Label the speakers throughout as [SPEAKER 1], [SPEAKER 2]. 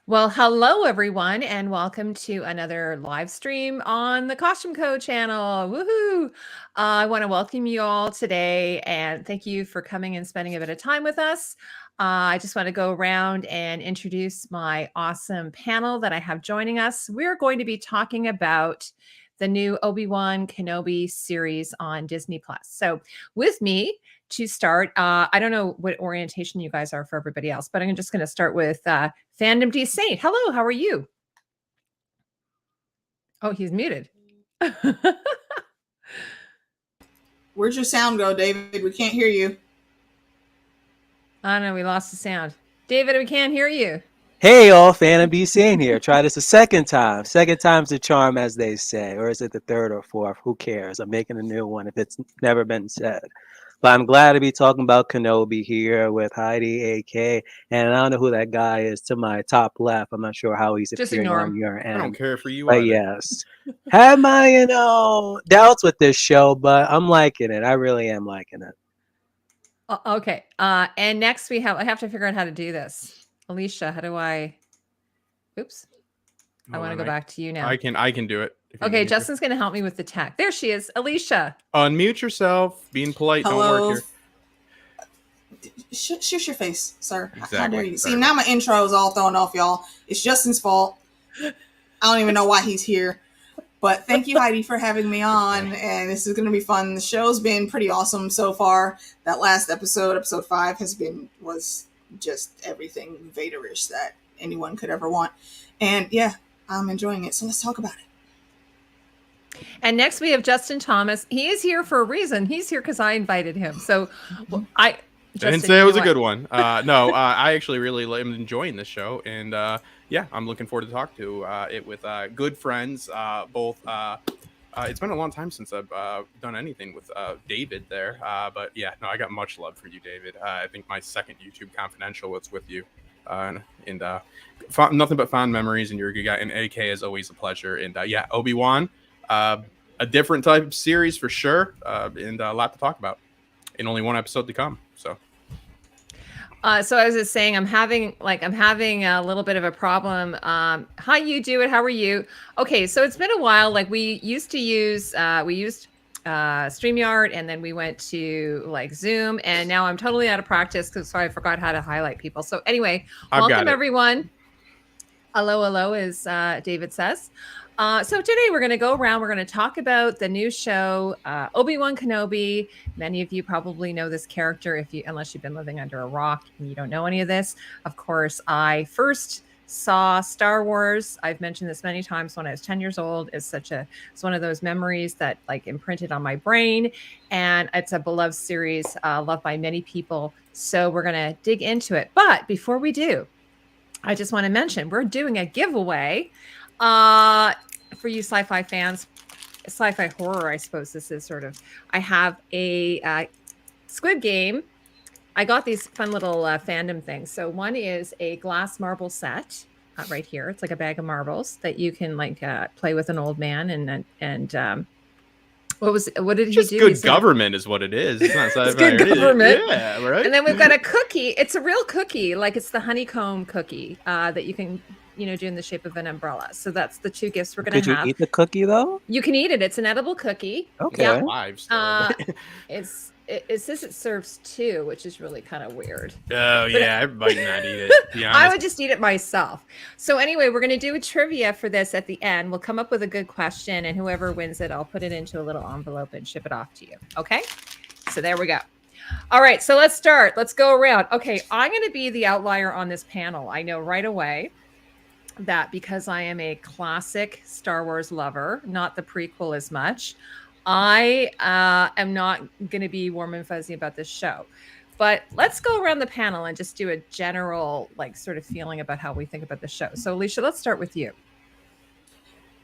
[SPEAKER 1] Well, hello everyone, and welcome to another live stream on the Costume Code channel. Woohoo! I want to welcome you all today, and thank you for coming and spending a bit of time with us. I just want to go around and introduce my awesome panel that I have joining us. We're going to be talking about the new Obi-Wan Kenobi series on Disney Plus. So, with me to start, I don't know what orientation you guys are for everybody else, but I'm just going to start with Fandom D Saint. Hello, how are you? Oh, he's muted.
[SPEAKER 2] Where's your sound go, David? We can't hear you.
[SPEAKER 1] Oh no, we lost the sound. David, we can't hear you.
[SPEAKER 3] Hey, all, Phantom B. Sane here. Try this a second time. Second time's the charm, as they say. Or is it the third or fourth? Who cares? I'm making a new one if it's never been said. But I'm glad to be talking about Kenobi here with Heidi, AK. And I don't know who that guy is to my top left. I'm not sure how he's
[SPEAKER 1] Just
[SPEAKER 3] appearing
[SPEAKER 1] ignore
[SPEAKER 3] on
[SPEAKER 1] him.
[SPEAKER 3] your
[SPEAKER 4] I don't
[SPEAKER 3] end.
[SPEAKER 4] care for you
[SPEAKER 3] But
[SPEAKER 4] either.
[SPEAKER 3] yes, have my, doubts with this show, but I'm liking it. I really am liking it.
[SPEAKER 1] Okay. And next I have to figure out how to do this. Alicia, how do I? Oops. I want to go back to you now.
[SPEAKER 4] I can do it.
[SPEAKER 1] Okay, Justin's going to help me with the tech. There she is, Alicia.
[SPEAKER 4] Unmute yourself. Being polite
[SPEAKER 2] Hello.
[SPEAKER 4] don't work here.
[SPEAKER 2] Shush your face, sir.
[SPEAKER 4] Exactly.
[SPEAKER 2] How dare you?
[SPEAKER 4] Sorry.
[SPEAKER 2] See, now my intro is all thrown off, y'all. It's Justin's fault. I don't even know why he's here. But thank you, Heidi, for having me on. And this is going to be fun. The show's been pretty awesome so far. That last episode 5, was just everything Vaderish that anyone could ever want. And yeah, I'm enjoying it. So let's talk about it.
[SPEAKER 1] And next we have Justin Thomas. He is here for a reason. He's here because I invited him. So
[SPEAKER 4] I didn't say it was a good one. No, I actually really am enjoying this show, and yeah, I'm looking forward to talk to it with good friends. Both. It's been a long time since I've done anything with David there, but yeah, no, I got much love for you, David. I think my second YouTube Confidential was with you, and nothing but fond memories. And you're a good guy. And AK is always a pleasure. And yeah, Obi-Wan, a different type of series for sure, and a lot to talk about. And only one episode to come. So
[SPEAKER 1] so I was just saying, I'm having a little bit of a problem. Hi, you do it. How are you? Okay, so it's been a while. Like we used StreamYard, and then we went to like Zoom, and now I'm totally out of practice so I forgot how to highlight people. So anyway, welcome everyone. Hello, as David says. So today we're going to go around. We're going to talk about the new show, Obi-Wan Kenobi. Many of you probably know this character unless you've been living under a rock and you don't know any of this. Of course, I first saw Star Wars. I've mentioned this many times when I was 10 years old. It's one of those memories that like imprinted on my brain. And it's a beloved series, loved by many people. So we're going to dig into it. But before we do, I just want to mention we're doing a giveaway for you sci-fi fans, sci-fi horror, I suppose this is sort of. I have a Squid Game. I got these fun little fandom things. So one is a glass marble set right here. It's like a bag of marbles that you can like play with an old man and what did he do?
[SPEAKER 4] Good government is what it is. It's not
[SPEAKER 1] it's good government.
[SPEAKER 4] Yeah, right.
[SPEAKER 1] And then we've got a cookie. It's a real cookie, like it's the honeycomb cookie that you can do in the shape of an umbrella. So that's the two gifts we're going to have.
[SPEAKER 3] Could you eat the cookie though?
[SPEAKER 1] You can eat it. It's an edible cookie.
[SPEAKER 3] Okay.
[SPEAKER 1] Yeah.
[SPEAKER 4] Live still.
[SPEAKER 1] It says it serves 2, which is really kind of weird.
[SPEAKER 4] Oh yeah, everybody might not eat it.
[SPEAKER 1] I would just eat it myself. So anyway, we're going to do a trivia for this at the end. We'll come up with a good question, and whoever wins it, I'll put it into a little envelope and ship it off to you. Okay? So there we go. All right, so let's start. Let's go around. Okay, I'm going to be the outlier on this panel. I know right away that because I am a classic Star Wars lover, not the prequel as much, I am not going to be warm and fuzzy about this show. But let's go around the panel and just do a general, like, sort of feeling about how we think about the show. So, Alicia, let's start with you.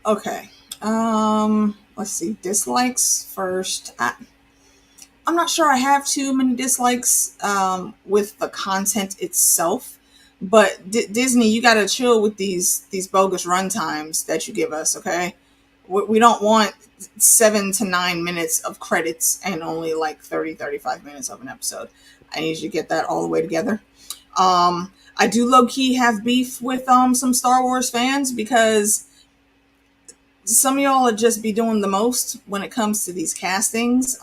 [SPEAKER 2] Okay. Let's see. Dislikes first. I'm not sure I have too many dislikes with the content itself. But Disney, you got to chill with these bogus runtimes that you give us, okay? We don't want 7 to 9 minutes of credits and only like 35 minutes of an episode. I need you to get that all the way together. I I do low-key have beef with some Star Wars fans because some of y'all are just be doing the most when it comes to these castings.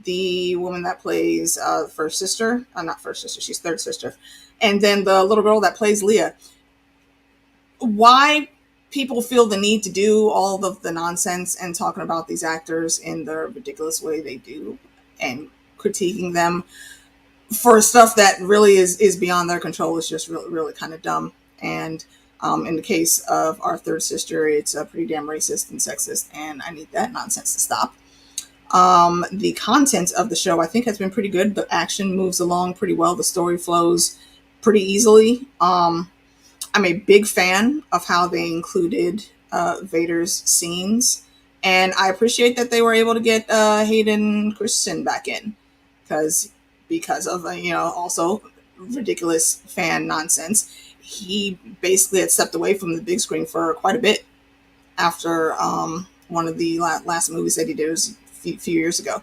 [SPEAKER 2] The woman that plays first sister, not first sister, she's third sister, and then the little girl that plays Leia. Why people feel the need to do all of the nonsense and talking about these actors in the ridiculous way they do and critiquing them for stuff that really is beyond their control is just really, really kind of dumb. And in the case of our third sister, it's pretty damn racist and sexist, and I need that nonsense to stop. The content of the show, I think, has been pretty good. The action moves along pretty well. The story flows pretty easily. I'm a big fan of how they included Vader's scenes, and I appreciate that they were able to get Hayden Christensen back in because of also ridiculous fan nonsense. He basically had stepped away from the big screen for quite a bit after one of the last movies that he did was a few years ago.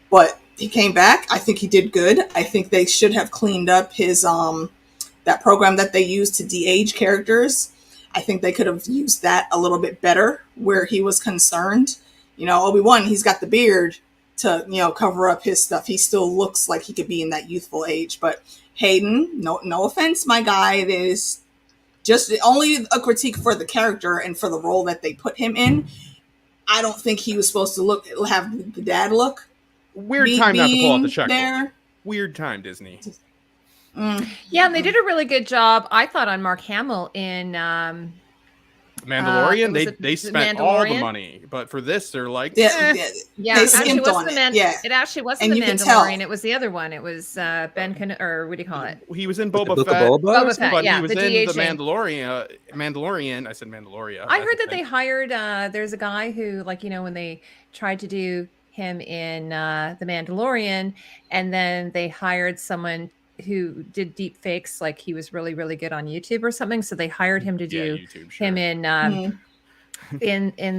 [SPEAKER 2] But he came back. I think he did good. I think they should have cleaned up his that program that they used to de-age characters. I think they could have used that a little bit better where he was concerned. Obi-Wan, he's got the beard to cover up his stuff. He still looks like he could be in that youthful age, but Hayden, no offense, my guy, it is just only a critique for the character and for the role that they put him in. I don't think he was supposed to have the dad look.
[SPEAKER 4] Weird time not to pull out the checkbook. Weird time, Disney.
[SPEAKER 1] Yeah, and they did a really good job, I thought, on Mark Hamill in
[SPEAKER 4] Mandalorian. They spent all the money, but for this, they're like,
[SPEAKER 2] they
[SPEAKER 1] skimped on it. It actually wasn't the Mandalorian. It was the other one. It was Ben or what do you call it?
[SPEAKER 4] He was in Boba Fett.
[SPEAKER 1] Boba Fett,
[SPEAKER 4] but
[SPEAKER 1] yeah,
[SPEAKER 4] he was
[SPEAKER 1] the
[SPEAKER 4] in the Mandalorian. I said Mandalorian.
[SPEAKER 1] I heard that they hired. There's a guy who, when they tried to do him in the Mandalorian, and then they hired someone who did deep fakes, like he was really, really good on YouTube or something. So they hired him to do
[SPEAKER 4] YouTube,
[SPEAKER 1] him in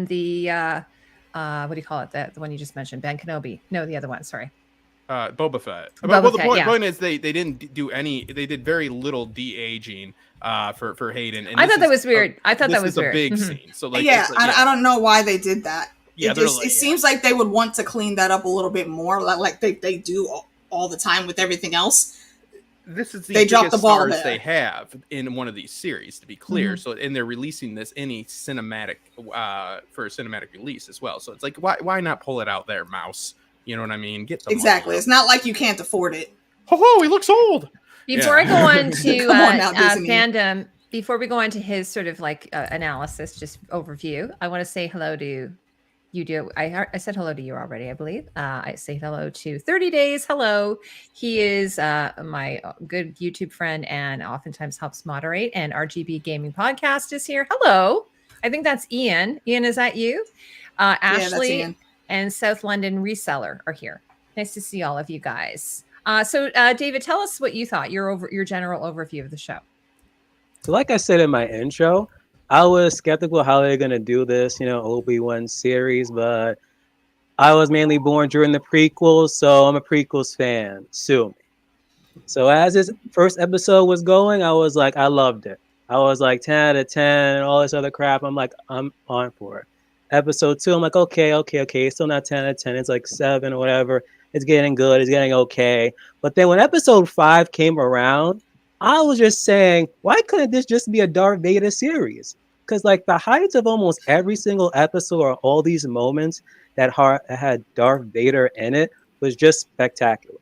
[SPEAKER 1] the what do you call it? The one you just mentioned, Ben Kenobi. No, the other one. Sorry.
[SPEAKER 4] Boba Fett.
[SPEAKER 1] The
[SPEAKER 4] point is they didn't do any. They did very little de-aging for Hayden. And
[SPEAKER 1] I thought that was weird. I thought that was weird.
[SPEAKER 4] A big scene. So
[SPEAKER 2] I don't know why they did that.
[SPEAKER 4] Yeah,
[SPEAKER 2] it seems like they would want to clean that up a little bit more, like they do all the time with everything else.
[SPEAKER 4] This is
[SPEAKER 2] they dropped the ball
[SPEAKER 4] stars
[SPEAKER 2] there.
[SPEAKER 4] They have in one of these series, to be clear. So, and they're releasing this in a cinematic for a cinematic release as well. So it's like, why not pull it out there, Mouse? You know what I mean? Get the
[SPEAKER 2] exactly. It's not like you can't afford it.
[SPEAKER 4] Oh, he looks old.
[SPEAKER 1] Before I go on to fandom, before we go on to his sort of analysis, just overview, I want to say hello to you. I said hello to you already, I believe. I say hello to 30 Days. Hello. He is my good YouTube friend and oftentimes helps moderate. And RGB Gaming Podcast is here. Hello. I think that's Ian. Ian, is that you? Ashley and South London Reseller are here. Nice to see all of you guys. So David, tell us what you thought, your general overview of the show.
[SPEAKER 3] So like I said in my intro, I was skeptical how they're going to do this, Obi-Wan series, but I was mainly born during the prequels, so I'm a prequels fan. Sue me. So as this first episode was going, I was like, I loved it. I was like 10 out of 10 and all this other crap. I'm like, I'm on for it. Episode 2, I'm like, okay. It's still not 10 out of 10. It's like 7 or whatever. It's getting good. It's getting okay. But then when episode 5 came around, I was just saying, why couldn't this just be a Darth Vader series? Because the heights of almost every single episode or all these moments that had Darth Vader in it was just spectacular.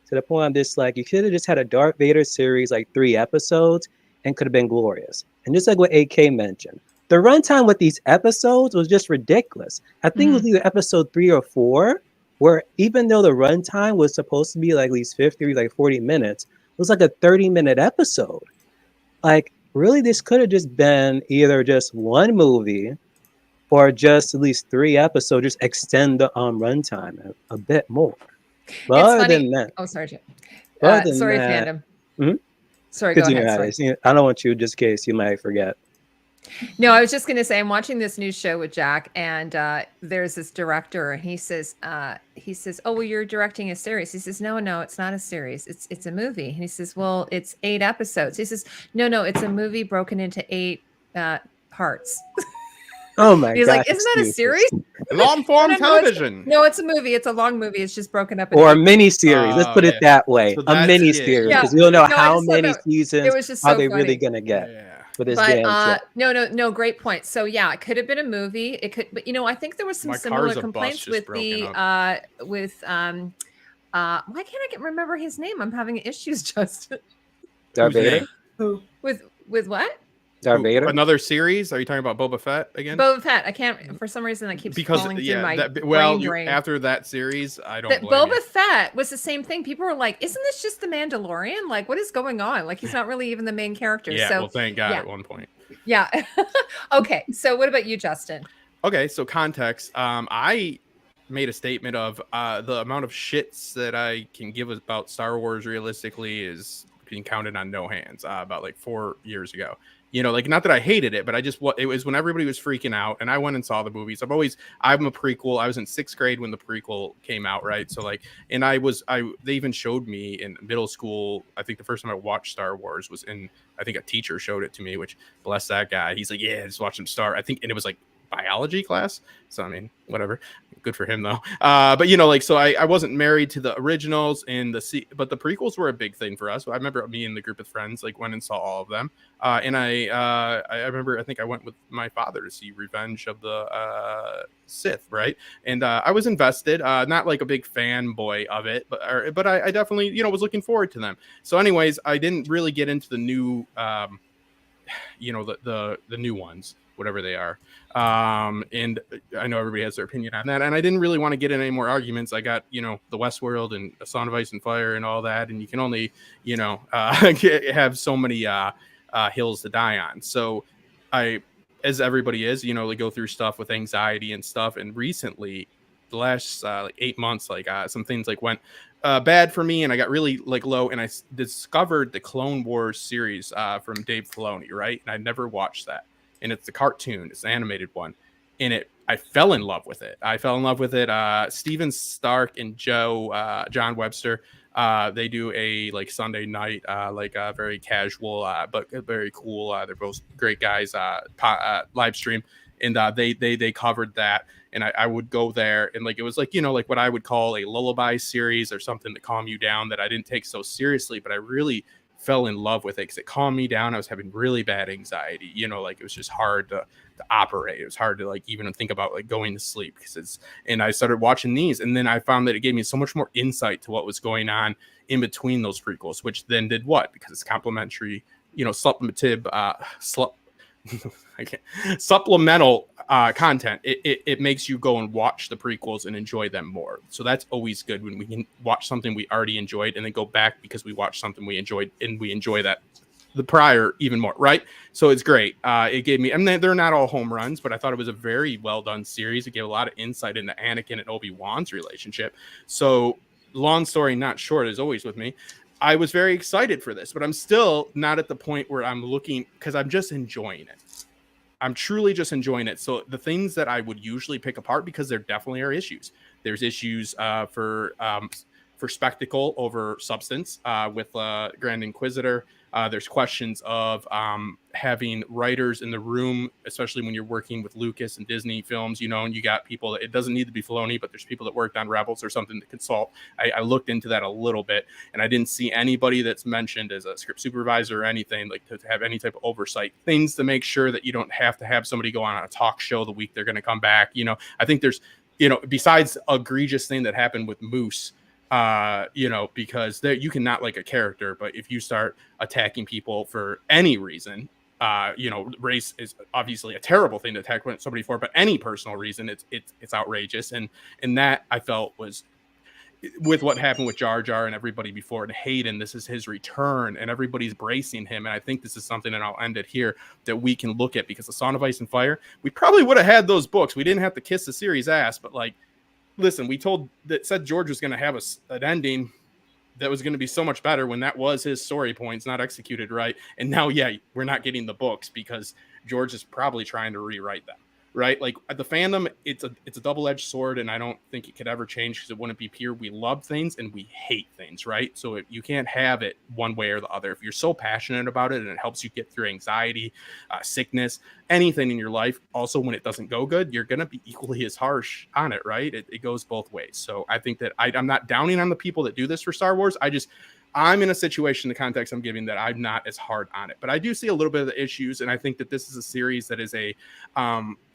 [SPEAKER 3] To the point I'm just like, you could have just had a Darth Vader series, 3 episodes, and could have been glorious. And just like what AK mentioned, the runtime with these episodes was just ridiculous. I think it was either episode 3 or 4, where even though the runtime was supposed to be at least 50, 40 minutes, it was like a 30-minute episode. Really, this could have just been either just one movie or just at least 3 episodes, just extend the runtime a bit more. But other than that,
[SPEAKER 1] sorry, Jim.
[SPEAKER 3] Sorry,
[SPEAKER 1] fandom.
[SPEAKER 3] Mm-hmm.
[SPEAKER 1] Sorry, go ahead.
[SPEAKER 3] I don't want you, just in case you might forget.
[SPEAKER 1] No, I was just going to say, I'm watching this new show with Jack, and there's this director, and he says, "Oh, well, you're directing a series." He says, "No, it's not a series. It's a movie." And he says, "Well, it's 8 episodes." He says, "No, it's a movie broken into 8 parts."
[SPEAKER 3] Oh my
[SPEAKER 1] He's
[SPEAKER 3] God!
[SPEAKER 1] like, "Isn't that a series?"
[SPEAKER 4] Long form television.
[SPEAKER 1] No, it's a movie. It's a long movie. It's just broken up.
[SPEAKER 3] Or a mini series. Let's put it that way.
[SPEAKER 4] So
[SPEAKER 3] a mini series, because you don't know how many seasons
[SPEAKER 1] it was just so
[SPEAKER 3] are they
[SPEAKER 1] funny.
[SPEAKER 3] really gonna get for this
[SPEAKER 1] But
[SPEAKER 3] damn show.
[SPEAKER 1] no, great point. So yeah, it could have been a movie. It could, but I think there was some similar complaints with the why can't I remember his name? I'm having issues, Justin.
[SPEAKER 3] Darth Vader?
[SPEAKER 2] Who?
[SPEAKER 1] With what?
[SPEAKER 3] Darth Vader?
[SPEAKER 4] Another series? Are you talking about Boba Fett again?
[SPEAKER 1] Boba Fett. I can't, for some reason that keeps falling through my brain.
[SPEAKER 4] After that series, I don't.
[SPEAKER 1] Boba Fett was the same thing. People were like, "Isn't this just the Mandalorian? Like, what is going on? Like, he's not really even the main character."
[SPEAKER 4] Yeah.
[SPEAKER 1] So,
[SPEAKER 4] well, thank God at one point.
[SPEAKER 1] Yeah. Okay. So, what about you, Justin?
[SPEAKER 4] Okay. So context. I made a statement of the amount of shits that I can give about Star Wars realistically is being counted on no hands. About like 4 years ago. Like not that I hated it, but it was when everybody was freaking out, and I went and saw the movies. I'm a prequel. I was in 6th grade when the prequel came out, right? So like, and they even showed me in middle school. I think the first time I watched Star Wars was I think a teacher showed it to me, which bless that guy. He's like, yeah, just watch some I think, and it was like biology class. So I mean, whatever. Good for him though. But so I wasn't married to the originals but the prequels were a big thing for us. I remember me and the group of friends like went and saw all of them. And I remember, I think I went with my father to see Revenge of the Sith, right? And I was invested, not like a big fanboy of it, but I definitely, was looking forward to them. So anyways, I didn't really get into the new, the new ones, whatever they are. And I know everybody has their opinion on that, and I didn't really want to get in any more arguments. I got, the Westworld and A Song of Ice and Fire and all that, and you can only, have so many hills to die on. So as everybody is, they go through stuff with anxiety and stuff. And recently, the last 8 months, some things went bad for me, and I got really low. And I discovered the Clone Wars series from Dave Filoni, right? And I never watched that. And it's the cartoon, it's the animated one, and I fell in love with it. Steven Stark and John Webster, they do a Sunday night, very casual, but very cool. They're both great guys. Live stream, and they covered that, and I would go there, and it was what I would call a lullaby series or something to calm you down that I didn't take so seriously, but I really fell in love with it because it calmed me down. I was having really bad anxiety, it was just hard to operate. It was hard to even think about going to sleep and I started watching these, and then I found that it gave me so much more insight to what was going on in between those prequels, which then did what? Because it's complementary, supplemental content. It makes you go and watch the prequels and enjoy them more. So that's always good when we can watch something we already enjoyed and then go back because we watched something we enjoyed and we enjoy that the prior even more, right? So it's great. It gave me, they're not all home runs, but I thought it was a very well done series. It gave a lot of insight into Anakin and Obi-Wan's relationship. So long story not short, as always with me, I was very excited for this, but I'm still not at the point where I'm looking, because I'm just enjoying it. I'm truly just enjoying it. So the things that I would usually pick apart, because there definitely are issues. There's issues for spectacle over substance with Grand Inquisitor. There's questions of having writers in the room, especially when you're working with Lucas and Disney films, and you got people that it doesn't need to be Filoni, but there's people that worked on Rebels or something to consult. I looked into that a little bit, and I didn't see anybody that's mentioned as a script supervisor or anything to have any type of oversight, things to make sure that you don't have to have somebody go on a talk show the week they're going to come back. I think there's, besides egregious thing that happened with Moose, because you can not like a character, but if you start attacking people for any reason, race is obviously a terrible thing to attack somebody for, but any personal reason, it's outrageous. And that I felt was with what happened with Jar Jar and everybody before, and Hayden, this is his return and everybody's bracing him. And I think this is something, and I'll end it here, that we can look at, because the Song of Ice and Fire, we probably would have had those books. We didn't have to kiss the series ass, but listen, we said George was going to have an ending that was going to be so much better when that was his story points, not executed right. And now, we're not getting the books because George is probably trying to rewrite them. Right, like the fandom, it's a double-edged sword, and I don't think it could ever change because it wouldn't be pure. We love things and we hate things, right? So you can't have it one way or the other. If you're so passionate about it and it helps you get through anxiety, sickness, anything in your life, also when it doesn't go good, you're gonna be equally as harsh on it, right? It goes both ways. So I think that I'm not downing on the people that do this for Star Wars. I'm in a situation, the context I'm giving, that I'm not as hard on it, but I do see a little bit of the issues. And I think that this is a series that is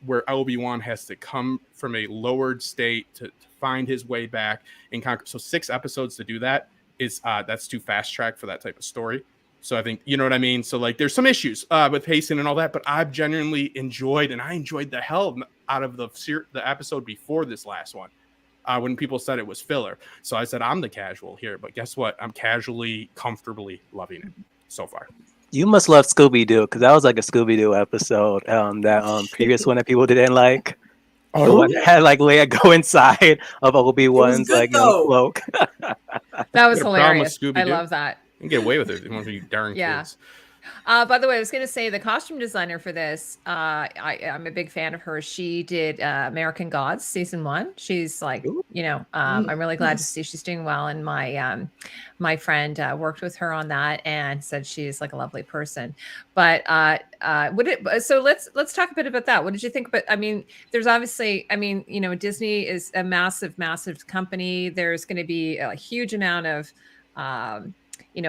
[SPEAKER 4] where Obi-Wan has to come from a lowered state to find his way back and conquer. So 6 episodes to do that is that's too fast track for that type of story. So I think, you know what I mean? So like there's some issues with pacing and all that, but I've genuinely enjoyed the hell out of the episode before this last one. When people said it was filler. So I said, I'm the casual here, but guess what? I'm casually, comfortably loving it so far.
[SPEAKER 3] You must love Scooby-Doo, because that was like a Scooby-Doo episode, that previous one that people didn't like. The one that had like Leia go inside of Obi-Wan's like cloak.
[SPEAKER 1] That was hilarious. I love that.
[SPEAKER 4] You can get away with it. You darn kids.
[SPEAKER 1] By the way, I was going to say the costume designer for this, I'm a big fan of her. She did American Gods season 1. She's like, I'm really glad to see she's doing well. And my friend worked with her on that and said she's like a lovely person. But so let's talk a bit about that. What did you think? But I mean, there's obviously, Disney is a massive, massive company. There's going to be a huge amount of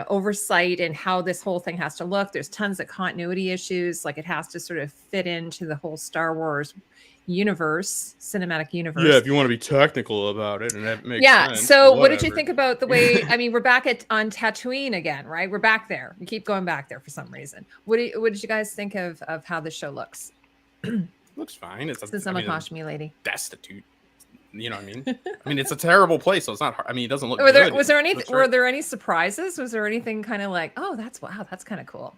[SPEAKER 1] oversight and how this whole thing has to look. There's tons of continuity issues. Like it has to sort of fit into the whole Star Wars cinematic universe.
[SPEAKER 4] Yeah, if you want to be technical about it, and that makes sense.
[SPEAKER 1] So what did you think about the way? I mean, we're back on Tatooine again, right? We're back there. We keep going back there for some reason. What did you guys think of how the show looks?
[SPEAKER 4] Looks fine.
[SPEAKER 1] Since I'm a costume lady.
[SPEAKER 4] Destitute. You know what I mean? I mean, it's a terrible place, so it's not hard. I mean, it doesn't look
[SPEAKER 1] good.
[SPEAKER 4] Right.
[SPEAKER 1] Were there any surprises? Was there anything kind of like, oh, that's kind of cool?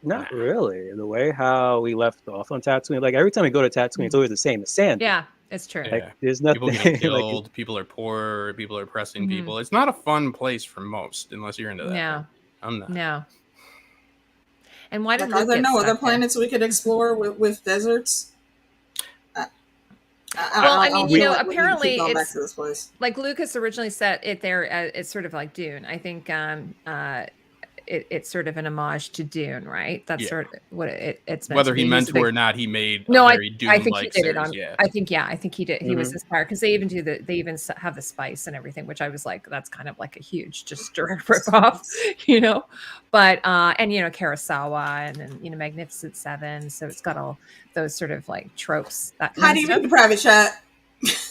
[SPEAKER 3] Not really. The way how we left off on Tatooine, like every time we go to Tatooine, it's always the same. The sand.
[SPEAKER 1] Yeah, it's true.
[SPEAKER 3] Like, there's nothing.
[SPEAKER 4] People get killed. People are poor. People are oppressing people. It's not a fun place for most, unless you're into that.
[SPEAKER 1] No,
[SPEAKER 4] I'm not.
[SPEAKER 1] No. And why did
[SPEAKER 2] are there no other planets we could explore with deserts?
[SPEAKER 1] Apparently it's like Lucas originally set it there. It's sort of like Dune. I think it's sort of an homage to Dune, right? That's sort of what it's meant
[SPEAKER 4] whether
[SPEAKER 1] to be.
[SPEAKER 4] He meant to or not. He made
[SPEAKER 1] I think he did
[SPEAKER 4] series,
[SPEAKER 1] it on. Yeah. I think he did. He was inspired because they even have the spice and everything, which I was like, that's kind of like a huge just direct rip off, But and Kurosawa and then Magnificent Seven, so it's got all those sort of like tropes.
[SPEAKER 2] How do you read the private chat?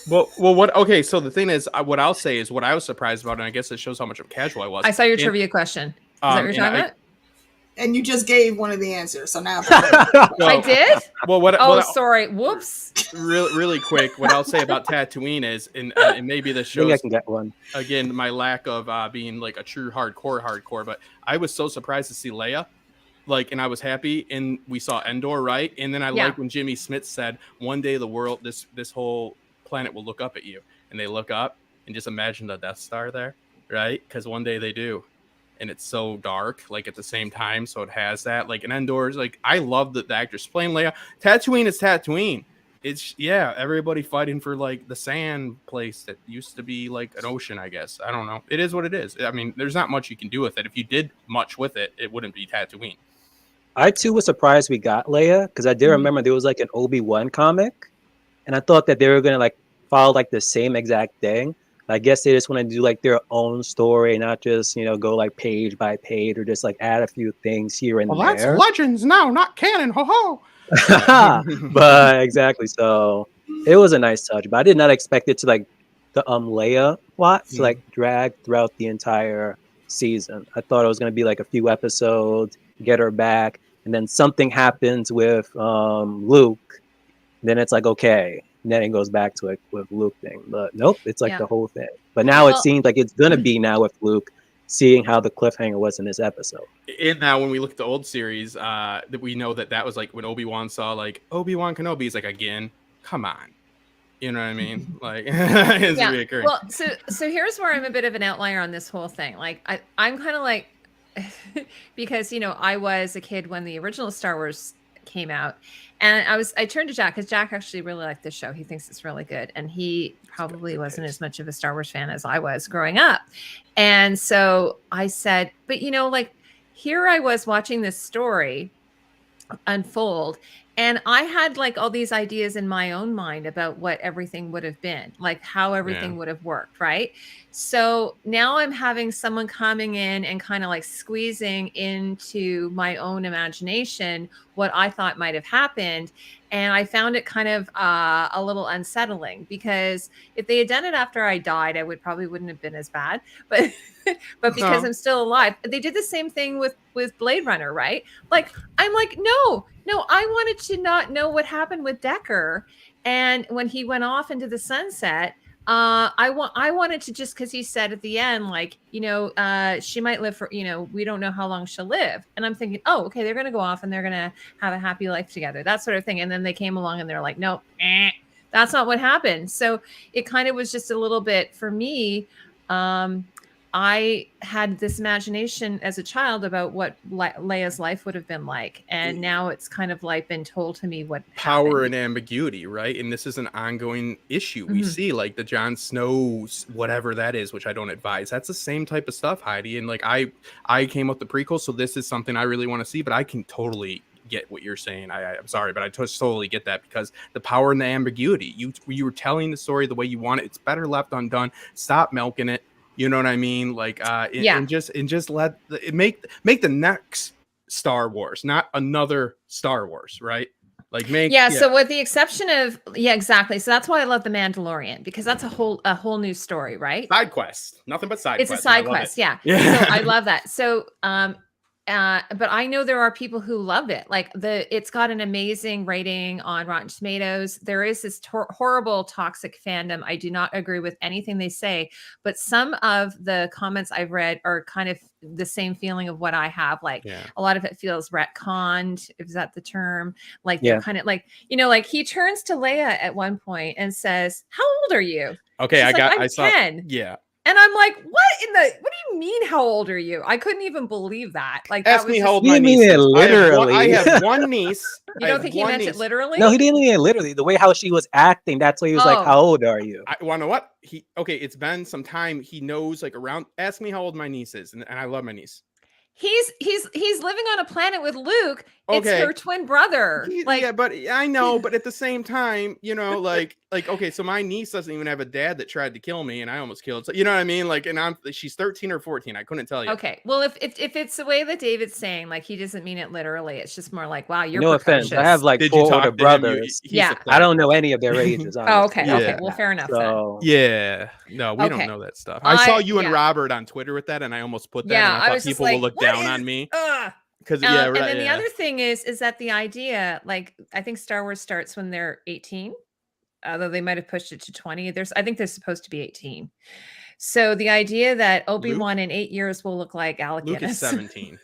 [SPEAKER 4] Well, what? Okay, so the thing is, what I'll say is what I was surprised about, and I guess it shows how much of casual I was.
[SPEAKER 1] I saw your trivia question. Is that what you're talking about?
[SPEAKER 2] And you just gave one of the answers, so now
[SPEAKER 1] I did.
[SPEAKER 4] Well,
[SPEAKER 1] sorry. Whoops.
[SPEAKER 4] Really quick. What I'll say about Tatooine is, and maybe this shows.
[SPEAKER 3] Maybe I can get one.
[SPEAKER 4] Again, my lack of being like a true hardcore, but I was so surprised to see Leia. Like, and I was happy, and we saw Endor, right? And then I like when Jimmy Smith said, "One day the world, this whole planet will look up at you," and they look up and just imagine the Death Star there, right? Because one day they do. And it's so dark, like at the same time. So it has that, like, an Endor's, like, I love the actress playing Leia. Tatooine is Tatooine. It's, everybody fighting for, like, the sand place that used to be, like, an ocean, I guess. I don't know. It is what it is. I mean, there's not much you can do with it. If you did much with it, it wouldn't be Tatooine.
[SPEAKER 3] I, too, was surprised we got Leia, because I did remember there was, like, an Obi-Wan comic. And I thought that they were going to, like, follow, like, the same exact thing. I guess they just want to do like their own story, not just, go like page by page or just like add a few things here and there.
[SPEAKER 4] That's Legends now, not canon. Ho ho.
[SPEAKER 3] But exactly. So it was a nice touch, but I did not expect it to like the Leia plot to like drag throughout the entire season. I thought it was going to be like a few episodes, get her back, and then something happens with Luke. Then it's like, okay. And then it goes back to it with Luke thing. But nope, it's like the whole thing. But now it seems like it's going to be now with Luke, seeing how the cliffhanger was in this episode.
[SPEAKER 4] And now when we look at the old series, that we know that was like when Obi-Wan saw like Obi-Wan Kenobi, he's like, again, come on. You know what I mean? Like, it's reoccurring.
[SPEAKER 1] Well, so here's where I'm a bit of an outlier on this whole thing. Like, I'm kind of like, because, I was a kid when the original Star Wars came out, and I turned to Jack because Jack actually really liked the show. He thinks it's really good, and he probably wasn't as much of a Star Wars fan as I was growing up. And so I said, but like here I was watching this story unfold, and I had like all these ideas in my own mind about what everything would have been, like how everything would have worked, right? So now I'm having someone coming in and kind of like squeezing into my own imagination what I thought might have happened. And I found it kind of a little unsettling, because if they had done it after I died, I probably wouldn't have been as bad. But because I'm still alive, they did the same thing with Blade Runner, right? Like I'm like, no, I wanted to not know what happened with Decker, and when he went off into the sunset. I wanted to, just because he said at the end, like, she might live for, we don't know how long she'll live. And I'm thinking, oh, okay, they're going to go off and they're going to have a happy life together, that sort of thing. And then they came along and they're like, no, that's not what happened. So it kind of was just a little bit for me. I had this imagination as a child about what Leia's life would have been like. And now it's kind of like been told to me what
[SPEAKER 4] power
[SPEAKER 1] happened.
[SPEAKER 4] and ambiguity, right? And this is an ongoing issue. We see like the Jon Snow's, whatever that is, which I don't advise. That's the same type of stuff, Heidi. And like I came up with the prequel, so this is something I really want to see, but I can totally get what you're saying. I'm sorry, but I totally get that, because the power and the ambiguity. You were telling the story the way you want it. It's better left undone. Stop milking it. You know what I mean? Like, and just let it make the next Star Wars, not another Star Wars, right? Like
[SPEAKER 1] So with the exception of exactly. So that's why I love The Mandalorian, because that's a whole new story, right?
[SPEAKER 4] Side quest, nothing but side.
[SPEAKER 1] It's a side quest, yeah. So I love that. So but I know there are people who love it. Like it's got an amazing rating on Rotten Tomatoes. There is this horrible toxic fandom. I do not agree with anything they say, but some of the comments I've read are kind of the same feeling of what I have. Like a lot of it feels retconned. Is that the term? Like they're kind of like, like he turns to Leia at one point and says, "How old are you?"
[SPEAKER 4] Okay,
[SPEAKER 1] I'm 10.
[SPEAKER 4] Yeah.
[SPEAKER 1] And I'm like, what do you mean, how old are you? I couldn't even believe that. Like,
[SPEAKER 4] ask me how old
[SPEAKER 3] my
[SPEAKER 4] my niece is.
[SPEAKER 3] Literally.
[SPEAKER 4] I have one niece.
[SPEAKER 1] You don't think he meant it literally?
[SPEAKER 3] No, he didn't mean it literally. The way how she was acting, that's why he was like, how old are you?
[SPEAKER 4] I want to know what? It's been some time. He knows, like, around, ask me how old my niece is. And I love my niece.
[SPEAKER 1] He's living on a planet with Luke. It's her twin brother.
[SPEAKER 4] But I know, but at the same time, like, okay, so my niece doesn't even have a dad that tried to kill me, and I almost killed. So, you know what I mean? Like, and she's 13 or 14. I couldn't tell you.
[SPEAKER 1] Okay, well, if it's the way that David's saying, like, he doesn't mean it literally. It's just more like, wow, you're
[SPEAKER 3] no
[SPEAKER 1] precocious.
[SPEAKER 3] offense. I have like 4 older brothers. I don't know any of their ages.
[SPEAKER 1] Okay. Okay. Well, fair enough.
[SPEAKER 4] So,
[SPEAKER 1] then.
[SPEAKER 4] No, we don't know that stuff. I saw you and Robert on Twitter with that, and I almost put that.
[SPEAKER 1] Yeah,
[SPEAKER 4] and I thought people will look down on me. Because
[SPEAKER 1] and then the other thing is that the idea, like, I think Star Wars starts when they're 18, although they might have pushed it to 20. I think they're supposed to be 18. So the idea that Obi-Wan in 8 years will look like Alec
[SPEAKER 4] Luke
[SPEAKER 1] Guinness.
[SPEAKER 4] is 17.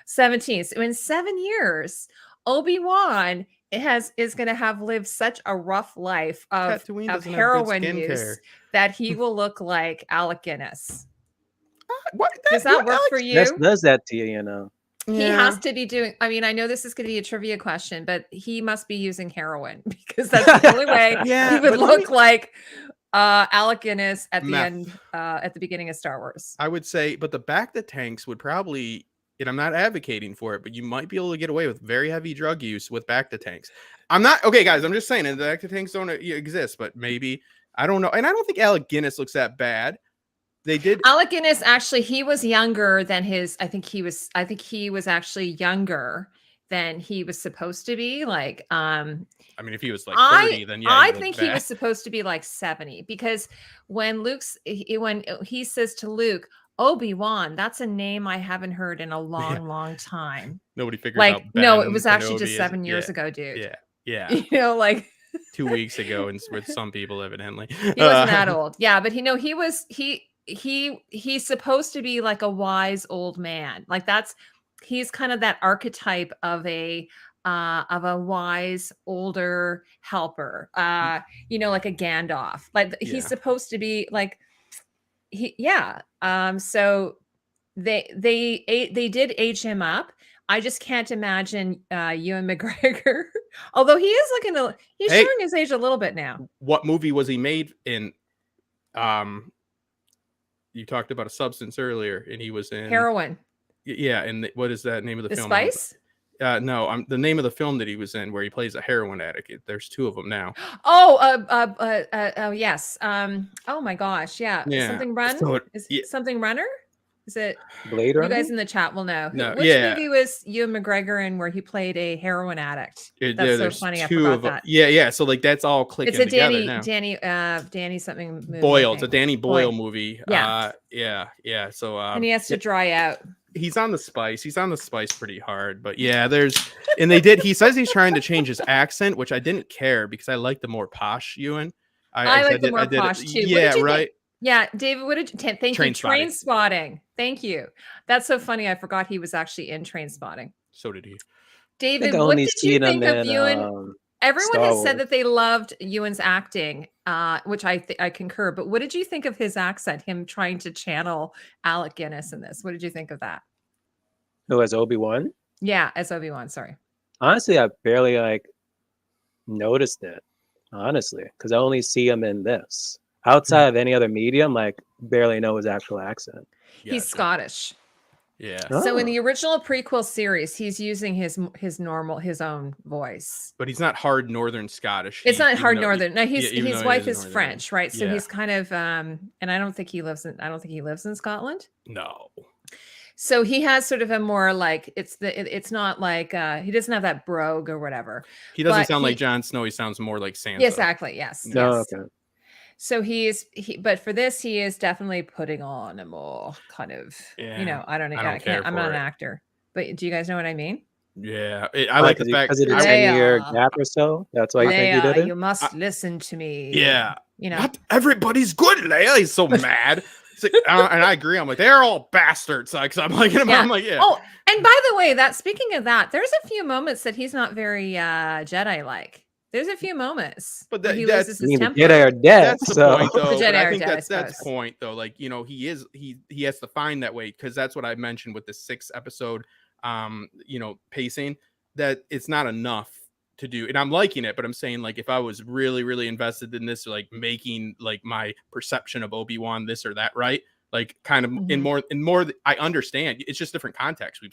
[SPEAKER 1] 17. So in 7 years, Obi-Wan is going to have lived such a rough life of heroin use that he will look like Alec Guinness. Does that work for you?
[SPEAKER 3] Does that to you,
[SPEAKER 1] He has to be doing, I mean, I know this is going to be a trivia question, but he must be using heroin, because that's the only way he would look like Alec Guinness at the end, at the beginning of Star Wars.
[SPEAKER 4] I would say, but the bacta tanks would probably, and I'm not advocating for it, but you might be able to get away with very heavy drug use with bacta tanks. Okay, guys, I'm just saying, and the bacta tanks don't exist, but maybe, I don't know. And I don't think Alec Guinness looks that bad. They did.
[SPEAKER 1] Alec Guinness, actually, he was younger than I think he was actually younger than he was supposed to be. Like, I
[SPEAKER 4] mean, if he was like 30, then yeah.
[SPEAKER 1] I think he was supposed to be like 70, because when when he says to Luke, Obi-Wan, that's a name I haven't heard in a long time.
[SPEAKER 4] Nobody figured out.
[SPEAKER 1] No, it was actually just 7 years ago, dude.
[SPEAKER 4] Yeah.
[SPEAKER 1] Like
[SPEAKER 4] 2 weeks ago, and with some people evidently.
[SPEAKER 1] He wasn't that old. Yeah, but he's supposed to be like a wise old man. Like he's kind of that archetype of a wise older helper. Like a Gandalf. Like he's supposed to be like so they did age him up. I just can't imagine Ewan McGregor. Although he's showing his age a little bit now.
[SPEAKER 4] What movie was he made in? You talked about a substance earlier, and he was in
[SPEAKER 1] Heroin.
[SPEAKER 4] Yeah, and what is that name of the film?
[SPEAKER 1] Spice?
[SPEAKER 4] No, the name of the film that he was in, where he plays a heroin addict. There's 2 of them now.
[SPEAKER 1] Oh, yes. Oh my gosh, yeah. Something Run? Something Runner? Is it
[SPEAKER 3] Blade Runner?
[SPEAKER 1] You guys in the chat will know.
[SPEAKER 4] No,
[SPEAKER 1] Which movie was Ewan McGregor in where he played a heroin addict? That's so funny. I forgot that.
[SPEAKER 4] Yeah. So like that's all clicking together now.
[SPEAKER 1] Danny something movie.
[SPEAKER 4] Boyle. It's a Danny Boyle movie.
[SPEAKER 1] Yeah.
[SPEAKER 4] Yeah. So
[SPEAKER 1] and he has to dry out.
[SPEAKER 4] He's on the spice. He's on the spice pretty hard. But yeah, he says he's trying to change his accent, which I didn't care because I like the more posh Ewan.
[SPEAKER 1] I like the more posh too.
[SPEAKER 4] Yeah, right.
[SPEAKER 1] Yeah, David, what did you thank you? Trainspotting. Thank you. That's so funny. I forgot he was actually in Trainspotting.
[SPEAKER 4] So did he.
[SPEAKER 1] David, what did you think of Ewan? Everyone has said that they loved Ewan's acting, which I concur. But what did you think of his accent, him trying to channel Alec Guinness in this? What did you think of that?
[SPEAKER 3] Who, as Obi-Wan?
[SPEAKER 1] Yeah, as Obi-Wan, sorry.
[SPEAKER 3] Honestly, I barely noticed it, honestly, because I only see him in this. Outside of any other medium, barely know his actual accent.
[SPEAKER 1] Yeah, he's Scottish.
[SPEAKER 4] Yeah.
[SPEAKER 1] So in the original prequel series, he's using his own voice.
[SPEAKER 4] But he's not hard Northern Scottish.
[SPEAKER 1] It's not hard Northern. No, his wife is French, right? So he's kind of and I don't think he lives in Scotland.
[SPEAKER 4] No.
[SPEAKER 1] So he has sort of a more it's not like he doesn't have that brogue or whatever.
[SPEAKER 4] He doesn't sound like Jon Snow. He sounds more like Sansa.
[SPEAKER 1] Exactly. Yes.
[SPEAKER 3] No. Yes. Okay.
[SPEAKER 1] So but for this, he is definitely putting on a more kind of, I don't know. I'm not an actor, but do you guys know what I mean?
[SPEAKER 4] Yeah. I like the fact
[SPEAKER 3] because of the 10-year gap or so. That's why you think you did it?
[SPEAKER 1] You must listen to me.
[SPEAKER 4] Yeah. Not everybody's good, Leia. He's so mad. And I agree. I'm like, they're all bastards. I'm like, yeah.
[SPEAKER 1] Oh, and by the way, speaking of that, there's a few moments that he's not very Jedi-like. There's a few moments,
[SPEAKER 4] but
[SPEAKER 1] he loses his temper.
[SPEAKER 3] The Jedi are dead.
[SPEAKER 4] That's the point, though.
[SPEAKER 1] The Jedi
[SPEAKER 4] I
[SPEAKER 1] are
[SPEAKER 4] think
[SPEAKER 1] dead,
[SPEAKER 4] that's point, though. Like, he has to find that way because that's what I mentioned with the 6 episode, pacing. That it's not enough to do, and I'm liking it. But I'm saying, if I was really, really invested in this, making my perception of Obi-Wan this or that right, kind of in more. I understand. It's just different context. We've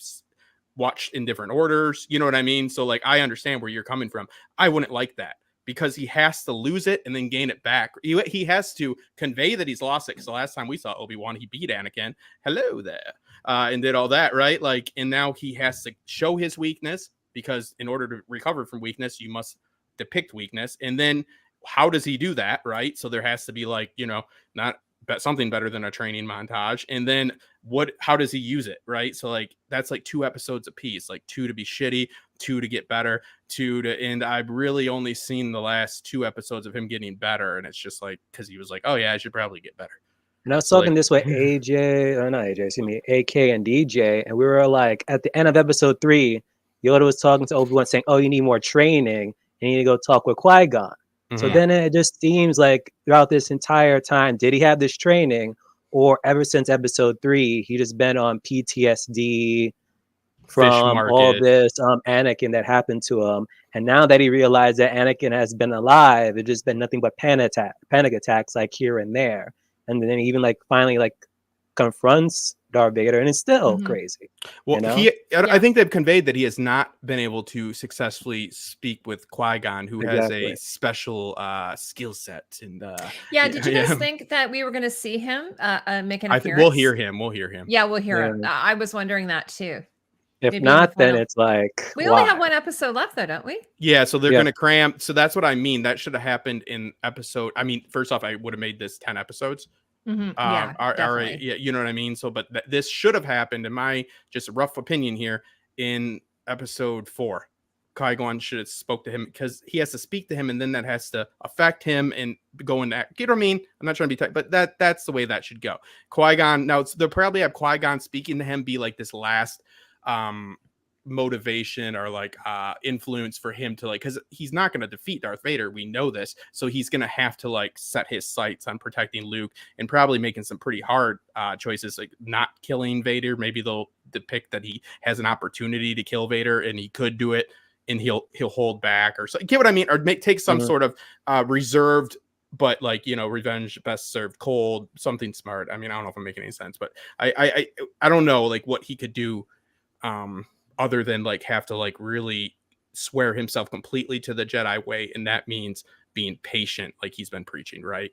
[SPEAKER 4] watched in different orders, you know what I mean? So I understand where you're coming from. I wouldn't like that because he has to lose it and then gain it back. He has to convey that he's lost it because the last time we saw Obi-Wan, he beat Anakin. Hello there. And did all that, right? And now he has to show his weakness because in order to recover from weakness, you must depict weakness. And then how does he do that, right? So there has to be not something better than a training montage. And then how does he use it, right? So that's 2 episodes a piece, 2 to be shitty, 2 to get better, 2 to, and I've really only seen the last 2 episodes of him getting better. And it's just because he was oh yeah, I should probably get better.
[SPEAKER 3] And I was talking this way, AK and DJ, and we were at the end of episode 3, Yoda was talking to Obi-Wan saying, oh, you need more training, and you need to go talk with Qui-Gon. So then it just seems throughout this entire time, did he have this training, or ever since episode 3, he just been on PTSD from all this Anakin that happened to him, and now that he realized that Anakin has been alive, it's just been nothing but panic attacks here and there, and then he even finally confronts Darth Vader, and it's still crazy.
[SPEAKER 4] Well, I think they've conveyed that he has not been able to successfully speak with Qui-Gon, who has a special skill set. And
[SPEAKER 1] did you guys think that we were going to see him make an appearance?
[SPEAKER 4] I think we'll hear him.
[SPEAKER 1] Yeah, we'll hear him. I was wondering that too.
[SPEAKER 3] If maybe not, then it's
[SPEAKER 1] we only have 1 episode left, though, don't we?
[SPEAKER 4] Yeah, so they're going to cram. So that's what I mean. That should have happened in episode. I mean, first off, I would have made this 10 episodes.
[SPEAKER 1] Definitely.
[SPEAKER 4] You know what I mean? So, but this should have happened, in my just rough opinion here, in episode 4. Qui-Gon should have spoke to him because he has to speak to him, and then that has to affect him and go into act. You know what I mean? I'm not trying to be tight, but that's the way that should go. Qui-Gon, now they'll probably have Qui-Gon speaking to him be this last motivation or like influence for him to like, because he's not going to defeat Darth Vader, we know this, so he's going to have to like set his sights on protecting Luke and probably making some pretty hard choices, like not killing Vader. Maybe they'll depict that he has an opportunity to kill Vader and he could do it and he'll hold back or so, get what I mean, or take some sort of reserved, but like, you know, revenge best served cold, something smart. I mean, I don't know if I'm making any sense, but I don't know like what he could do other than like have to like really swear himself completely to the Jedi way, and that means being patient, like he's been preaching, right?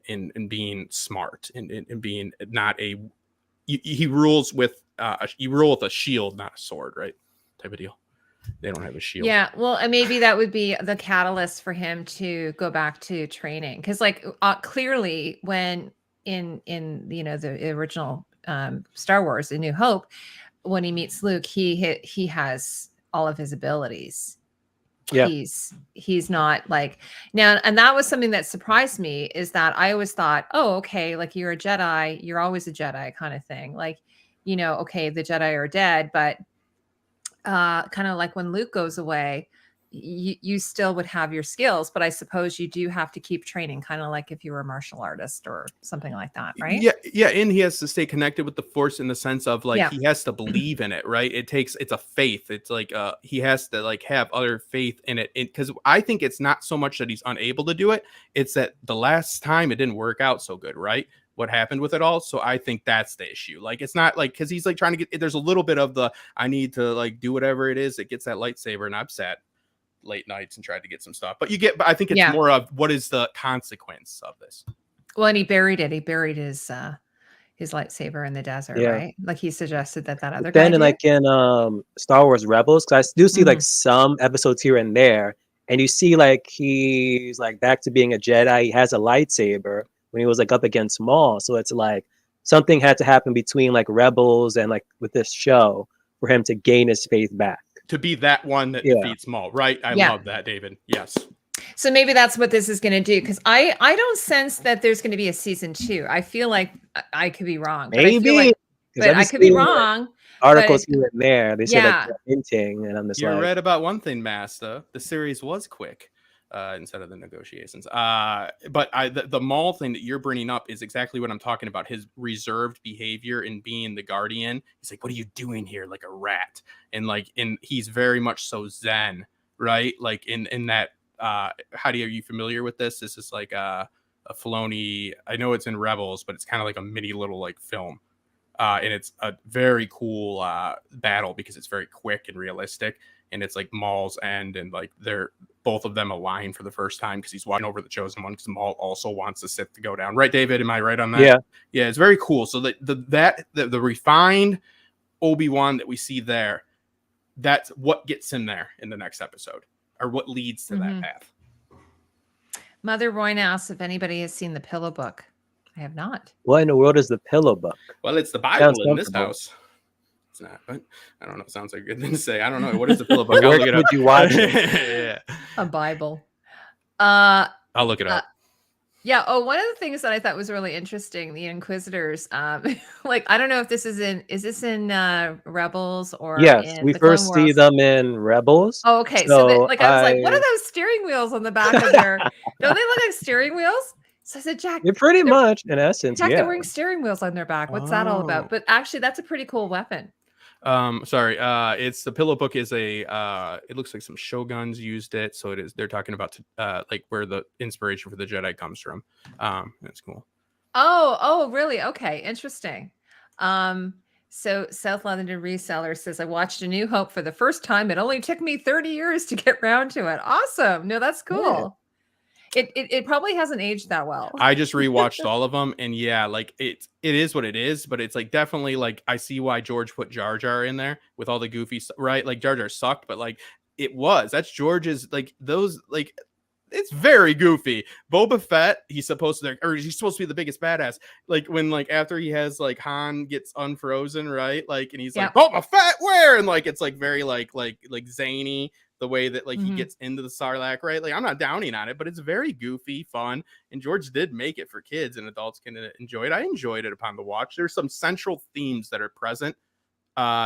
[SPEAKER 4] And being smart and being not a he rules with you rule with a shield, not a sword, right? Type of deal. They don't have a shield.
[SPEAKER 1] Yeah, well, and maybe that would be the catalyst for him to go back to training, because like clearly when in you know the original Star Wars A New Hope, when he meets Luke, he has all of his abilities.
[SPEAKER 3] Yeah.
[SPEAKER 1] He's not like now, and that was something that surprised me, is that I always thought, oh, okay, like you're a Jedi, you're always a Jedi kind of thing. Like, you know, okay, the Jedi are dead, but kind of like when Luke goes away, you still would have your skills, but I suppose you do have to keep training, kind of like if you were a martial artist or something like that, right?
[SPEAKER 4] Yeah, and he has to stay connected with the Force in the sense of like he has to believe in it, right? It's a faith. It's like he has to like have other faith in it, because I think it's not so much that he's unable to do it; it's that the last time it didn't work out so good, right? What happened with it all. So I think that's the issue. Like, it's not like, because he's like trying to get, there's a little bit of the I need to like do whatever it is that gets that lightsaber, and I've sat late nights and tried to get some stuff, but I think it's more of what is the consequence of this.
[SPEAKER 1] Well, and he buried his lightsaber in the desert, right? Like he suggested that other guy did.
[SPEAKER 3] Like in Star Wars Rebels, because I do see like some episodes here and there, and you see like he's like back to being a Jedi. He has a lightsaber when he was like up against Maul, so it's like something had to happen between like Rebels and like with this show for him to gain his faith back.
[SPEAKER 4] To be that one that defeats Maul, right? I love that, David. Yes.
[SPEAKER 1] So maybe that's what this is going to do, because I don't sense that there's going to be a season 2. I feel like I could be wrong.
[SPEAKER 3] Maybe,
[SPEAKER 1] but I could be wrong.
[SPEAKER 3] Articles here and there, they say like hinting, and I'm just
[SPEAKER 4] You're right about one thing, Master. The series was quick instead of the negotiations. But the Maul thing that you're bringing up is exactly what I'm talking about. His reserved behavior in being the Guardian. He's like, "What are you doing here, like a rat?" And he's very much so Zen, right? Like in that. Heidi, are you familiar with this? This is like a Filoni. I know it's in Rebels, but it's kind of like a mini little like film, and it's a very cool battle because it's very quick and realistic, and it's like Maul's end, and like they're both of them align for the first time because he's watching over the Chosen One, because Maul also wants the Sith to go down, right, David? Am I right on that? Yeah, it's very cool. So the refined Obi-Wan that we see there, that's what gets him there in the next episode. Or what leads to that path.
[SPEAKER 1] Mother Royne asks if anybody has seen the Pillow Book. I have not.
[SPEAKER 3] What in the world is the Pillow Book?
[SPEAKER 4] Well, it's the Bible in this house. It's not, but I don't know. It sounds like a good thing to say. I don't know. What is the Pillow Book? I'll look it up.
[SPEAKER 3] Would you watch it?
[SPEAKER 1] A Bible.
[SPEAKER 4] I'll look it up.
[SPEAKER 1] Yeah. Oh, one of the things that I thought was really interesting, the Inquisitors. Like, I don't know if this is in Rebels or
[SPEAKER 3] we first see them in Rebels.
[SPEAKER 1] Oh, okay. So I was like, what are those steering wheels on the back of their? Don't they look like steering wheels? So I said, Jack,
[SPEAKER 3] they're pretty much in essence.
[SPEAKER 1] Jack, they're wearing steering wheels on their back. What's that all about? But actually, that's a pretty cool weapon.
[SPEAKER 4] Sorry. It's the Pillow Book is it looks like some Shoguns used it. So they're talking about like where the inspiration for the Jedi comes from. That's cool.
[SPEAKER 1] Oh, really? Okay. Interesting. So South London Reseller says, I watched A New Hope for the first time. It only took me 30 years to get around to it. Awesome. No, that's cool. It probably hasn't aged that well.
[SPEAKER 4] I just rewatched all of them, and like it is what it is, but it's like definitely like I see why George put Jar Jar in there with all the goofy stuff, right? Like Jar Jar sucked, but like that's George's, like those, like it's very goofy. Boba Fett, he's supposed to be the biggest badass. Like when like after he has like Han gets unfrozen, right? Like and he's like, Boba Fett, where? And like it's like very like zany. The way that like he gets into the Sarlacc, right? Like I'm not downing on it, but it's very goofy, fun, and George did make it for kids and adults can enjoy it. I enjoyed it upon the watch. There's some central themes that are present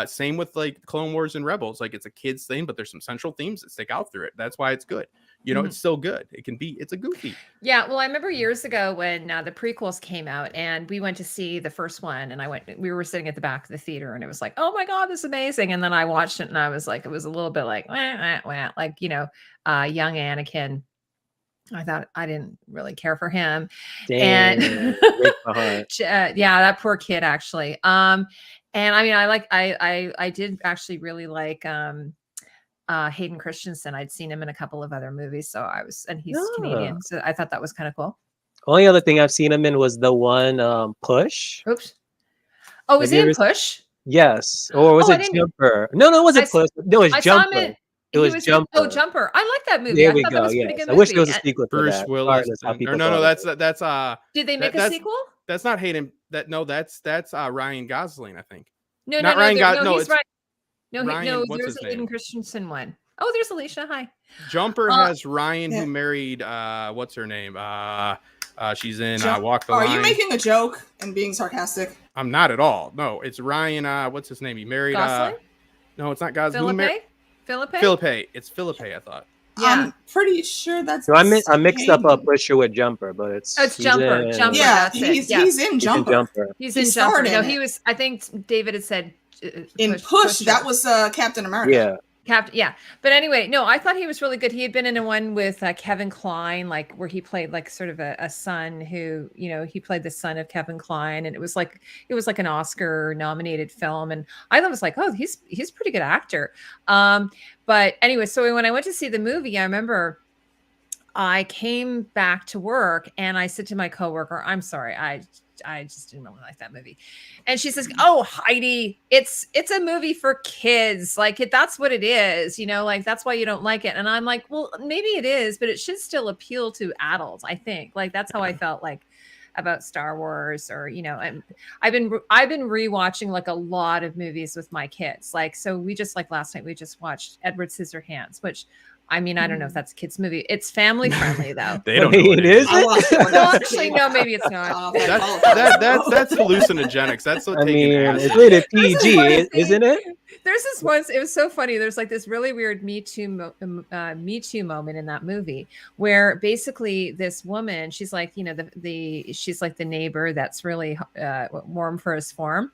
[SPEAKER 4] Same with like Clone Wars and Rebels. Like it's a kids thing, but there's some central themes that stick out through it. That's why it's good. You know, it's still good. It's a goofy.
[SPEAKER 1] Yeah. Well, I remember years ago when the prequels came out and we went to see the first one and we were sitting at the back of the theater and it was like, oh my God, this is amazing. And then I watched it and I was like, it was a little bit like, wah, wah, wah. Like, you know, young Anakin. I thought I didn't really care for him.
[SPEAKER 3] Damn,
[SPEAKER 1] And yeah, that poor kid actually. And I mean, I did actually really like, Hayden Christensen. I'd seen him in a couple of other movies, and he's Canadian, so I thought that was kind of cool.
[SPEAKER 3] Only other thing I've seen him in was the one Push.
[SPEAKER 1] Oops. Oh, was he in Push?
[SPEAKER 3] Yes. Or was it Jumper? No, it wasn't Push. No, it was Jumper. It was Jumper.
[SPEAKER 1] Oh, Jumper. I like that movie.
[SPEAKER 3] There
[SPEAKER 1] I
[SPEAKER 3] we
[SPEAKER 1] thought
[SPEAKER 3] go.
[SPEAKER 1] that was pretty good
[SPEAKER 3] I
[SPEAKER 1] movie.
[SPEAKER 3] wish there was a sequel to
[SPEAKER 4] Bruce
[SPEAKER 3] that.
[SPEAKER 4] Willis. No, that's
[SPEAKER 1] Did they make a sequel?
[SPEAKER 4] That's not Hayden. That's Ryan Gosling, I think.
[SPEAKER 1] No,
[SPEAKER 4] not
[SPEAKER 1] no,
[SPEAKER 4] Ryan
[SPEAKER 1] Gosling.
[SPEAKER 4] No,
[SPEAKER 1] he's right. No,
[SPEAKER 4] what's
[SPEAKER 1] there's
[SPEAKER 4] his
[SPEAKER 1] a
[SPEAKER 4] name?
[SPEAKER 1] Hayden Christensen one. Oh, there's Alicia. Hi.
[SPEAKER 4] Jumper has Ryan, who married what's her name? She's in Walk the Line.
[SPEAKER 2] Are you making a joke and being sarcastic?
[SPEAKER 4] I'm not at all. No, it's Ryan. What's his name? He married.
[SPEAKER 1] Gosling?
[SPEAKER 4] No, it's not Gosling.
[SPEAKER 1] Philippe?
[SPEAKER 4] It's Philippe, I thought.
[SPEAKER 2] Yeah. I'm pretty sure that's.
[SPEAKER 3] So I mixed up a Pusher with Jumper, but it's
[SPEAKER 1] Jumper. Jumper.
[SPEAKER 2] Yeah, he's in Jumper.
[SPEAKER 1] He's in Jumper. No, he was. I think David had said
[SPEAKER 2] in Push. That was Captain America.
[SPEAKER 3] Yeah.
[SPEAKER 1] Yeah, but anyway, no, I thought he was really good. He had been in one with Kevin Kline, like where he played like sort of a son who, you know, he played the son of Kevin Kline, and it was like an Oscar nominated film, and I thought it was like, oh, he's a pretty good actor. But anyway, so when I went to see the movie, I remember I came back to work and I said to my coworker, I'm sorry, I just didn't really like that movie. And she says, oh, Heidi, it's a movie for kids. Like that's what it is, you know, like that's why you don't like it. And I'm like, well, maybe it is, but it should still appeal to adults. I think like, that's how I felt like about Star Wars, or, you know, and I've been rewatching like a lot of movies with my kids. Like, so we just like last night, we just watched Edward Scissorhands, which I mean, I don't know if that's a kid's movie. It's family friendly though.
[SPEAKER 4] They don't know what it is.
[SPEAKER 1] Well, actually, no, maybe it's not.
[SPEAKER 4] That's hallucinogenics. That's what
[SPEAKER 3] it's rated PG, isn't it?
[SPEAKER 1] There's this once. It was so funny. There's like this really weird Me Too moment in that movie where basically this woman, she's like, you know, she's like the neighbor that's really warm for his form.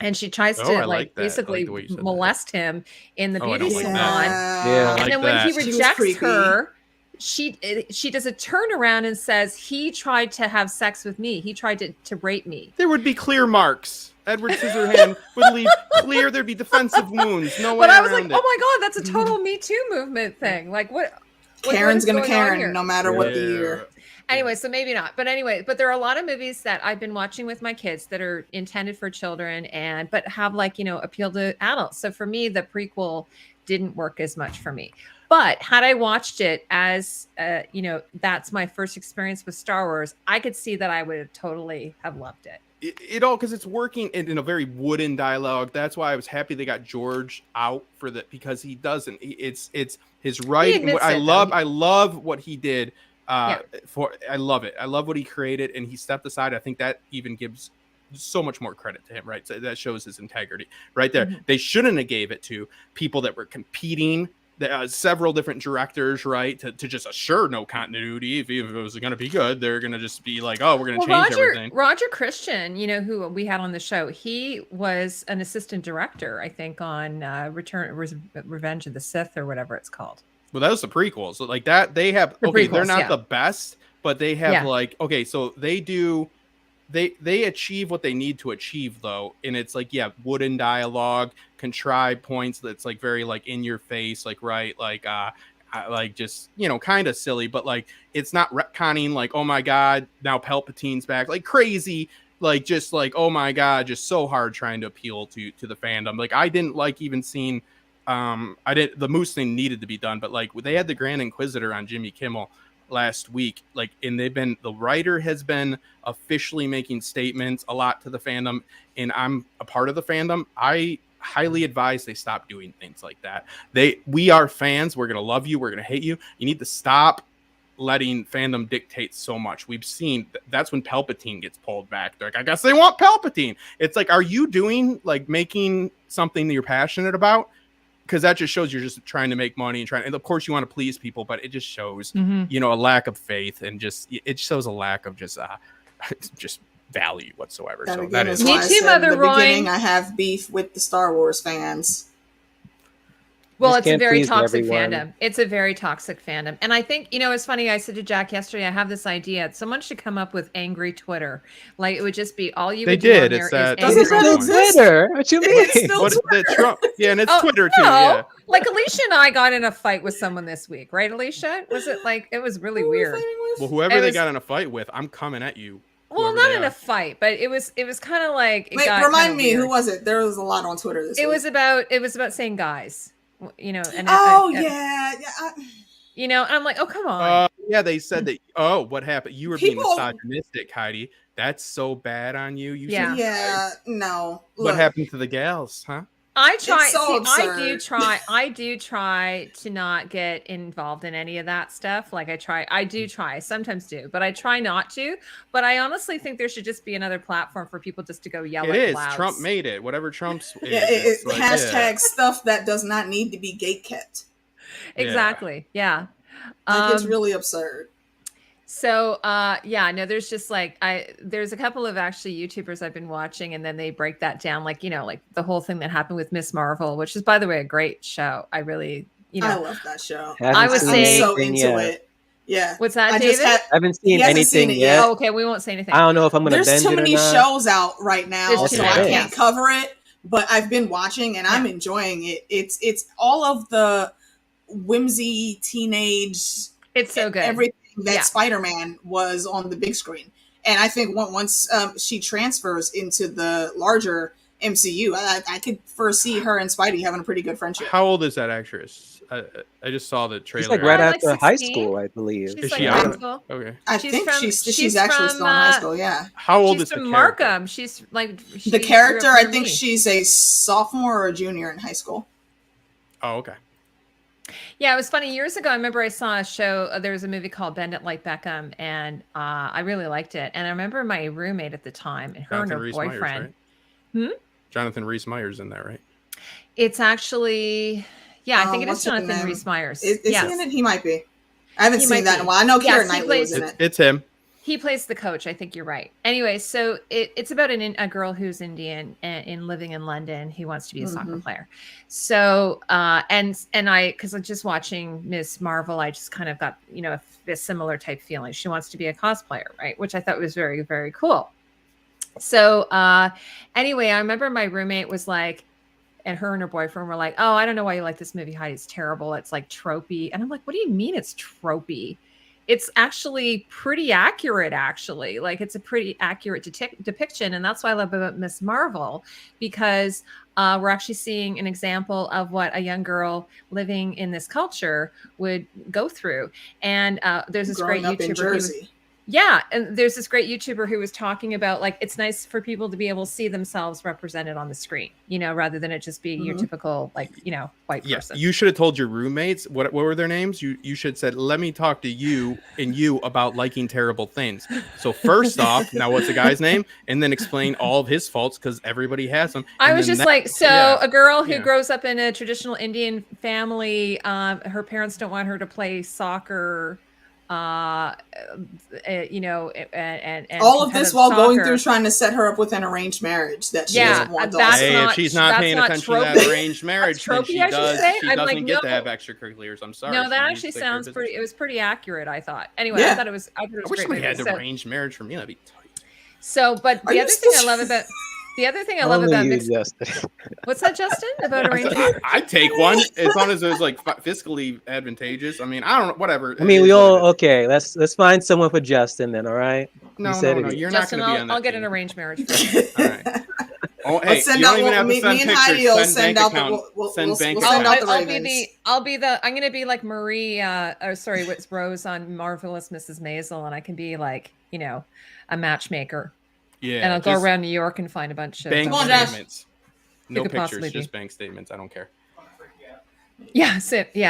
[SPEAKER 1] And she tries to basically molest him in the beauty salon. And then when he rejects her, she does a turnaround and says, he tried to have sex with me. He tried to rape me.
[SPEAKER 4] There would be clear marks. Edward Scissorhand would leave clear. There'd be defensive wounds. No way.
[SPEAKER 1] But I was like, oh my God, that's a total Me Too movement thing. Like what?
[SPEAKER 2] Karen's going to Karen no matter what the year.
[SPEAKER 1] Anyway, so maybe not. But anyway, but there are a lot of movies that I've been watching with my kids that are intended for children but have like, you know, appeal to adults. So for me, the prequel didn't work as much for me. But had I watched it as, you know, that's my first experience with Star Wars, I could see that I would totally have loved it.
[SPEAKER 4] It all, because it's working in a very wooden dialogue. That's why I was happy they got George out for that, because he doesn't. It's his writing. I love what he did. I love it. I love what he created, and he stepped aside. I think that even gives so much more credit to him, right? So that shows his integrity right there. They shouldn't have gave it to people that were competing, several different directors, right? To just assure no continuity. If it was going to be good, they're going to just be like, oh, we're going to change everything.
[SPEAKER 1] Roger Christian, you know, who we had on the show, he was an assistant director, I think, on Revenge of the Sith or whatever it's called.
[SPEAKER 4] Well, that was the prequels. So like that, they have they're not the best, but they have so they achieve what they need to achieve though, and it's like wooden dialogue, contrived points that's like very like in your face, like like just, you know, kind of silly, but like it's not retconning like, oh my God, now Palpatine's back, like crazy, like just like, oh my God, just so hard trying to appeal to the fandom. Like I didn't like even seeing the Moose thing needed to be done, but like they had the Grand Inquisitor on Jimmy Kimmel last week, like, and the writer has been officially making statements a lot to the fandom, and I'm a part of the fandom. I highly advise they stop doing things like that. We are fans. We're gonna love you, we're gonna hate you. You need to stop letting fandom dictate so much. We've seen that's when Palpatine gets pulled back. They're like, I guess they want Palpatine. It's like, are you doing like making something that you're passionate about, because that just shows you're just trying to make money and of course you want to please people, but it just shows a lack of faith, and it shows a lack of just value whatsoever.
[SPEAKER 2] That
[SPEAKER 4] so
[SPEAKER 2] again
[SPEAKER 4] that
[SPEAKER 2] is
[SPEAKER 4] is
[SPEAKER 2] why
[SPEAKER 1] Me
[SPEAKER 2] I
[SPEAKER 1] too,
[SPEAKER 2] said
[SPEAKER 1] Mother
[SPEAKER 2] in the
[SPEAKER 1] Roy.
[SPEAKER 2] beginning I have beef with the Star Wars fans.
[SPEAKER 1] Well,
[SPEAKER 3] Just
[SPEAKER 1] it's a
[SPEAKER 3] can't
[SPEAKER 1] very
[SPEAKER 3] please
[SPEAKER 1] toxic
[SPEAKER 3] everyone.
[SPEAKER 1] fandom. It's a very toxic fandom. And I think, it's funny. I said to Jack yesterday, I have this idea. Someone should come up with angry Twitter. Like, it would just be all you would do on there is angry.
[SPEAKER 2] Doesn't that
[SPEAKER 3] Still
[SPEAKER 2] exist?
[SPEAKER 3] Twitter. What you mean?
[SPEAKER 2] It's still
[SPEAKER 4] the Trump, and it's
[SPEAKER 1] Oh,
[SPEAKER 4] Twitter too.
[SPEAKER 1] no.
[SPEAKER 4] Yeah.
[SPEAKER 1] Like Alicia and I got in a fight with someone this week, right, Alicia? Was it like, it was really weird.
[SPEAKER 4] Well, whoever
[SPEAKER 1] It
[SPEAKER 4] they
[SPEAKER 1] was-
[SPEAKER 4] got in a fight with, I'm coming at you.
[SPEAKER 1] Well,
[SPEAKER 4] whoever
[SPEAKER 1] not
[SPEAKER 4] they
[SPEAKER 1] in
[SPEAKER 4] are.
[SPEAKER 1] a fight, but it was kind of like.
[SPEAKER 2] Wait, remind me, who was it? There was a lot on Twitter this week.
[SPEAKER 1] It was about saying guys, and
[SPEAKER 2] yeah.
[SPEAKER 1] and I'm like, oh, come on.
[SPEAKER 4] Yeah, they said that. Oh, what happened? You were being
[SPEAKER 2] People-
[SPEAKER 4] misogynistic, Heidi. That's so bad on you. You
[SPEAKER 1] Yeah.
[SPEAKER 4] should.
[SPEAKER 2] Yeah, no.
[SPEAKER 4] What
[SPEAKER 2] Look,
[SPEAKER 4] happened to the gals, huh?
[SPEAKER 1] I try.
[SPEAKER 2] It's so
[SPEAKER 1] see,
[SPEAKER 2] absurd.
[SPEAKER 1] I do try to not get involved in any of that stuff. Like I do try. I sometimes do, but I try not to. But I honestly think there should just be another platform for people just to go yell
[SPEAKER 4] It
[SPEAKER 1] at
[SPEAKER 4] is.
[SPEAKER 1] clouds.
[SPEAKER 4] Trump made it. Whatever Trump's.
[SPEAKER 2] Yeah,
[SPEAKER 4] it's like,
[SPEAKER 2] hashtag stuff that does not need to be gatekept.
[SPEAKER 1] Exactly. Yeah.
[SPEAKER 2] Like, it's really absurd.
[SPEAKER 1] So, no, there's just there's a couple of actually YouTubers I've been watching, and then they break that down, like the whole thing that happened with Miss Marvel, which is, by the way, a great show. I really,
[SPEAKER 2] I love that show.
[SPEAKER 1] I was
[SPEAKER 2] I'm
[SPEAKER 1] saying-
[SPEAKER 2] so into it. Yeah.
[SPEAKER 1] What's that,
[SPEAKER 2] I
[SPEAKER 1] David?
[SPEAKER 2] just had,
[SPEAKER 3] I haven't seen
[SPEAKER 2] He hasn't
[SPEAKER 3] anything
[SPEAKER 2] seen it
[SPEAKER 3] yet.
[SPEAKER 1] Oh, okay, we won't say anything.
[SPEAKER 3] I don't know if I'm going to
[SPEAKER 2] there's
[SPEAKER 3] bend
[SPEAKER 2] too
[SPEAKER 3] it or
[SPEAKER 2] many
[SPEAKER 3] not.
[SPEAKER 2] shows out right now,
[SPEAKER 1] There's
[SPEAKER 2] so
[SPEAKER 1] too
[SPEAKER 2] I
[SPEAKER 1] many.
[SPEAKER 2] can't cover it. But I've been watching, and I'm enjoying it. It's all of the whimsy, teenage,
[SPEAKER 1] It's so good.
[SPEAKER 2] everything that
[SPEAKER 1] Yeah.
[SPEAKER 2] Spider-Man was on the big screen. And I think once she transfers into the larger MCU, I could foresee her and Spidey having a pretty good friendship.
[SPEAKER 4] How old is that actress? I just saw the trailer.
[SPEAKER 3] She's like right
[SPEAKER 1] Like
[SPEAKER 3] after high
[SPEAKER 1] 16?
[SPEAKER 3] school, I believe.
[SPEAKER 1] She's
[SPEAKER 4] Is
[SPEAKER 1] like
[SPEAKER 4] she
[SPEAKER 1] high
[SPEAKER 4] out?
[SPEAKER 1] school.
[SPEAKER 4] Okay.
[SPEAKER 2] I
[SPEAKER 1] She's
[SPEAKER 2] think
[SPEAKER 1] from-
[SPEAKER 2] she's
[SPEAKER 1] she's
[SPEAKER 2] actually
[SPEAKER 1] from,
[SPEAKER 2] still in high school, yeah.
[SPEAKER 4] How old
[SPEAKER 1] She's
[SPEAKER 4] is the
[SPEAKER 1] from
[SPEAKER 4] character?
[SPEAKER 1] Markham. She's like
[SPEAKER 2] The character, I think
[SPEAKER 1] she.
[SPEAKER 2] she's a sophomore or a junior in high school.
[SPEAKER 4] Oh, okay.
[SPEAKER 1] Yeah, it was funny. Years ago, I remember I saw a show. There was a movie called Bend It Like Beckham, and I really liked it. And I remember my roommate at the time, and her
[SPEAKER 4] Jonathan
[SPEAKER 1] and her
[SPEAKER 4] Rhys
[SPEAKER 1] boyfriend.
[SPEAKER 4] Meyers, right? Jonathan Rhys Meyers in that, right?
[SPEAKER 1] It's actually, I think it is
[SPEAKER 2] what's his
[SPEAKER 1] Jonathan
[SPEAKER 2] name?
[SPEAKER 1] Rhys Meyers.
[SPEAKER 2] Is
[SPEAKER 1] Yes.
[SPEAKER 2] he in it? He might be. I haven't
[SPEAKER 1] He
[SPEAKER 2] seen
[SPEAKER 1] might
[SPEAKER 2] that
[SPEAKER 1] be.
[SPEAKER 2] in a while. I know
[SPEAKER 1] Yes,
[SPEAKER 2] Keira
[SPEAKER 1] he
[SPEAKER 2] Knightley was
[SPEAKER 1] plays-
[SPEAKER 2] in it.
[SPEAKER 4] It's him.
[SPEAKER 1] He plays the coach. I think you're right. Anyway, so it's about a girl who's Indian and living in London who wants to be a soccer player. So and I, because I'm just watching Miss Marvel, I just kind of got a similar type feeling. She wants to be a cosplayer, right? Which I thought was very, very cool. So anyway, I remember my roommate was like, and her and her boyfriend were like, "Oh, I don't know why you like this movie, Heidi. It's terrible. It's like tropey." And I'm like, "What do you mean it's tropey? It's actually pretty accurate, actually. Like, it's a pretty accurate depiction. And that's what I love about Miss Marvel, because we're actually seeing an example of what a young girl living in this culture would go through. And there's this
[SPEAKER 2] Growing
[SPEAKER 1] great
[SPEAKER 2] up in
[SPEAKER 1] YouTuber. He was,
[SPEAKER 2] Jersey.
[SPEAKER 1] yeah. And there's this great YouTuber who was talking about, like, it's nice for people to be able to see themselves represented on the screen, rather than it just be your typical, like, white person.
[SPEAKER 4] You should have told your roommates what were their names. You should have said, "Let me talk to you and you about liking terrible things." So first off, now what's the guy's name, and then explain all of his faults, because everybody has them.
[SPEAKER 1] I
[SPEAKER 4] And
[SPEAKER 1] was
[SPEAKER 4] then
[SPEAKER 1] just like, so
[SPEAKER 4] yeah.
[SPEAKER 1] a girl who
[SPEAKER 4] Yeah.
[SPEAKER 1] grows up in a traditional Indian family, her parents don't want her to play soccer, and
[SPEAKER 2] All of this
[SPEAKER 1] competitive
[SPEAKER 2] while going
[SPEAKER 1] soccer.
[SPEAKER 2] through trying to set her up with an arranged marriage that she
[SPEAKER 1] Yeah,
[SPEAKER 2] doesn't want.
[SPEAKER 1] that's
[SPEAKER 2] also.
[SPEAKER 4] Hey,
[SPEAKER 1] not-
[SPEAKER 4] if she's not
[SPEAKER 1] that's
[SPEAKER 4] paying
[SPEAKER 1] not
[SPEAKER 4] attention to that
[SPEAKER 1] tropey.
[SPEAKER 4] arranged marriage, then
[SPEAKER 1] tropey,
[SPEAKER 4] she
[SPEAKER 1] I should
[SPEAKER 4] does.
[SPEAKER 1] say.
[SPEAKER 4] She
[SPEAKER 1] I'm
[SPEAKER 4] doesn't
[SPEAKER 1] like,
[SPEAKER 4] get to
[SPEAKER 1] no.
[SPEAKER 4] have extracurriculars. I'm sorry.
[SPEAKER 1] No,
[SPEAKER 4] She
[SPEAKER 1] that
[SPEAKER 4] needs
[SPEAKER 1] actually
[SPEAKER 4] to take care of
[SPEAKER 1] sounds
[SPEAKER 4] business.
[SPEAKER 1] it was pretty accurate, I thought. Anyway,
[SPEAKER 2] Yeah.
[SPEAKER 1] I thought it was
[SPEAKER 4] I
[SPEAKER 1] a
[SPEAKER 4] wish
[SPEAKER 1] great
[SPEAKER 4] somebody
[SPEAKER 1] movie.
[SPEAKER 4] had
[SPEAKER 1] So,
[SPEAKER 4] arranged marriage for me. That'd be tight.
[SPEAKER 1] but
[SPEAKER 2] Are
[SPEAKER 1] the
[SPEAKER 2] you
[SPEAKER 1] other thing I
[SPEAKER 2] still-
[SPEAKER 1] love about
[SPEAKER 3] Only you,
[SPEAKER 1] mixed,
[SPEAKER 3] Justin.
[SPEAKER 1] what's that, Justin? About arrangement?
[SPEAKER 4] I'd take one as long as it was like fiscally advantageous. I mean, I don't know, whatever.
[SPEAKER 3] I mean,
[SPEAKER 4] It
[SPEAKER 3] we
[SPEAKER 4] is what
[SPEAKER 3] all
[SPEAKER 4] it is.
[SPEAKER 3] okay. Let's find someone for Justin then. All right.
[SPEAKER 4] No,
[SPEAKER 3] You said
[SPEAKER 4] no,
[SPEAKER 3] it.
[SPEAKER 4] you're
[SPEAKER 1] Justin,
[SPEAKER 4] not going to be on that
[SPEAKER 1] I'll get
[SPEAKER 4] team.
[SPEAKER 1] an arranged marriage for you.
[SPEAKER 4] All right. Oh, hey,
[SPEAKER 2] Let's send
[SPEAKER 4] you don't
[SPEAKER 2] out.
[SPEAKER 4] even have to
[SPEAKER 2] Me
[SPEAKER 4] send
[SPEAKER 2] and
[SPEAKER 4] pictures.
[SPEAKER 2] Heidi will
[SPEAKER 4] Send
[SPEAKER 2] send
[SPEAKER 4] bank
[SPEAKER 2] out the.
[SPEAKER 4] account.
[SPEAKER 2] We'll
[SPEAKER 4] Send bank
[SPEAKER 2] send out
[SPEAKER 4] account.
[SPEAKER 2] the
[SPEAKER 1] I'll
[SPEAKER 2] Ravens.
[SPEAKER 1] I'm gonna be like Marie, what's Rose on Marvelous Mrs. Maisel, and I can be like, a matchmaker.
[SPEAKER 4] Yeah,
[SPEAKER 1] And I'll go
[SPEAKER 4] just
[SPEAKER 1] around New York and find a bunch of
[SPEAKER 4] bank
[SPEAKER 2] Come on, Josh.
[SPEAKER 4] statements. No
[SPEAKER 1] could
[SPEAKER 4] pictures,
[SPEAKER 1] possibly
[SPEAKER 4] just
[SPEAKER 1] be.
[SPEAKER 4] bank statements. I don't care.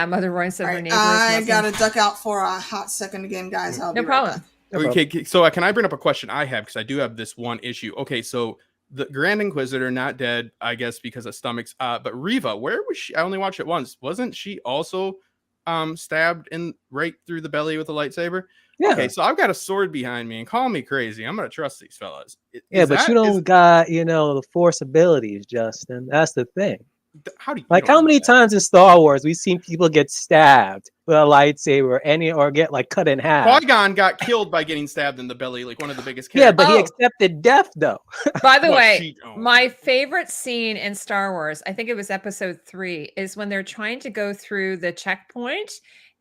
[SPEAKER 1] Mother Roy said
[SPEAKER 2] All
[SPEAKER 1] her
[SPEAKER 2] right,
[SPEAKER 1] neighbor is
[SPEAKER 2] I
[SPEAKER 1] Muslim.
[SPEAKER 2] gotta duck out for a hot second again, guys. I'll
[SPEAKER 1] No
[SPEAKER 2] be right
[SPEAKER 1] problem.
[SPEAKER 2] back.
[SPEAKER 4] Okay, so can I bring up a question I have, because I do have this one issue. Okay, so the Grand Inquisitor not dead, I guess, because of stomachs. But Reva, where was she? I only watched it once. Wasn't she also stabbed in right through the belly with a lightsaber?
[SPEAKER 3] Yeah.
[SPEAKER 4] Okay, so I've got a sword behind me, and call me crazy. I'm gonna trust these fellas.
[SPEAKER 3] Yeah, but you don't got, the Force abilities, Justin. That's the thing.
[SPEAKER 4] How do you
[SPEAKER 3] like how many times in Star Wars we've seen people get stabbed with a lightsaber or get like cut in half?
[SPEAKER 4] Qui-Gon got killed by getting stabbed in the belly, like one of the biggest characters.
[SPEAKER 3] Yeah, but he accepted death though.
[SPEAKER 1] By the way, my favorite scene in Star Wars, I think it was episode 3, is when they're trying to go through the checkpoint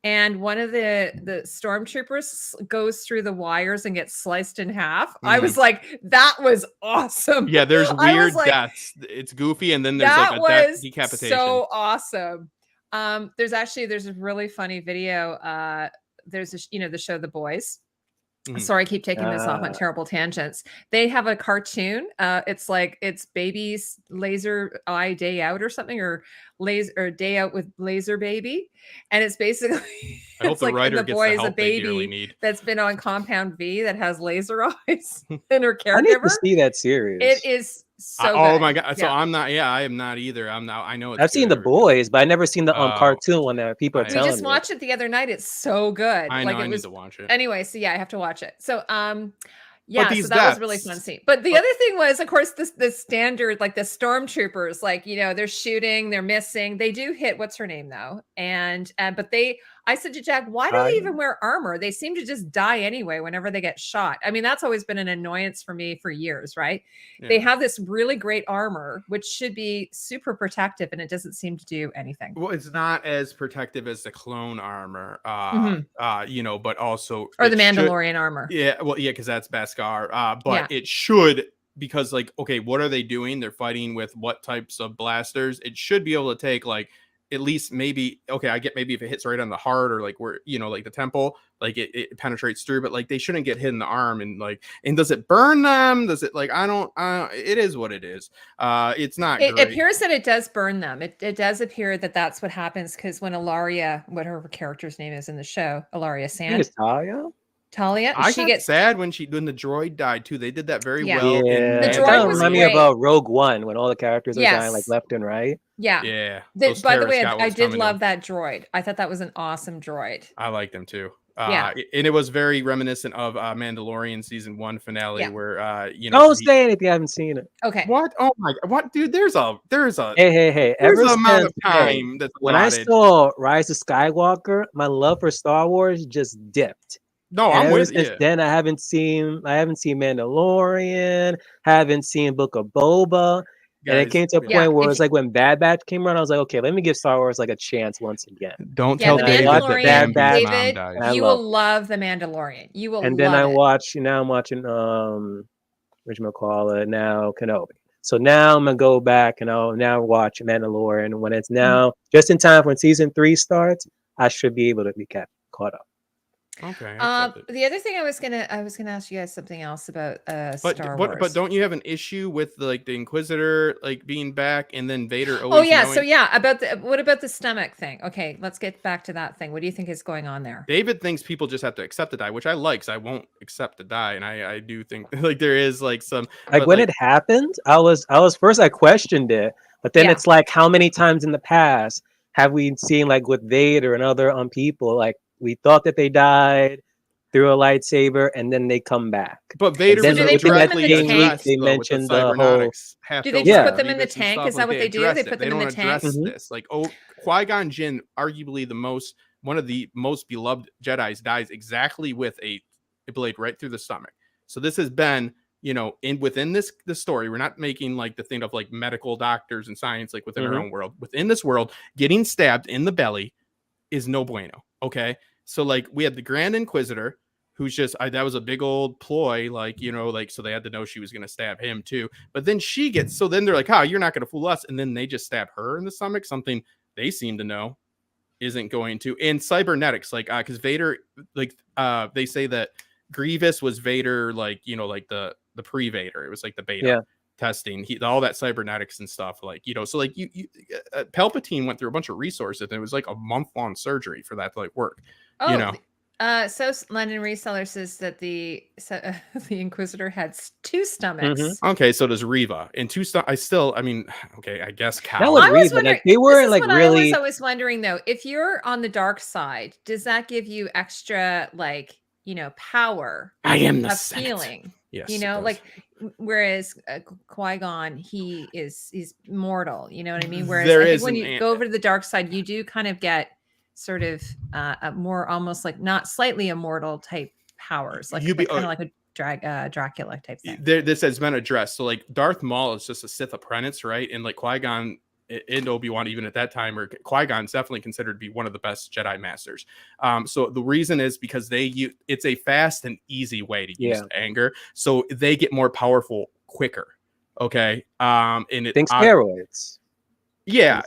[SPEAKER 1] and one of the stormtroopers goes through the wires and gets sliced in half. I was like, that was awesome.
[SPEAKER 4] Yeah, there's weird deaths. It's goofy, and then there's like a death decapitation.
[SPEAKER 1] So awesome. There's a really funny video. There's the show The Boys. Sorry, I keep taking this off on terrible tangents. They have a cartoon. It's baby's laser eye day out or something, or day out with laser baby, and it's basically
[SPEAKER 4] I hope the writer gets the help they dearly need.
[SPEAKER 1] That's been on Compound V that has laser eyes in her caregiver.
[SPEAKER 3] I need to see that series.
[SPEAKER 1] It is so
[SPEAKER 4] oh
[SPEAKER 1] good.
[SPEAKER 4] My god! So I'm not. Yeah, I am not either. I'm not. I know.
[SPEAKER 3] I've seen The Boys, but I never seen the cartoon one that people are telling me.
[SPEAKER 1] We just watched it the other night. It's so good.
[SPEAKER 4] I know. I need to watch it
[SPEAKER 1] anyway. So yeah, I have to watch it. So yeah, so that was a really fun scene. But the other thing was, of course, the standard, like the stormtroopers, like, they're shooting, they're missing. They do hit, what's her name though? But I said to Jack, why do they even wear armor? They seem to just die anyway whenever they get shot. I mean, that's always been an annoyance for me for years, right? Yeah. They have this really great armor, which should be super protective, and it doesn't seem to do anything.
[SPEAKER 4] Well, it's not as protective as the clone armor, but also...
[SPEAKER 1] Or the Mandalorian armor.
[SPEAKER 4] Yeah, well, yeah, because that's Beskar. But it should... Because, like, okay, what are they doing? They're fighting with what types of blasters? It should be able to take, like, at least maybe, okay, I get maybe if it hits right on the heart or like where, like the temple, like it penetrates through, but like they shouldn't get hit in the arm. And does it burn them? Does it I don't, it is what it is. It's not
[SPEAKER 1] It appears that it does burn them. It does appear that that's what happens, because when Ilaria, whatever her character's name is in the show, Ilaria Sand.
[SPEAKER 3] I think it's
[SPEAKER 1] Talia.
[SPEAKER 4] I got sad when the droid died too. They did that very well.
[SPEAKER 3] Yeah,
[SPEAKER 1] the droid was
[SPEAKER 3] remind me about Rogue One when all the characters are dying like left and right.
[SPEAKER 1] Yeah.
[SPEAKER 4] Yeah.
[SPEAKER 1] By the way, I did love that droid. I thought that was an awesome droid.
[SPEAKER 4] I liked him too. And it was very reminiscent of Mandalorian season 1 finale where
[SPEAKER 3] don't say anything. I haven't seen it.
[SPEAKER 1] Okay.
[SPEAKER 4] What? Oh my god! What, dude? There's a
[SPEAKER 3] hey.
[SPEAKER 4] There's an amount of time that's
[SPEAKER 3] when I saw Rise of Skywalker, my love for Star Wars just dipped.
[SPEAKER 4] No, I'm with you.
[SPEAKER 3] Then I haven't seen Mandalorian, haven't seen Book of Boba. Guys, and it came to a point where it was like when Bad Batch came around, I was like, okay, let me give Star Wars like a chance once again.
[SPEAKER 4] Don't tell David
[SPEAKER 1] that David, you will love The Mandalorian. You will.
[SPEAKER 3] And then I'm watching whatchamacallit now, Kenobi. So now I'm gonna go back and I'll now watch Mandalorian when it's now just in time when season 3 starts. I should be able to be caught up.
[SPEAKER 4] Okay.
[SPEAKER 1] The other thing I was gonna ask you guys something else about Star Wars.
[SPEAKER 4] But don't you have an issue with the Inquisitor being back and then Vader always?
[SPEAKER 1] Oh yeah, knowing... what about the stomach thing? Okay, let's get back to that thing. What do you think is going on there?
[SPEAKER 4] David thinks people just have to accept to die, which I like, because I won't accept to die, and I do think there is some
[SPEAKER 3] when it happened, I was first I questioned it, but then it's like how many times in the past have we seen with Vader and other people we thought that they died through a lightsaber, and then they come back.
[SPEAKER 4] But Vader was directly addressed.
[SPEAKER 3] They mentioned the whole.
[SPEAKER 1] Do they just put them in the tank? Is that what they do? They put them in the tank.
[SPEAKER 4] This Qui-Gon Jinn, arguably one of the most beloved Jedis, dies exactly with a blade right through the stomach. So this has been, within this story, we're not making the thing of medical doctors and science within our own world. Within this world, getting stabbed in the belly is no bueno. Okay. So we had the Grand Inquisitor, who's just that was a big old ploy, so they had to know she was going to stab him too. But then then they're like, "Oh, you're not going to fool us," and then they just stab her in the stomach. Something they seem to know isn't going to. And cybernetics, because Vader, they say that Grievous was Vader, the pre-Vader. It was the beta testing. All that cybernetics and stuff, Palpatine went through a bunch of resources, and it was a month-long surgery for that to work.
[SPEAKER 1] London Reseller says that the Inquisitor had 2 stomachs.
[SPEAKER 3] Mm-hmm.
[SPEAKER 4] Okay, so does Reva. And 2 I mean, okay, I guess cow.
[SPEAKER 3] That was
[SPEAKER 1] I was
[SPEAKER 3] Reva.
[SPEAKER 1] wondering,
[SPEAKER 3] Like, they weren't
[SPEAKER 1] this is
[SPEAKER 3] like
[SPEAKER 1] what
[SPEAKER 3] really.
[SPEAKER 1] I was wondering though. If you're on the dark side, does that give you extra, like, power?
[SPEAKER 4] I am the
[SPEAKER 1] of
[SPEAKER 4] Senate.
[SPEAKER 1] healing.
[SPEAKER 4] Yes,
[SPEAKER 1] Like, whereas Qui-Gon, he's mortal. You know what I mean? Whereas I think when you go over to the dark side, you do kind of get sort of a more almost like not slightly immortal type powers, like kind of like a Dracula type thing.
[SPEAKER 4] This has been addressed. So like Darth Maul is just a Sith apprentice, right? And like Qui-Gon and Obi-Wan, even at that time, or Qui-Gon's definitely considered to be one of the best Jedi masters. So the reason is because it's a fast and easy way to use anger, so they get more powerful quicker. Okay, and
[SPEAKER 3] think steroids.
[SPEAKER 4] Yeah,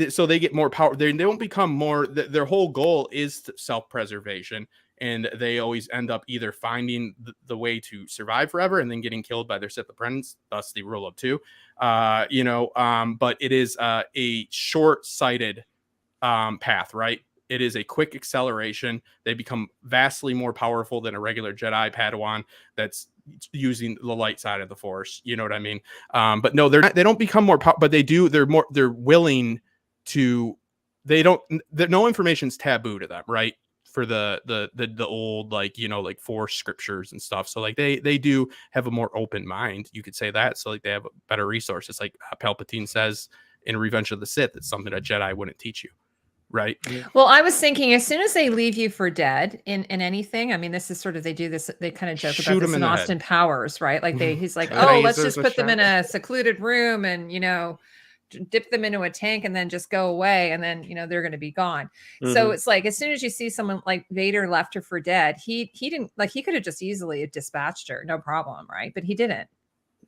[SPEAKER 4] so they get more power. They don't become more. Their whole goal is self-preservation, and they always end up either finding the way to survive forever and then getting killed by their Sith apprentice. Thus, the rule of 2. But it is a short-sighted path, right? It is a quick acceleration. They become vastly more powerful than a regular Jedi Padawan that's using the light side of the Force. You know what I mean? But no, they don't become more powerful, but they do. They're willing to. No information's taboo to them, right? For the old, like Force scriptures and stuff. So like they do have a more open mind. You could say that. So like they have better resources. Like Palpatine says in Revenge of the Sith, it's something a Jedi wouldn't teach you. Right.
[SPEAKER 1] Well, I was thinking as soon as they leave you for dead in anything, I mean, this is sort of, they kind of joke about this in Austin Powers, right? Like he's like, oh, let's just put them in a secluded room and, dip them into a tank and then just go away. And then, they're going to be gone. Mm-hmm. So it's like, as soon as you see someone like Vader left her for dead, he didn't, like, he could have just easily dispatched her. No problem. Right. But he didn't.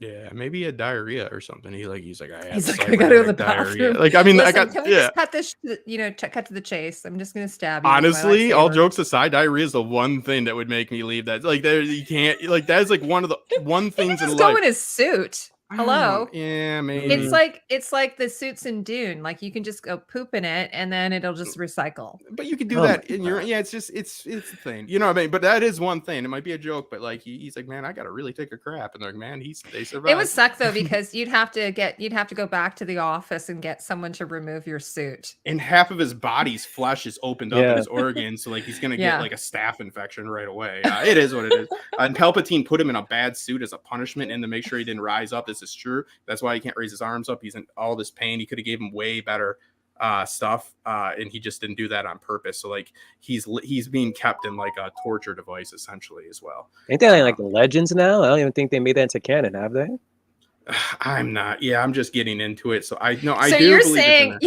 [SPEAKER 4] Yeah, maybe a diarrhea or something. He's like, I
[SPEAKER 1] gotta go to the bathroom.
[SPEAKER 4] Like, I mean,
[SPEAKER 1] Listen, can we just cut this, cut to the chase? I'm just gonna stab you.
[SPEAKER 4] Honestly, all jokes aside, diarrhea is the one thing that would make me leave that. Like, you can't, like, that's like one of the things in life.
[SPEAKER 1] Go in his suit. Hello.
[SPEAKER 4] Yeah, maybe.
[SPEAKER 1] It's like the suits in Dune. Like, you can just go poop in it and then it'll just recycle.
[SPEAKER 4] But you can do that in your it's the thing. You know what I mean? But that is one thing. It might be a joke, but like he's like, man, I gotta really take a crap. And they're like, man, they survived.
[SPEAKER 1] It would suck though, because you'd have to go back to the office and get someone to remove your suit.
[SPEAKER 4] And half of his body's flesh is opened up in his organs, so like he's gonna get like a staph infection right away. It is what it is. And Palpatine put him in a bad suit as a punishment and to make sure he didn't rise up. This is true. That's why he can't raise his arms up. He's in all this pain. He could have gave him way better stuff, and he just didn't do that on purpose. So like he's being kept in like a torture device essentially as well.
[SPEAKER 3] Ain't that like the Legends now? I don't even think they made that into canon, have they?
[SPEAKER 4] I'm not. Yeah, I'm just getting into it. So I know.
[SPEAKER 1] So you're saying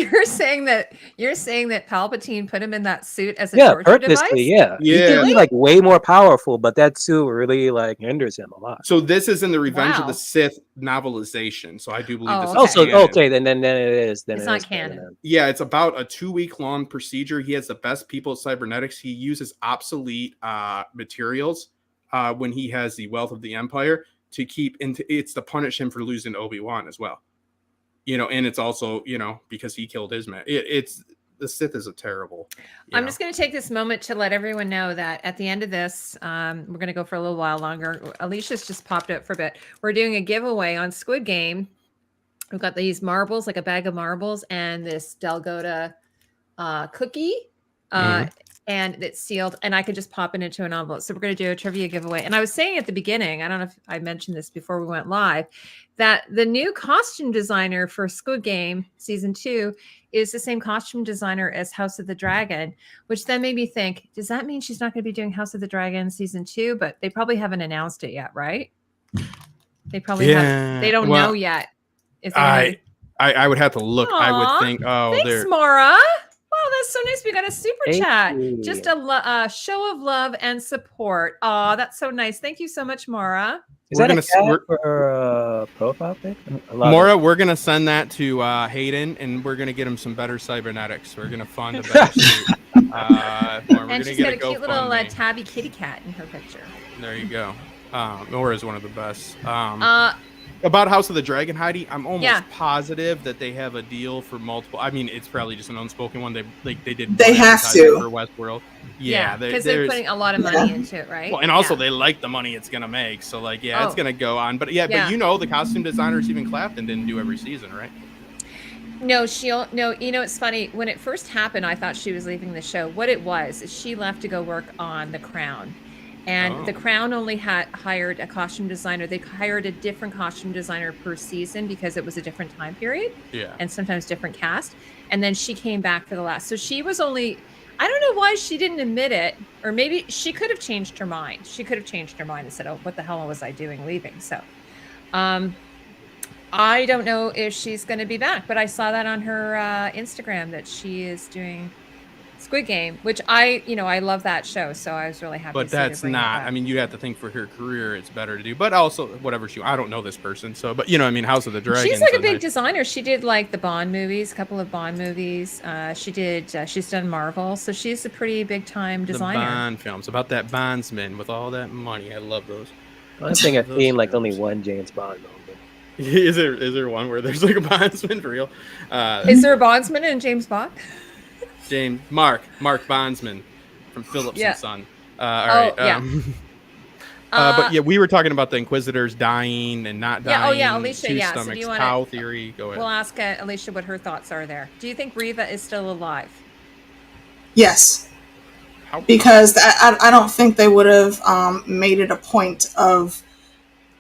[SPEAKER 1] that Palpatine put him in that suit as a torture device?
[SPEAKER 3] Yeah. He can be like way more powerful, but that suit really like hinders him a lot.
[SPEAKER 4] So this is in the Revenge of the Sith novelization. So I do believe this.
[SPEAKER 3] Okay, then it is. Then
[SPEAKER 1] it's not canon.
[SPEAKER 4] Yeah, it's about a 2-week long procedure. He has the best people at cybernetics. He uses obsolete materials when he has the wealth of the Empire. To keep it's to punish him for losing Obi-Wan as well, and it's also because he killed his man. It's the Sith is a terrible.
[SPEAKER 1] I'm just going to take this moment to let everyone know that at the end of this, we're going to go for a little while longer. Alicia's just popped up for a bit. We're doing a giveaway on Squid Game. We've got these marbles, like a bag of marbles, and this Dalgota cookie. And it's sealed, and I could just pop it into an envelope. So we're going to do a trivia giveaway. And I was saying at the beginning, I don't know if I mentioned this before we went live, that the new costume designer for Squid Game season 2 is the same costume designer as House of the Dragon, which then made me think, does that mean she's not going to be doing House of the Dragon season 2? But they probably haven't announced it yet, right? They probably have. They don't know yet. If
[SPEAKER 4] I would have to look. Aww, I would think. Oh,
[SPEAKER 1] thanks, Mara. Oh, that's so nice. We got a super chat. Just a show of love and support. Oh, that's so nice. Thank you so much, Mara.
[SPEAKER 3] Is that a cat for profile pic?
[SPEAKER 4] Mara, we're going to send that to Hayden, and we're going to get him some better cybernetics. We're going to fund a better suit.
[SPEAKER 1] And she's got a cute little tabby kitty cat in her picture.
[SPEAKER 4] There you go. Mara is one of the best. About House of the Dragon, Heidi, I'm almost positive that they have a deal for multiple. I mean, it's probably just an unspoken one. They did.
[SPEAKER 2] They have to
[SPEAKER 4] for Westworld.
[SPEAKER 1] Yeah, because they're putting a lot of money into it, right?
[SPEAKER 4] Well, and also they like the money it's gonna make. So like, it's gonna go on. But but you know, the costume designer Stephen Clapton didn't do every season, right?
[SPEAKER 1] No, you know, it's funny. When it first happened, I thought she was leaving the show. What it was is she left to go work on The Crown. And The Crown only had hired a costume designer. They hired a different costume designer per season because it was a different time period.
[SPEAKER 4] Yeah.
[SPEAKER 1] And sometimes different cast. And then she came back for the last. So she was only, I don't know why she didn't admit it. Or maybe she could have changed her mind. She could have changed her mind and said, oh, what the hell was I doing leaving? So I don't know if she's going to be back. But I saw that on her Instagram that she is doing Squid Game, which I love that show, so I was really happy.
[SPEAKER 4] But that's not. I mean, you have to think for her career, it's better to do. But also, whatever I don't know this person, so. But I mean, House of the Dragon.
[SPEAKER 1] She's like a big designer. She did like the Bond movies, a couple of Bond movies. She's done Marvel, so she's a pretty big time designer.
[SPEAKER 4] The Bond films about that bondsman with all that money. I love those.
[SPEAKER 3] I think I've seen like only one James Bond movie.
[SPEAKER 4] Is there one where there's like a bondsman for real?
[SPEAKER 1] Is there a bondsman in James Bond?
[SPEAKER 4] Mark Bondsman from Phillips and Son. All right. But we were talking about the Inquisitors dying and not dying.
[SPEAKER 1] Alicia.
[SPEAKER 4] Stomachs,
[SPEAKER 1] So do you want
[SPEAKER 4] cow theory? Go ahead.
[SPEAKER 1] We'll ask Alicia what her thoughts are there. Do you think Reva is still alive?
[SPEAKER 2] Yes. Because I don't think they would have made it a point of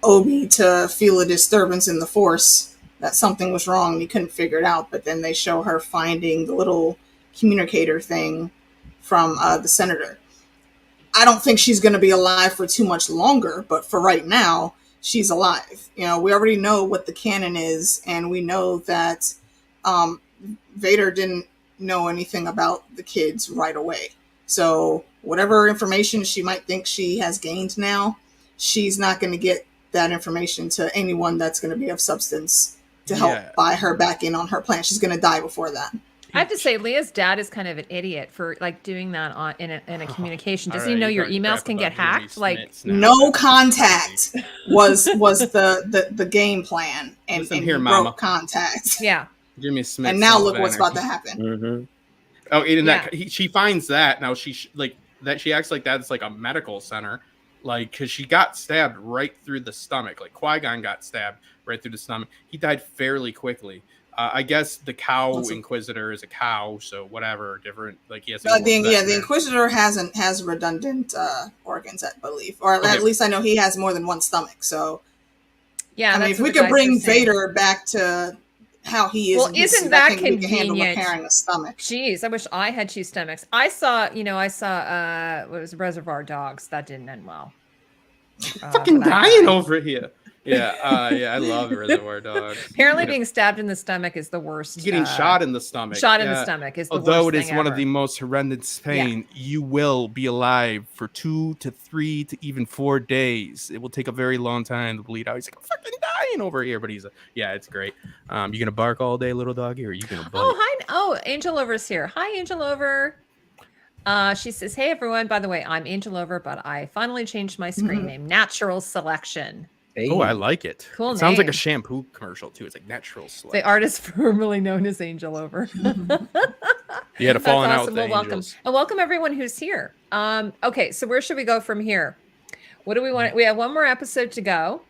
[SPEAKER 2] Obi to feel a disturbance in the Force that something was wrong. He couldn't figure it out, but then they show her finding the little communicator thing from the senator. I don't think she's going to be alive for too much longer, but for right now, she's alive. You know, we already know what the canon is, and we know that Vader didn't know anything about the kids right away. So whatever information she might think she has gained now, she's not going to get that information to anyone that's going to be of substance to help buy her back in on her plan. She's going to die before that.
[SPEAKER 1] I have to say, Leah's dad is kind of an idiot for like doing that in a communication. Does he know your emails can get hacked? Like
[SPEAKER 2] no contact was the game plan, and
[SPEAKER 4] here,
[SPEAKER 2] he
[SPEAKER 4] Mama.
[SPEAKER 2] broke contact.
[SPEAKER 1] Yeah,
[SPEAKER 4] Jimmy Smith.
[SPEAKER 2] And now look what's about to happen.
[SPEAKER 3] Mm-hmm.
[SPEAKER 4] Oh, and she finds that now. She she acts like that's like a medical center, like because she got stabbed right through the stomach. Like Qui-Gon got stabbed right through the stomach. He died fairly quickly. I guess the cow Inquisitor is a cow, so whatever, different. Like yes,
[SPEAKER 2] the Inquisitor has redundant organs, I believe, or at least I know he has more than one stomach. So I mean, if we could bring Vader back to how he is,
[SPEAKER 1] well, isn't that convenient?
[SPEAKER 2] We can handle repairing a stomach.
[SPEAKER 1] Jeez, I wish I had two stomachs. I saw what was Reservoir Dogs. That didn't end well.
[SPEAKER 4] Fucking dying over here. Yeah, I love Reservoir Dogs.
[SPEAKER 1] Apparently, being stabbed in the stomach is the worst.
[SPEAKER 4] Getting shot in the stomach.
[SPEAKER 1] Shot in the stomach is the worst.
[SPEAKER 4] Although it is one of the most horrendous pain, you will be alive for 2 to 3 to even 4 days. It will take a very long time to bleed out. He's like, I'm fucking dying over here, but it's great. You gonna bark all day, little doggy, or are you gonna bite?
[SPEAKER 1] Oh, hi! Oh, Angel Over's here. Hi, Angel Over. She says, "Hey everyone. By the way, I'm Angel Over, but I finally changed my screen name. Natural Selection."
[SPEAKER 3] Hey.
[SPEAKER 4] Oh, I like it.
[SPEAKER 1] Cool name.
[SPEAKER 4] Sounds like a shampoo commercial too. It's like Natural Selection.
[SPEAKER 1] The artist formerly known as Angel Over.
[SPEAKER 4] You had a falling out with the
[SPEAKER 1] welcome everyone who's here. Okay, so where should we go from here? What do we want? We have one more episode to go.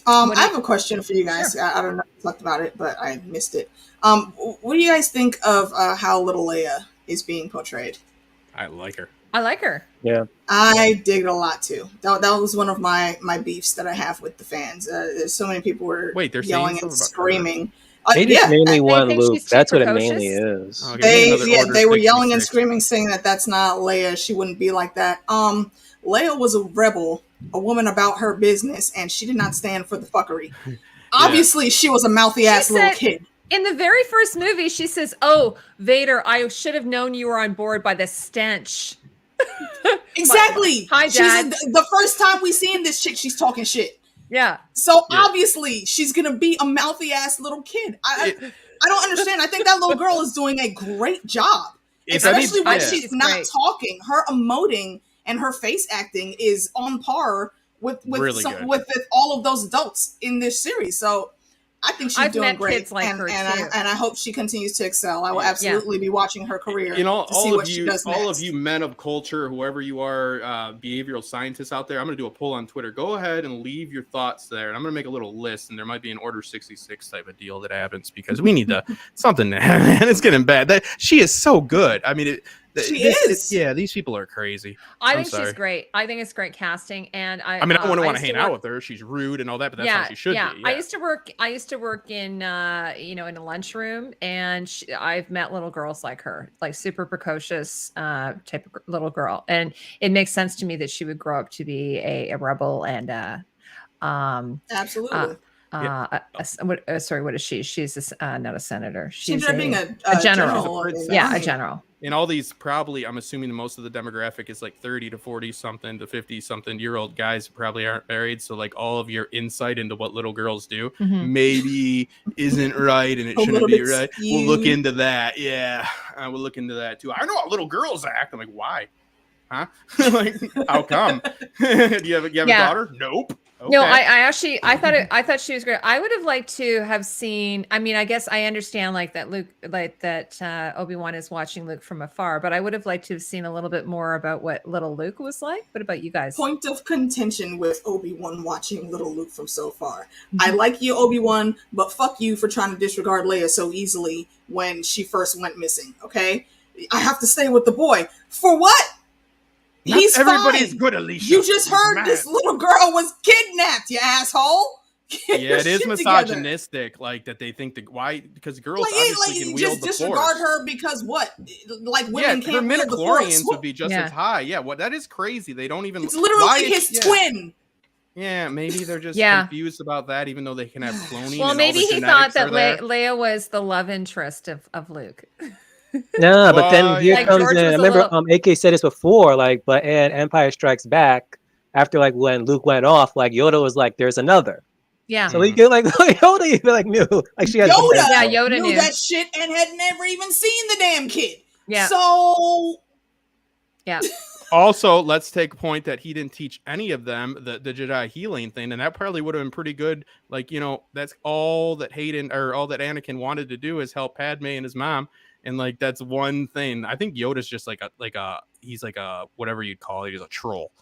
[SPEAKER 2] I have a question for you guys. Sure. I don't know if I talked about it, but I missed it. What do you guys think of how little Leia is being portrayed?
[SPEAKER 4] I like her.
[SPEAKER 1] I like her.
[SPEAKER 3] Yeah.
[SPEAKER 2] I dig it a lot too. That was one of my beefs that I have with the fans. There's so many people were yelling and screaming.
[SPEAKER 3] They just mainly want Luke. That's what it mainly is.
[SPEAKER 2] They were yelling and screaming, saying that that's not Leia. She wouldn't be like that. Leia was a rebel, a woman about her business, and she did not stand for the fuckery. Obviously, she was a mouthy ass little kid.
[SPEAKER 1] In the very first movie, she says, "Oh, Vader, I should have known you were on board by the stench."
[SPEAKER 2] Exactly.
[SPEAKER 1] Hi, Dad.
[SPEAKER 2] The first time we seen this chick, she's talking shit.
[SPEAKER 1] Yeah.
[SPEAKER 2] So obviously, she's gonna be a mouthy ass little kid. I don't understand. I think that little girl is doing a great job, especially when she's not talking. Her emoting and her face acting is on par with
[SPEAKER 4] really good.
[SPEAKER 2] with all of those adults in this series. So I think she's doing
[SPEAKER 1] met
[SPEAKER 2] great,
[SPEAKER 1] kids like her
[SPEAKER 2] and
[SPEAKER 1] too.
[SPEAKER 2] I hope she continues to excel. I will absolutely be watching her career
[SPEAKER 4] all
[SPEAKER 2] to see
[SPEAKER 4] of
[SPEAKER 2] what she does
[SPEAKER 4] all
[SPEAKER 2] next.
[SPEAKER 4] of you men of culture, whoever you are, behavioral scientists out there, I'm going to do a poll on Twitter. Go ahead and leave your thoughts there, and I'm going to make a little list, and there might be an Order 66 type of deal that happens because we need to something. Man, it's getting bad. She is so good. I mean, these people are crazy.
[SPEAKER 1] I think she's great. I think it's great casting, and I
[SPEAKER 4] mean, I wouldn't want to hang out with her. She's rude and all that, but that's how she should be. Yeah.
[SPEAKER 1] I used to work in in a lunchroom, and I've met little girls like her, like super precocious type of little girl, and it makes sense to me that she would grow up to be a rebel and
[SPEAKER 2] absolutely.
[SPEAKER 1] What is she? She's not a senator. She's
[SPEAKER 2] being a
[SPEAKER 1] general. A general.
[SPEAKER 4] And all these probably, I'm assuming most of the demographic is like 30 to 40 something to 50 something year old guys who probably aren't married. So like all of your insight into what little girls do maybe isn't right, and it shouldn't be right. We'll look into that. Yeah, we'll look into that too. I know how little girls act. I'm like, why? Huh? Like, how come? Do you have a daughter? Nope. Okay.
[SPEAKER 1] No, I thought she was great. I would have liked to have seen. I mean, I guess I understand like that Luke, like that Obi-Wan is watching Luke from afar, but I would have liked to have seen a little bit more about what little Luke was like. What about you guys?
[SPEAKER 2] Point of contention with Obi-Wan watching little Luke from so far. I like you, Obi-Wan, but fuck you for trying to disregard Leia so easily when she first went missing. Okay, I have to stay with the boy for what?
[SPEAKER 4] Not
[SPEAKER 2] He's
[SPEAKER 4] everybody's
[SPEAKER 2] fine.
[SPEAKER 4] good, Alicia.
[SPEAKER 2] You just heard this little girl was kidnapped, you asshole.
[SPEAKER 4] Yeah, it is misogynistic, together. Like that they think why? Because girls obviously can wield the
[SPEAKER 2] disregard
[SPEAKER 4] force.
[SPEAKER 2] her because what? Like women can't wield the
[SPEAKER 4] force.
[SPEAKER 2] force.
[SPEAKER 4] Would be just as high. Yeah, that is crazy. They don't even.
[SPEAKER 2] It's literally his twin.
[SPEAKER 4] Yeah, maybe they're just confused about that, even though they can have cloning.
[SPEAKER 1] Well, maybe he thought that Leia was the love interest of Luke.
[SPEAKER 3] No, but then here comes in. I remember AK said this before, like, but in Empire Strikes Back, after like when Luke went off, like Yoda was like, "There's another." Yeah. So we get like Yoda even like knew, like she had
[SPEAKER 2] Yoda knew that shit and had never even seen the damn kid. Yeah. So.
[SPEAKER 1] Yeah.
[SPEAKER 4] Also, let's take a point that he didn't teach any of them the Jedi healing thing, and that probably would have been pretty good. Like, that's all that Hayden or all that Anakin wanted to do is help Padme and his mom. And like that's one thing. I think Yoda's just he's like a whatever you'd call it. He's a troll.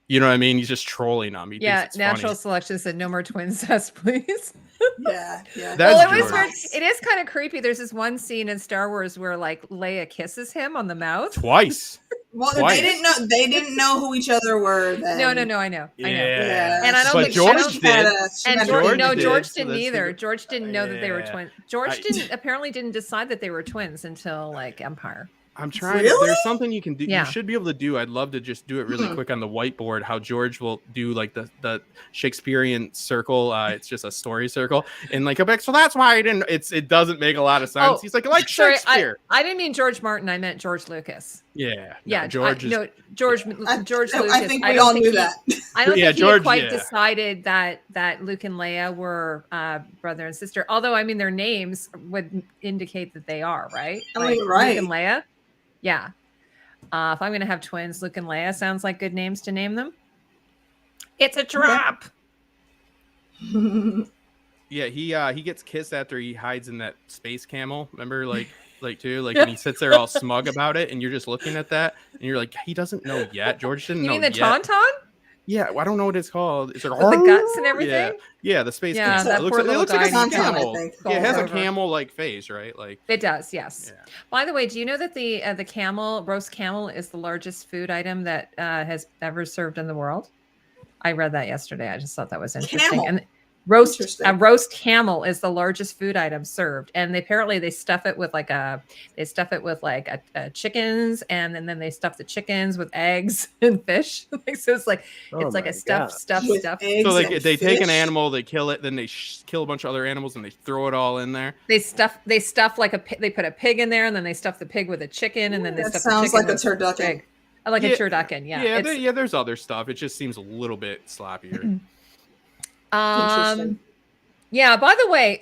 [SPEAKER 4] You know what I mean? He's just trolling them.
[SPEAKER 1] Natural selection said no more twin cest, please.
[SPEAKER 2] Yeah.
[SPEAKER 1] It is kind of creepy. There's this one scene in Star Wars where like Leia kisses him on the mouth
[SPEAKER 4] twice.
[SPEAKER 2] Well, they didn't know who each other were. Then.
[SPEAKER 1] No, I know.
[SPEAKER 4] Yeah.
[SPEAKER 1] And I don't think
[SPEAKER 4] George did.
[SPEAKER 1] George didn't either. George didn't know that they were twins. George apparently didn't decide that they were twins until like Empire.
[SPEAKER 4] I'm trying.
[SPEAKER 2] Really?
[SPEAKER 4] There's something you can do.
[SPEAKER 1] Yeah.
[SPEAKER 4] You should be able to do. I'd love to just do it really quick on the whiteboard. How George will do like the Shakespearean circle. It's just a story circle, and like go back. So that's why I didn't. It doesn't make a lot of sense. He's like Shakespeare.
[SPEAKER 1] I didn't mean George Martin. I meant George Lucas.
[SPEAKER 4] George
[SPEAKER 1] Lucas.
[SPEAKER 2] I think we all knew that.
[SPEAKER 1] I don't think he quite decided that Luke and Leia were brother and sister. Although I mean their names would indicate that they are, right?
[SPEAKER 2] Right. Luke
[SPEAKER 1] and Leia. Yeah. If I'm going to have twins, Luke and Leia sounds like good names to name them. It's a trap.
[SPEAKER 4] Yeah, he gets kissed after he hides in that space camel. Remember, and he sits there all smug about it, and you're just looking at that, and you're like, he doesn't know yet. George didn't know yet.
[SPEAKER 1] You mean the Tauntaun?
[SPEAKER 4] Yeah, I don't know what it's called. It's like
[SPEAKER 1] the guts and everything.
[SPEAKER 4] Yeah, the space.
[SPEAKER 1] Yeah,
[SPEAKER 4] camel.
[SPEAKER 1] It looks like
[SPEAKER 2] a
[SPEAKER 4] camel. It has a camel-like face, right? Like
[SPEAKER 1] it does. Yes. Yeah. By the way, do you know that the roast camel is the largest food item that has ever served in the world? I read that yesterday. I just thought that was interesting.
[SPEAKER 2] Camel.
[SPEAKER 1] And roast camel is the largest food item served, and they stuff it with chickens, and then they stuff the chickens with eggs and fish. So it's like a stuff. So
[SPEAKER 4] like they take an animal, they kill it, then they kill a bunch of other animals, and they throw it all in there.
[SPEAKER 1] They stuff they put a pig in there, and then they stuff the pig with a chicken, and then they stuff
[SPEAKER 2] sounds
[SPEAKER 1] the chicken
[SPEAKER 2] like a turducken.
[SPEAKER 1] Like a turducken.
[SPEAKER 4] There's other stuff. It just seems a little bit sloppier.
[SPEAKER 1] Yeah, by the way,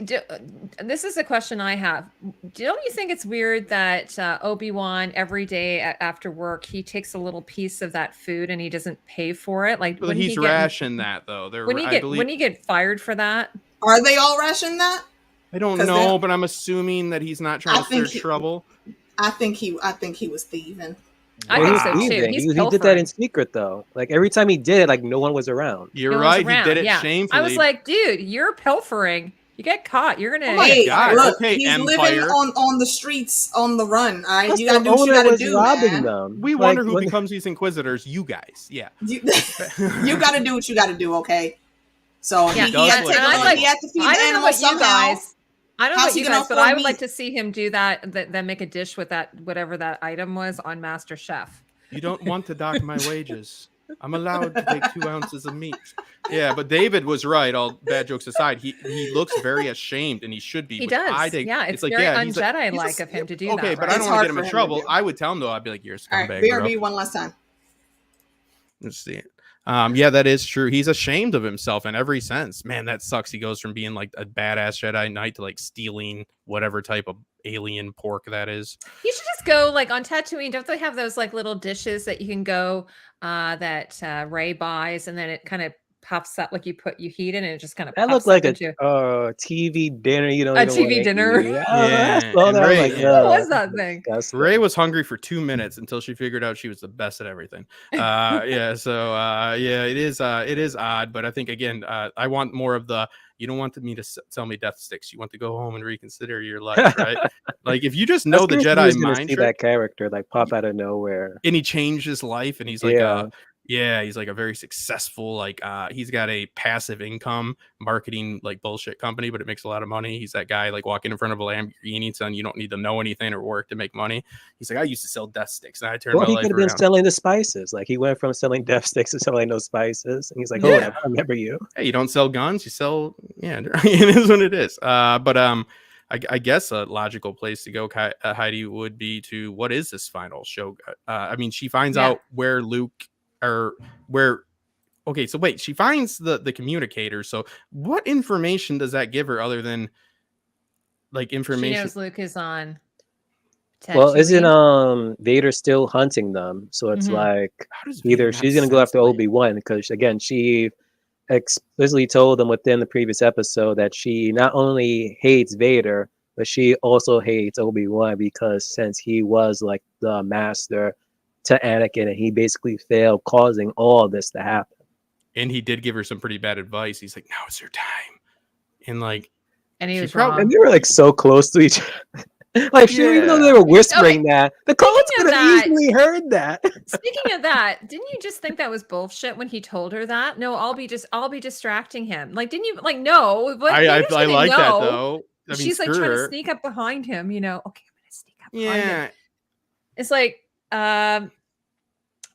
[SPEAKER 1] this is a question I have. Don't you think it's weird that Obi-Wan every day after work, he takes a little piece of that food and he doesn't pay for it? Like
[SPEAKER 4] Well, he's rationed that though.
[SPEAKER 1] When he get fired for that?
[SPEAKER 2] Are they all rationed that?
[SPEAKER 4] I don't know, but I'm assuming that he's not trying to stir trouble.
[SPEAKER 2] I think he was thieving.
[SPEAKER 1] I think so too.
[SPEAKER 3] He did that in secret though. Like every time he did, like no one was around.
[SPEAKER 4] You're right. He did it shamefully.
[SPEAKER 1] I was like, dude, you're pilfering. You get caught. You're gonna.
[SPEAKER 2] Oh my God. Look, he's living on the streets on the run. All right, you gotta do what you gotta do.
[SPEAKER 3] Robbing them.
[SPEAKER 4] We wonder who becomes these inquisitors. You guys, yeah.
[SPEAKER 2] You gotta do what you gotta do. Okay. So he had to feed the animals somehow.
[SPEAKER 1] I don't know about you guys, but I would like to see him do that. Then make a dish with that whatever that item was on Master Chef.
[SPEAKER 4] You don't want to dock my wages. I'm allowed to take 2 ounces of meat. Yeah, but David was right. All bad jokes aside, he looks very ashamed, and he should be.
[SPEAKER 1] He does. It's like, very un-Jedi-like of him to do that.
[SPEAKER 4] Okay, but I don't want to get him in trouble. I would tell him though. I'd be like, "You're a scumbag."
[SPEAKER 2] All right, BRB one last time.
[SPEAKER 4] Let's see it. Yeah, that is true. He's ashamed of himself in every sense. Man, that sucks. He goes from being like a badass Jedi Knight to like stealing whatever type of alien pork that is.
[SPEAKER 1] You should just go like on Tatooine. Don't they have those like little dishes that you can go that Rey buys, and then it kind of pops up, like you heat it and it just kind of
[SPEAKER 3] that looked like a TV dinner. You know,
[SPEAKER 1] a TV dinner.
[SPEAKER 4] Yeah.
[SPEAKER 1] What was that thing?
[SPEAKER 4] Rey was hungry for 2 minutes until she figured out she was the best at everything. Yeah, so it is odd, but I think again, I want more of the. You don't want me to sell me death sticks. You want to go home and reconsider your life, right? Like if you just know the Jedi mind trick,
[SPEAKER 3] that character like pop out of nowhere,
[SPEAKER 4] and he changed his life, and he's like, he's like a very successful, like he's got a passive income marketing like bullshit company, but it makes a lot of money. He's that guy like walking in front of a Lamborghini saying you don't need to know anything or work to make money. He's like, I used to sell death sticks, and I turned my life around.
[SPEAKER 3] He could have been selling the spices. Like he went from selling death sticks to selling those spices, and he's like, I remember you.
[SPEAKER 4] Hey, you don't sell guns, you sell it is what it is. But I guess a logical place to go, Heidi, would be to what is this final show? I mean, she finds out where Luke. Or where so wait, she finds the communicator. So what information does that give her other than like information?
[SPEAKER 1] She knows Luke is on Tatooine.
[SPEAKER 3] Well, isn't Vader still hunting them? So it's like either she's gonna go after Obi-Wan, because again, she explicitly told them within the previous episode that she not only hates Vader, but she also hates Obi-Wan, because since he was like the master to Anakin, and he basically failed, causing all this to happen.
[SPEAKER 4] And he did give her some pretty bad advice. He's like, "Now is your time," and
[SPEAKER 1] he was wrong.
[SPEAKER 3] And they were like so close to each other. Like, even though they were whispering that, the clones could have easily heard that.
[SPEAKER 1] Speaking of that, didn't you just think that was bullshit when he told her that? No, I'll be distracting him. Like, didn't you like no? But
[SPEAKER 4] I like that though. I mean,
[SPEAKER 1] she's like trying to sneak up behind him. You know, okay, I'm gonna sneak up behind him. It's like.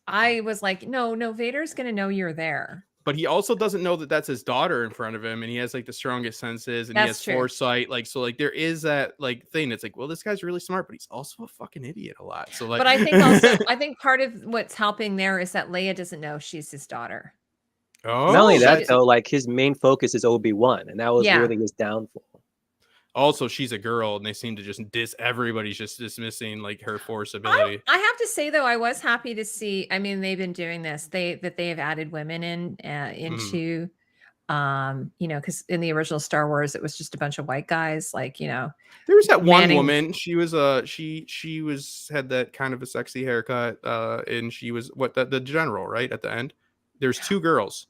[SPEAKER 1] I was like, no, Vader's gonna know you're there.
[SPEAKER 4] But he also doesn't know that that's his daughter in front of him, and he has like the strongest senses, and he has foresight. Like, so like there is that like thing. It's like, well, this guy's really smart, but he's also a fucking idiot a lot. So like,
[SPEAKER 1] but I think part of what's helping there is that Leia doesn't know she's his daughter.
[SPEAKER 4] Oh,
[SPEAKER 3] not only that though, like his main focus is Obi-Wan, and that was really his downfall.
[SPEAKER 4] Also, she's a girl, and they seem to just everybody's just dismissing like her force ability.
[SPEAKER 1] I have to say though, I was happy to see. I mean, they've been doing this. They have added women into, because in the original Star Wars, it was just a bunch of white guys. Like, there
[SPEAKER 4] was that one woman. She was she had that kind of a sexy haircut, and she was the general right at the end. There's 2 girls.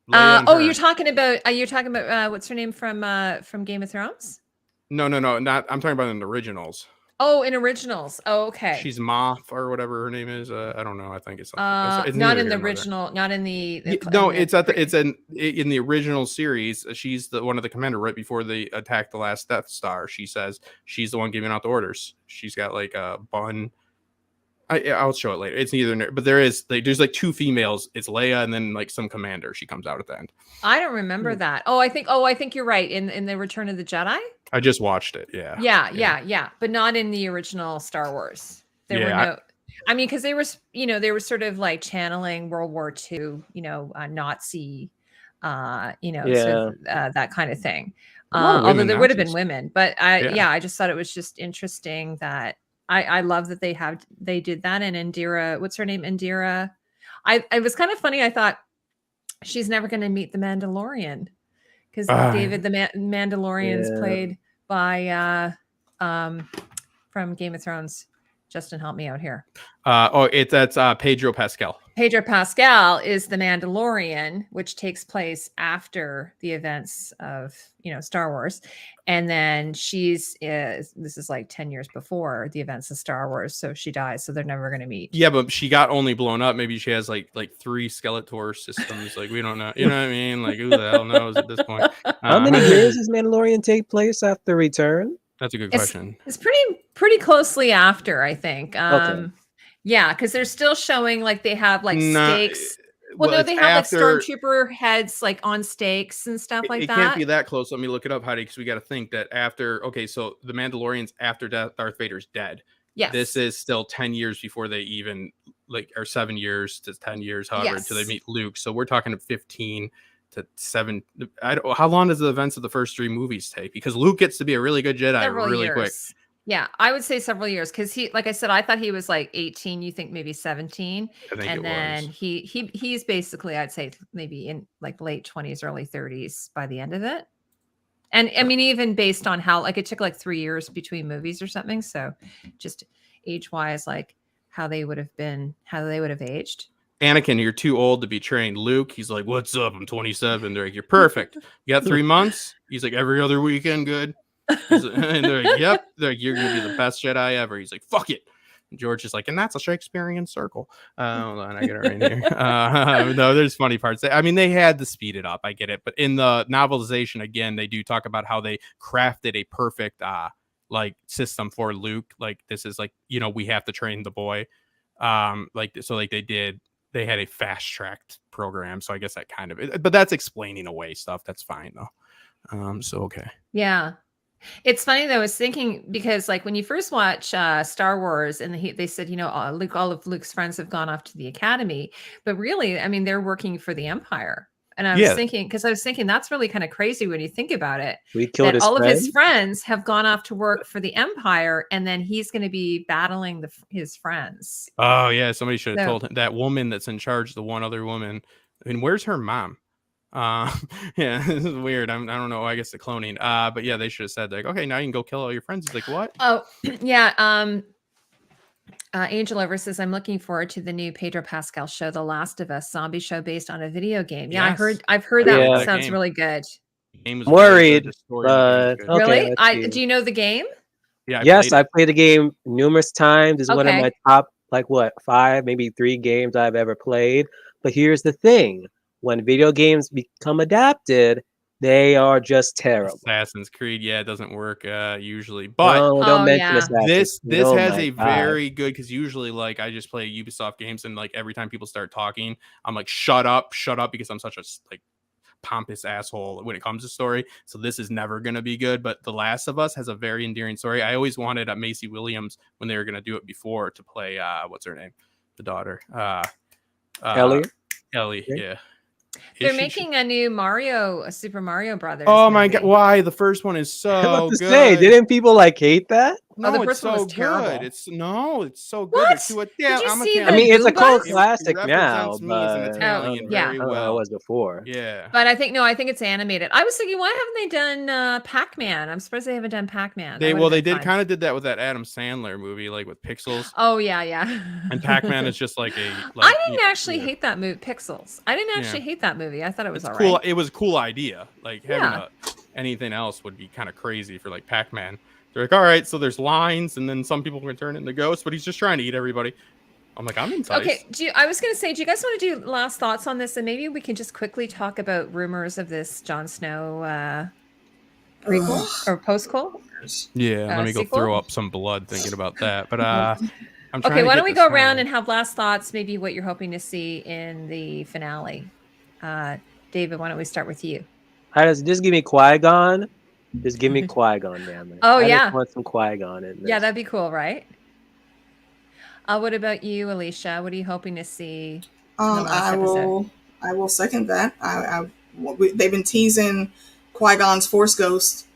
[SPEAKER 1] You're talking about what's her name from Game of Thrones?
[SPEAKER 4] No, not. I'm talking about in the originals.
[SPEAKER 1] Oh, in originals. Oh, okay.
[SPEAKER 4] She's Moff or whatever her name is. I don't know. I think it's
[SPEAKER 1] it's not in the original. Not in the.
[SPEAKER 4] It's in the original series. She's the one of the commander right before they attack the last Death Star. She says she's the one giving out the orders. She's got like a bun. I'll show it later. It's neither, but there's like 2 females. It's Leia and then like some commander. She comes out at the end.
[SPEAKER 1] I don't remember that. I think you're right. In the Return of the Jedi.
[SPEAKER 4] I just watched it.
[SPEAKER 1] Yeah. But not in the original Star Wars. There were no. I mean, because they were sort of like channeling World War II, Nazi So that kind of thing.
[SPEAKER 4] A lot of
[SPEAKER 1] Although
[SPEAKER 4] women
[SPEAKER 1] there
[SPEAKER 4] now,
[SPEAKER 1] would have been
[SPEAKER 4] just-
[SPEAKER 1] women, but
[SPEAKER 4] Yeah.
[SPEAKER 1] I just thought it was just interesting that I love that they did that. And Indira, what's her name? Indira. It was kind of funny. I thought she's never going to meet the Mandalorian because David the Mandalorian's played by from Game of Thrones. Justin, help me out here.
[SPEAKER 4] That's Pedro Pascal.
[SPEAKER 1] Pedro Pascal is the Mandalorian, which takes place after the events of Star Wars, and then this is like 10 years before the events of Star Wars, so she dies, so they're never going to meet.
[SPEAKER 4] Yeah, but she got only blown up. Maybe she has like 3 Skeletor systems. Like we don't know. You know what I mean? Like who the hell knows at this point?
[SPEAKER 3] How many years does Mandalorian take place after Return?
[SPEAKER 4] That's a good question.
[SPEAKER 1] It's pretty closely after, I think.
[SPEAKER 3] Okay.
[SPEAKER 1] Yeah, because they're still showing like they have like stakes. Well, no, they have like stormtrooper heads like on stakes and stuff like that.
[SPEAKER 4] It can't be that close. Let me look it up, Heidi, because we got to think that after. Okay, so the Mandalorian's after Darth Vader's dead.
[SPEAKER 1] Yes.
[SPEAKER 4] This is still 10 years before they even or 7 years to 10 years, however, until they meet Luke. So we're talking 15 to 7. How long does the events of the first 3 movies take? Because Luke gets to be a really good Jedi really quick.
[SPEAKER 1] Yeah, I would say several years because he, like I said, I thought he was like 18. You think maybe 17, and then he's basically, I'd say maybe in like late 20s, early 30s by the end of it. And I mean, even based on how like it took like 3 years between movies or something, so just age wise, like how they would have aged.
[SPEAKER 4] Anakin, you're too old to be trained. Luke, he's like, "What's up? I'm 27." They're like, "You're perfect. You got 3 months." He's like, "Every other weekend, good." And they're like, "Yep." They're like, "You're gonna be the best Jedi ever." He's like, "Fuck it." And George is like, "And that's a Shakespearean circle." Hold on, I get it right here. No, there's funny parts. I mean, they had to speed it up. I get it, but in the novelization, again, they do talk about how they crafted a perfect like system for Luke. Like this is like we have to train the boy. They had a fast tracked program. So I guess that kind of, but that's explaining away stuff. That's fine though. So okay.
[SPEAKER 1] Yeah. It's funny though, I was thinking because like when you first watch Star Wars and they said, Luke, all of Luke's friends have gone off to the academy, but really, I mean, they're working for the Empire. And I was thinking that's really kind of crazy when you think about it.
[SPEAKER 3] We killed
[SPEAKER 1] all of his friends have gone off to work for the Empire, and then he's going to be battling his friends.
[SPEAKER 4] Oh yeah, somebody should have told him. That woman that's in charge, the one other woman. I mean, where's her mom? Yeah, this is weird. I don't know. I guess the cloning. But yeah, they should have said like, okay, now you can go kill all your friends. He's like, what?
[SPEAKER 1] Oh yeah. Angel Over says, I'm looking forward to the new Pedro Pascal show, The Last of Us zombie show based on a video game. Yeah,
[SPEAKER 4] yes.
[SPEAKER 1] I've heard that one sounds really good.
[SPEAKER 3] Worried,
[SPEAKER 1] but really? Do you know the game?
[SPEAKER 4] Yeah.
[SPEAKER 3] I played the game numerous times. It's one of my top, 5, maybe 3 games I've ever played. But here's the thing. When video games become adapted, they are just terrible.
[SPEAKER 4] Assassin's Creed, it doesn't work usually. But
[SPEAKER 3] don't mention Assassin's
[SPEAKER 4] Creed. This has a very good, because usually like I just play Ubisoft games and like every time people start talking, I'm like, shut up, because I'm such a like pompous asshole when it comes to story. So this is never gonna be good. But The Last of Us has a very endearing story. I always wanted Macy Williams when they were gonna do it before to play what's her name? The daughter. Ellie, yeah.
[SPEAKER 1] They're making a new Super Mario Brothers.
[SPEAKER 4] Oh my god! Why the first one is so good?
[SPEAKER 3] Say, didn't people hate that?
[SPEAKER 1] No, the first one was terrible.
[SPEAKER 4] It's so good.
[SPEAKER 1] What? Did you see
[SPEAKER 3] I mean, it's a cult classic now,
[SPEAKER 4] but
[SPEAKER 1] yeah,
[SPEAKER 3] well, it was before.
[SPEAKER 4] Yeah,
[SPEAKER 1] but I think it's animated. I was thinking, why haven't they done Pac-Man? I'm surprised they haven't done Pac-Man.
[SPEAKER 4] They kind of did that with that Adam Sandler movie, like with Pixels.
[SPEAKER 1] Oh yeah.
[SPEAKER 4] And Pac-Man is just like a.
[SPEAKER 1] I didn't actually hate that movie, Pixels. I didn't actually hate that movie. I thought it was
[SPEAKER 4] cool.
[SPEAKER 1] Right.
[SPEAKER 4] It was a cool idea. Like having anything else would be kind of crazy for like Pac-Man. They're like, all right, so there's lines, and then some people can turn into ghosts, but he's just trying to eat everybody. I'm like, I'm enticed.
[SPEAKER 1] Okay, I was going to say, do you guys want to do last thoughts on this? And maybe we can just quickly talk about rumors of this Jon Snow prequel or postquel.
[SPEAKER 4] Yeah, let me go throw up some blood thinking about that. But I'm
[SPEAKER 1] okay, why don't we go around and have last thoughts, maybe what you're hoping to see in the finale. David, why don't we start with you?
[SPEAKER 3] Just give me Qui-Gon. Just give me Qui-Gon, damn it.
[SPEAKER 1] Oh,
[SPEAKER 3] I just want some Qui-Gon in this.
[SPEAKER 1] Yeah, that'd be cool, right? What about you, Alicia? What are you hoping to see?
[SPEAKER 2] I will second that. I they've been teasing Qui-Gon's Force Ghost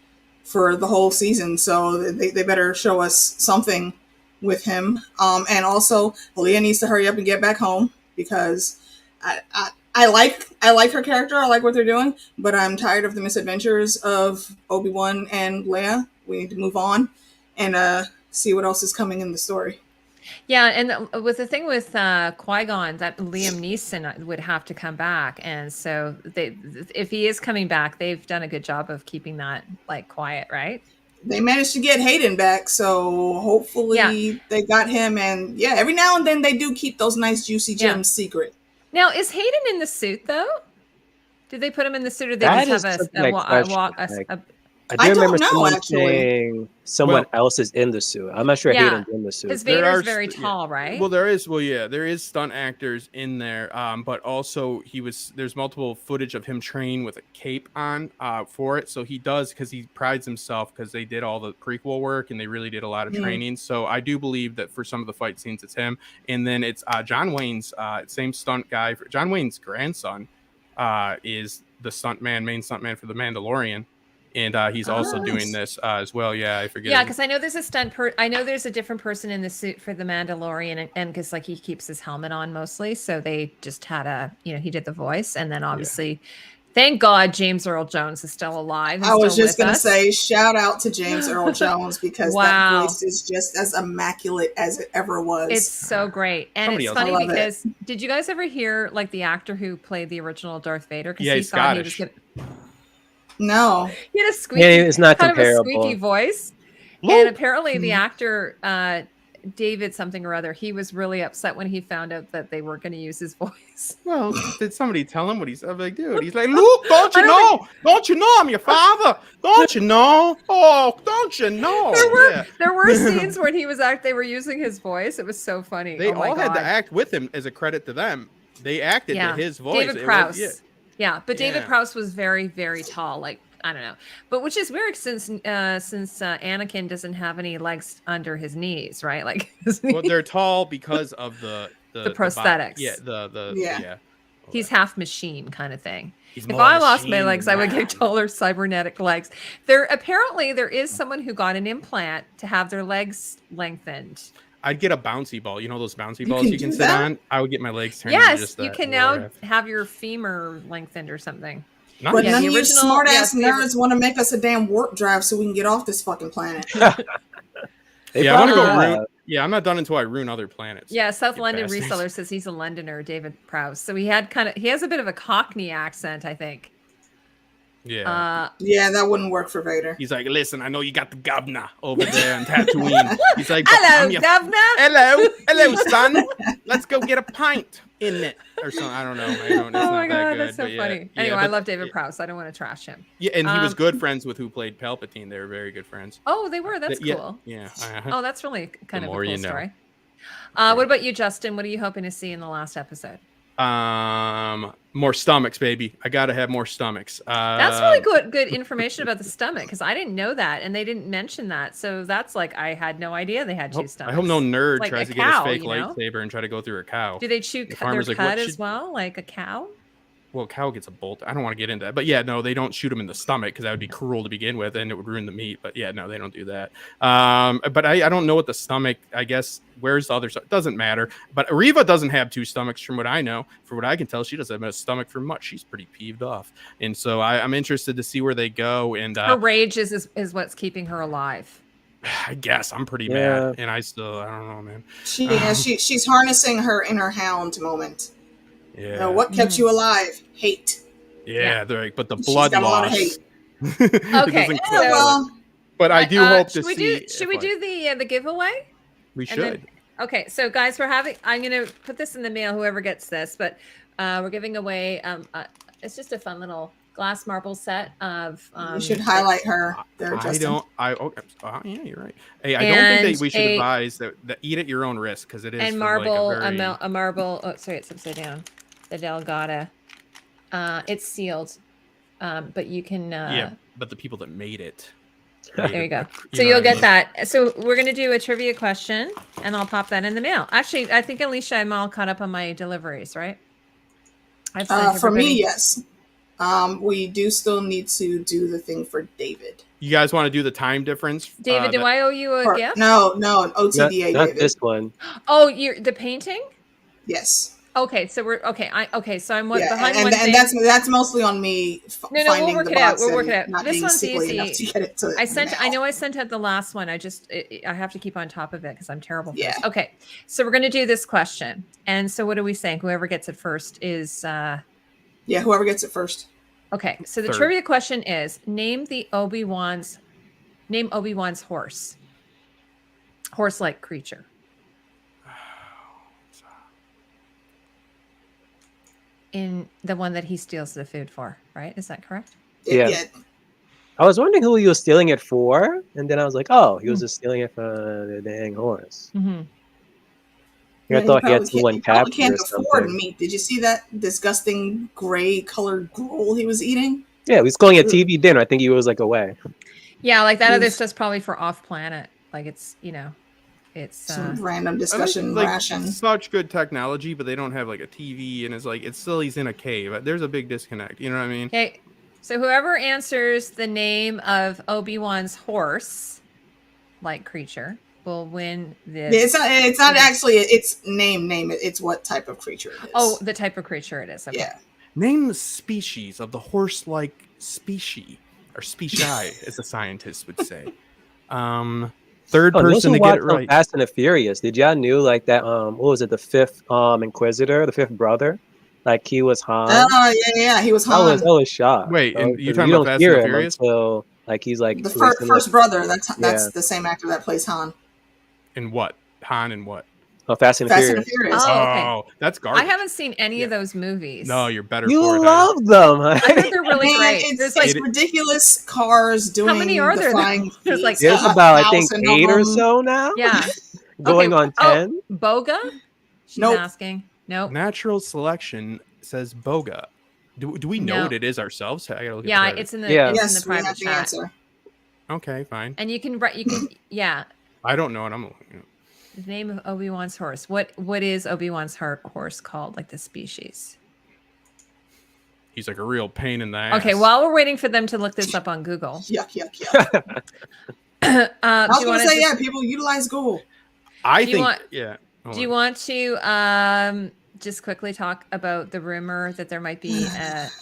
[SPEAKER 2] for the whole season, so they better show us something with him. And also, Leia needs to hurry up and get back home, because I like her character. I like what they're doing, but I'm tired of the misadventures of Obi-Wan and Leia. We need to move on and see what else is coming in the story.
[SPEAKER 1] Yeah, and with the thing with Qui-Gon, that Liam Neeson would have to come back, and so if he is coming back, they've done a good job of keeping that like quiet, right?
[SPEAKER 2] They managed to get Hayden back, so hopefully they got him. And every now and then they do keep those nice juicy gems secret.
[SPEAKER 1] Now, is Hayden in the suit though? Did they put him in the suit, or did they
[SPEAKER 3] That
[SPEAKER 1] just have
[SPEAKER 3] I do remember
[SPEAKER 2] don't know,
[SPEAKER 3] someone saying someone else is in the suit. I'm not sure Hayden's in the suit.
[SPEAKER 1] Because Vader's very tall, right?
[SPEAKER 4] Well, there is stunt actors in there, but also there's multiple footage of him training with a cape on for it. So he does, because he prides himself, because they did all the prequel work and they really did a lot of training. So I do believe that for some of the fight scenes, it's him. And then it's John Wayne's same stunt guy. John Wayne's grandson is the main stuntman for the Mandalorian. And he's also doing this as well. Yeah, I forget.
[SPEAKER 1] Yeah, because I know there's I know there's a different person in the suit for the Mandalorian, and because like he keeps his helmet on mostly, so they just had he did the voice, and then obviously, thank God James Earl Jones is still alive.
[SPEAKER 2] I was just gonna say, shout out to James Earl Jones, because that voice is just as immaculate as it ever was.
[SPEAKER 1] It's so great, and it's funny because did you guys ever hear like the actor who played the original Darth Vader?
[SPEAKER 4] Yeah, he's Scottish.
[SPEAKER 2] No,
[SPEAKER 1] he had a squeaky,
[SPEAKER 3] it's not
[SPEAKER 1] kind
[SPEAKER 3] comparable.
[SPEAKER 1] of a squeaky voice, and apparently the actor David something or other, he was really upset when he found out that they weren't going to use his voice.
[SPEAKER 4] Well, did somebody tell him what he's like, dude? He's like, Luke, don't you know? Don't you know I'm your father? Don't you know? Oh, don't you know?
[SPEAKER 1] There were scenes where they were using his voice. It was so funny.
[SPEAKER 4] They all had to act with him as a credit to them. They acted to his voice.
[SPEAKER 1] David Prowse. But David Prowse was very, very tall. Like, I don't know, but which is weird since Anakin doesn't have any legs under his knees, right? Like,
[SPEAKER 4] well, they're tall because of the
[SPEAKER 1] prosthetics. He's half machine kind of thing. If I lost my legs, I would get taller cybernetic legs. There is someone who got an implant to have their legs lengthened.
[SPEAKER 4] I'd get a bouncy ball. You know those bouncy balls you can sit on? I would get my legs turned.
[SPEAKER 1] Yes, you can now have your femur lengthened or something.
[SPEAKER 2] Nice. But none of you smart-ass nerds want to make us a damn warp drive so we can get off this fucking planet.
[SPEAKER 4] I want to go ruin. Yeah, I'm not done until I ruin other planets.
[SPEAKER 1] Yeah, South London reseller says he's a Londoner, David Prowse. So he has a bit of a Cockney accent, I think.
[SPEAKER 4] Yeah.
[SPEAKER 2] That wouldn't work for Vader.
[SPEAKER 4] He's like, listen, I know you got the governor over there in Tatooine. He's like,
[SPEAKER 1] hello, governor.
[SPEAKER 4] Hello, son. Let's go get a pint in it or something. I don't know.
[SPEAKER 1] Oh my god, that's so funny. Anyway, I love David Prowse. I don't want to trash him.
[SPEAKER 4] Yeah, and he was good friends with who played Palpatine. They were very good friends.
[SPEAKER 1] Oh, they were. That's cool.
[SPEAKER 4] Yeah.
[SPEAKER 1] Oh, that's really kind of a cool story. What about you, Justin? What are you hoping to see in the last episode?
[SPEAKER 4] More stomachs, baby. I gotta have more stomachs.
[SPEAKER 1] That's really good information about the stomach, because I didn't know that, and they didn't mention that. So that's like, I had no idea they had two stomachs.
[SPEAKER 4] I hope no nerd tries to get his fake lightsaber and try to go through a cow.
[SPEAKER 1] Do they chew their cud as well, like a cow?
[SPEAKER 4] Well, a cow gets a bolt. I don't want to get into that, but no, they don't shoot them in the stomach, because that would be cruel to begin with, and it would ruin the meat. But no, they don't do that. But I don't know what the stomach. I guess where's the other? It doesn't matter. But Reva doesn't have two stomachs, from what I know. For what I can tell, she doesn't have a stomach for much. She's pretty peeved off, and so I'm interested to see where they go. And
[SPEAKER 1] her rage is what's keeping her alive.
[SPEAKER 4] I guess I'm pretty mad, and I don't know, man.
[SPEAKER 2] She's harnessing her inner hound moment.
[SPEAKER 4] Yeah.
[SPEAKER 2] What kept you alive? Hate.
[SPEAKER 4] Yeah, they're like, but the blood
[SPEAKER 2] got
[SPEAKER 4] loss.
[SPEAKER 2] A lot of hate.
[SPEAKER 1] Okay.
[SPEAKER 4] But I do hope to see.
[SPEAKER 1] Should we do the giveaway?
[SPEAKER 4] We should.
[SPEAKER 1] Okay, so guys, I'm gonna put this in the mail. Whoever gets this, but we're giving away. It's just a fun little glass marble set of.
[SPEAKER 2] You should highlight her. There, Justin.
[SPEAKER 4] yeah, you're right. Hey, I don't think that we should advise that eat at your own risk, because it is.
[SPEAKER 1] And marble, a marble. Oh, sorry, it's upside down. The Delgada. It's sealed, but you can.
[SPEAKER 4] But the people that made it.
[SPEAKER 1] There you go. So you'll get that. So we're gonna do a trivia question, and I'll pop that in the mail. Actually, I think Alicia, I'm all caught up on my deliveries, right?
[SPEAKER 2] For me, yes. We do still need to do the thing for David.
[SPEAKER 4] You guys want to do the time difference?
[SPEAKER 1] David, do I owe you a gift?
[SPEAKER 2] No, an OTDA,
[SPEAKER 3] not
[SPEAKER 2] David.
[SPEAKER 3] this one.
[SPEAKER 1] Oh, you're the painting?
[SPEAKER 2] Yes.
[SPEAKER 1] Okay, so we're okay. So I'm behind
[SPEAKER 2] and
[SPEAKER 1] one thing.
[SPEAKER 2] That's mostly on me.
[SPEAKER 1] No,
[SPEAKER 2] finding
[SPEAKER 1] we'll work
[SPEAKER 2] the
[SPEAKER 1] it out.
[SPEAKER 2] box
[SPEAKER 1] We'll work it out.
[SPEAKER 2] not
[SPEAKER 1] This
[SPEAKER 2] being
[SPEAKER 1] one's
[SPEAKER 2] sickly
[SPEAKER 1] easy.
[SPEAKER 2] enough to get it to
[SPEAKER 1] I know I sent out the last one. I have to keep on top of it because I'm terrible.
[SPEAKER 2] Yeah.
[SPEAKER 1] This. Okay, so we're gonna do this question, and so what are we saying? Whoever gets it first is.
[SPEAKER 2] Whoever gets it first.
[SPEAKER 1] Okay, so the
[SPEAKER 4] Third.
[SPEAKER 1] trivia question is: name Obi-Wan's horse. Horse-like creature. In the one that he steals the food for, right? Is that correct?
[SPEAKER 3] Yeah. I was wondering who he was stealing it for, and then I was like, oh, he was just stealing it for the dang horse.
[SPEAKER 1] Mm-hmm.
[SPEAKER 3] I thought he had someone captured
[SPEAKER 2] can't
[SPEAKER 3] or
[SPEAKER 2] afford
[SPEAKER 3] something.
[SPEAKER 2] meat. Did you see that disgusting gray colored gruel he was eating?
[SPEAKER 3] Yeah, he was calling it TV dinner. I think he was like away.
[SPEAKER 1] Yeah, like that other stuff's probably for off-planet. Like it's
[SPEAKER 2] some random
[SPEAKER 4] I
[SPEAKER 2] discussion
[SPEAKER 4] think, like,
[SPEAKER 2] ration.
[SPEAKER 4] such good technology, but they don't have like a TV, and it's still he's in a cave. There's a big disconnect. You know what I mean?
[SPEAKER 1] Okay. So whoever answers the name of Obi-Wan's horse-like creature will win this.
[SPEAKER 2] Yeah, it's not actually its name. It's what type of creature it is.
[SPEAKER 1] Oh, the type of creature it is. Okay.
[SPEAKER 2] Yeah.
[SPEAKER 4] Name the species of the horse-like species, or species, as the scientists would say. Third person to get it right.
[SPEAKER 3] Fast and the Furious. Did y'all knew like that? What was it? The fifth Inquisitor, the fifth brother. Like he was Han.
[SPEAKER 2] Oh yeah, he was Han.
[SPEAKER 3] I was shocked.
[SPEAKER 4] Wait,
[SPEAKER 3] so,
[SPEAKER 4] and you talking about Fast and the Furious?
[SPEAKER 3] Until like he's like
[SPEAKER 2] the first brother. That's the same actor that plays Han.
[SPEAKER 4] In what? Han and what?
[SPEAKER 3] Oh, Fast and Furious.
[SPEAKER 1] Oh, okay.
[SPEAKER 4] Oh, that's garbage.
[SPEAKER 1] I haven't seen any of those movies.
[SPEAKER 4] No, you're better.
[SPEAKER 3] You
[SPEAKER 4] for it,
[SPEAKER 3] love them.
[SPEAKER 1] I heard they're really great.
[SPEAKER 2] It's ridiculous cars doing.
[SPEAKER 1] How many are there? There's like
[SPEAKER 3] there's about I think 8 or so now.
[SPEAKER 1] Yeah,
[SPEAKER 3] going on 10.
[SPEAKER 1] Oh, Boga? She's asking. Nope.
[SPEAKER 4] Natural selection says Boga. Do we know what it is ourselves? I gotta look
[SPEAKER 1] yeah,
[SPEAKER 4] at the
[SPEAKER 1] it's in the it's in the private chat.
[SPEAKER 2] Answer.
[SPEAKER 4] Okay, fine.
[SPEAKER 1] And you can yeah.
[SPEAKER 4] I don't know what I'm looking at.
[SPEAKER 1] The name of Obi-Wan's horse. What is Obi-Wan's horse called? Like the species?
[SPEAKER 4] He's like a real pain in the ass.
[SPEAKER 1] Okay, while we're waiting for them to look this up on Google.
[SPEAKER 2] Yuck.
[SPEAKER 1] I
[SPEAKER 2] was going to say, people utilize Google.
[SPEAKER 1] Do you want to just quickly talk about the rumor that there might be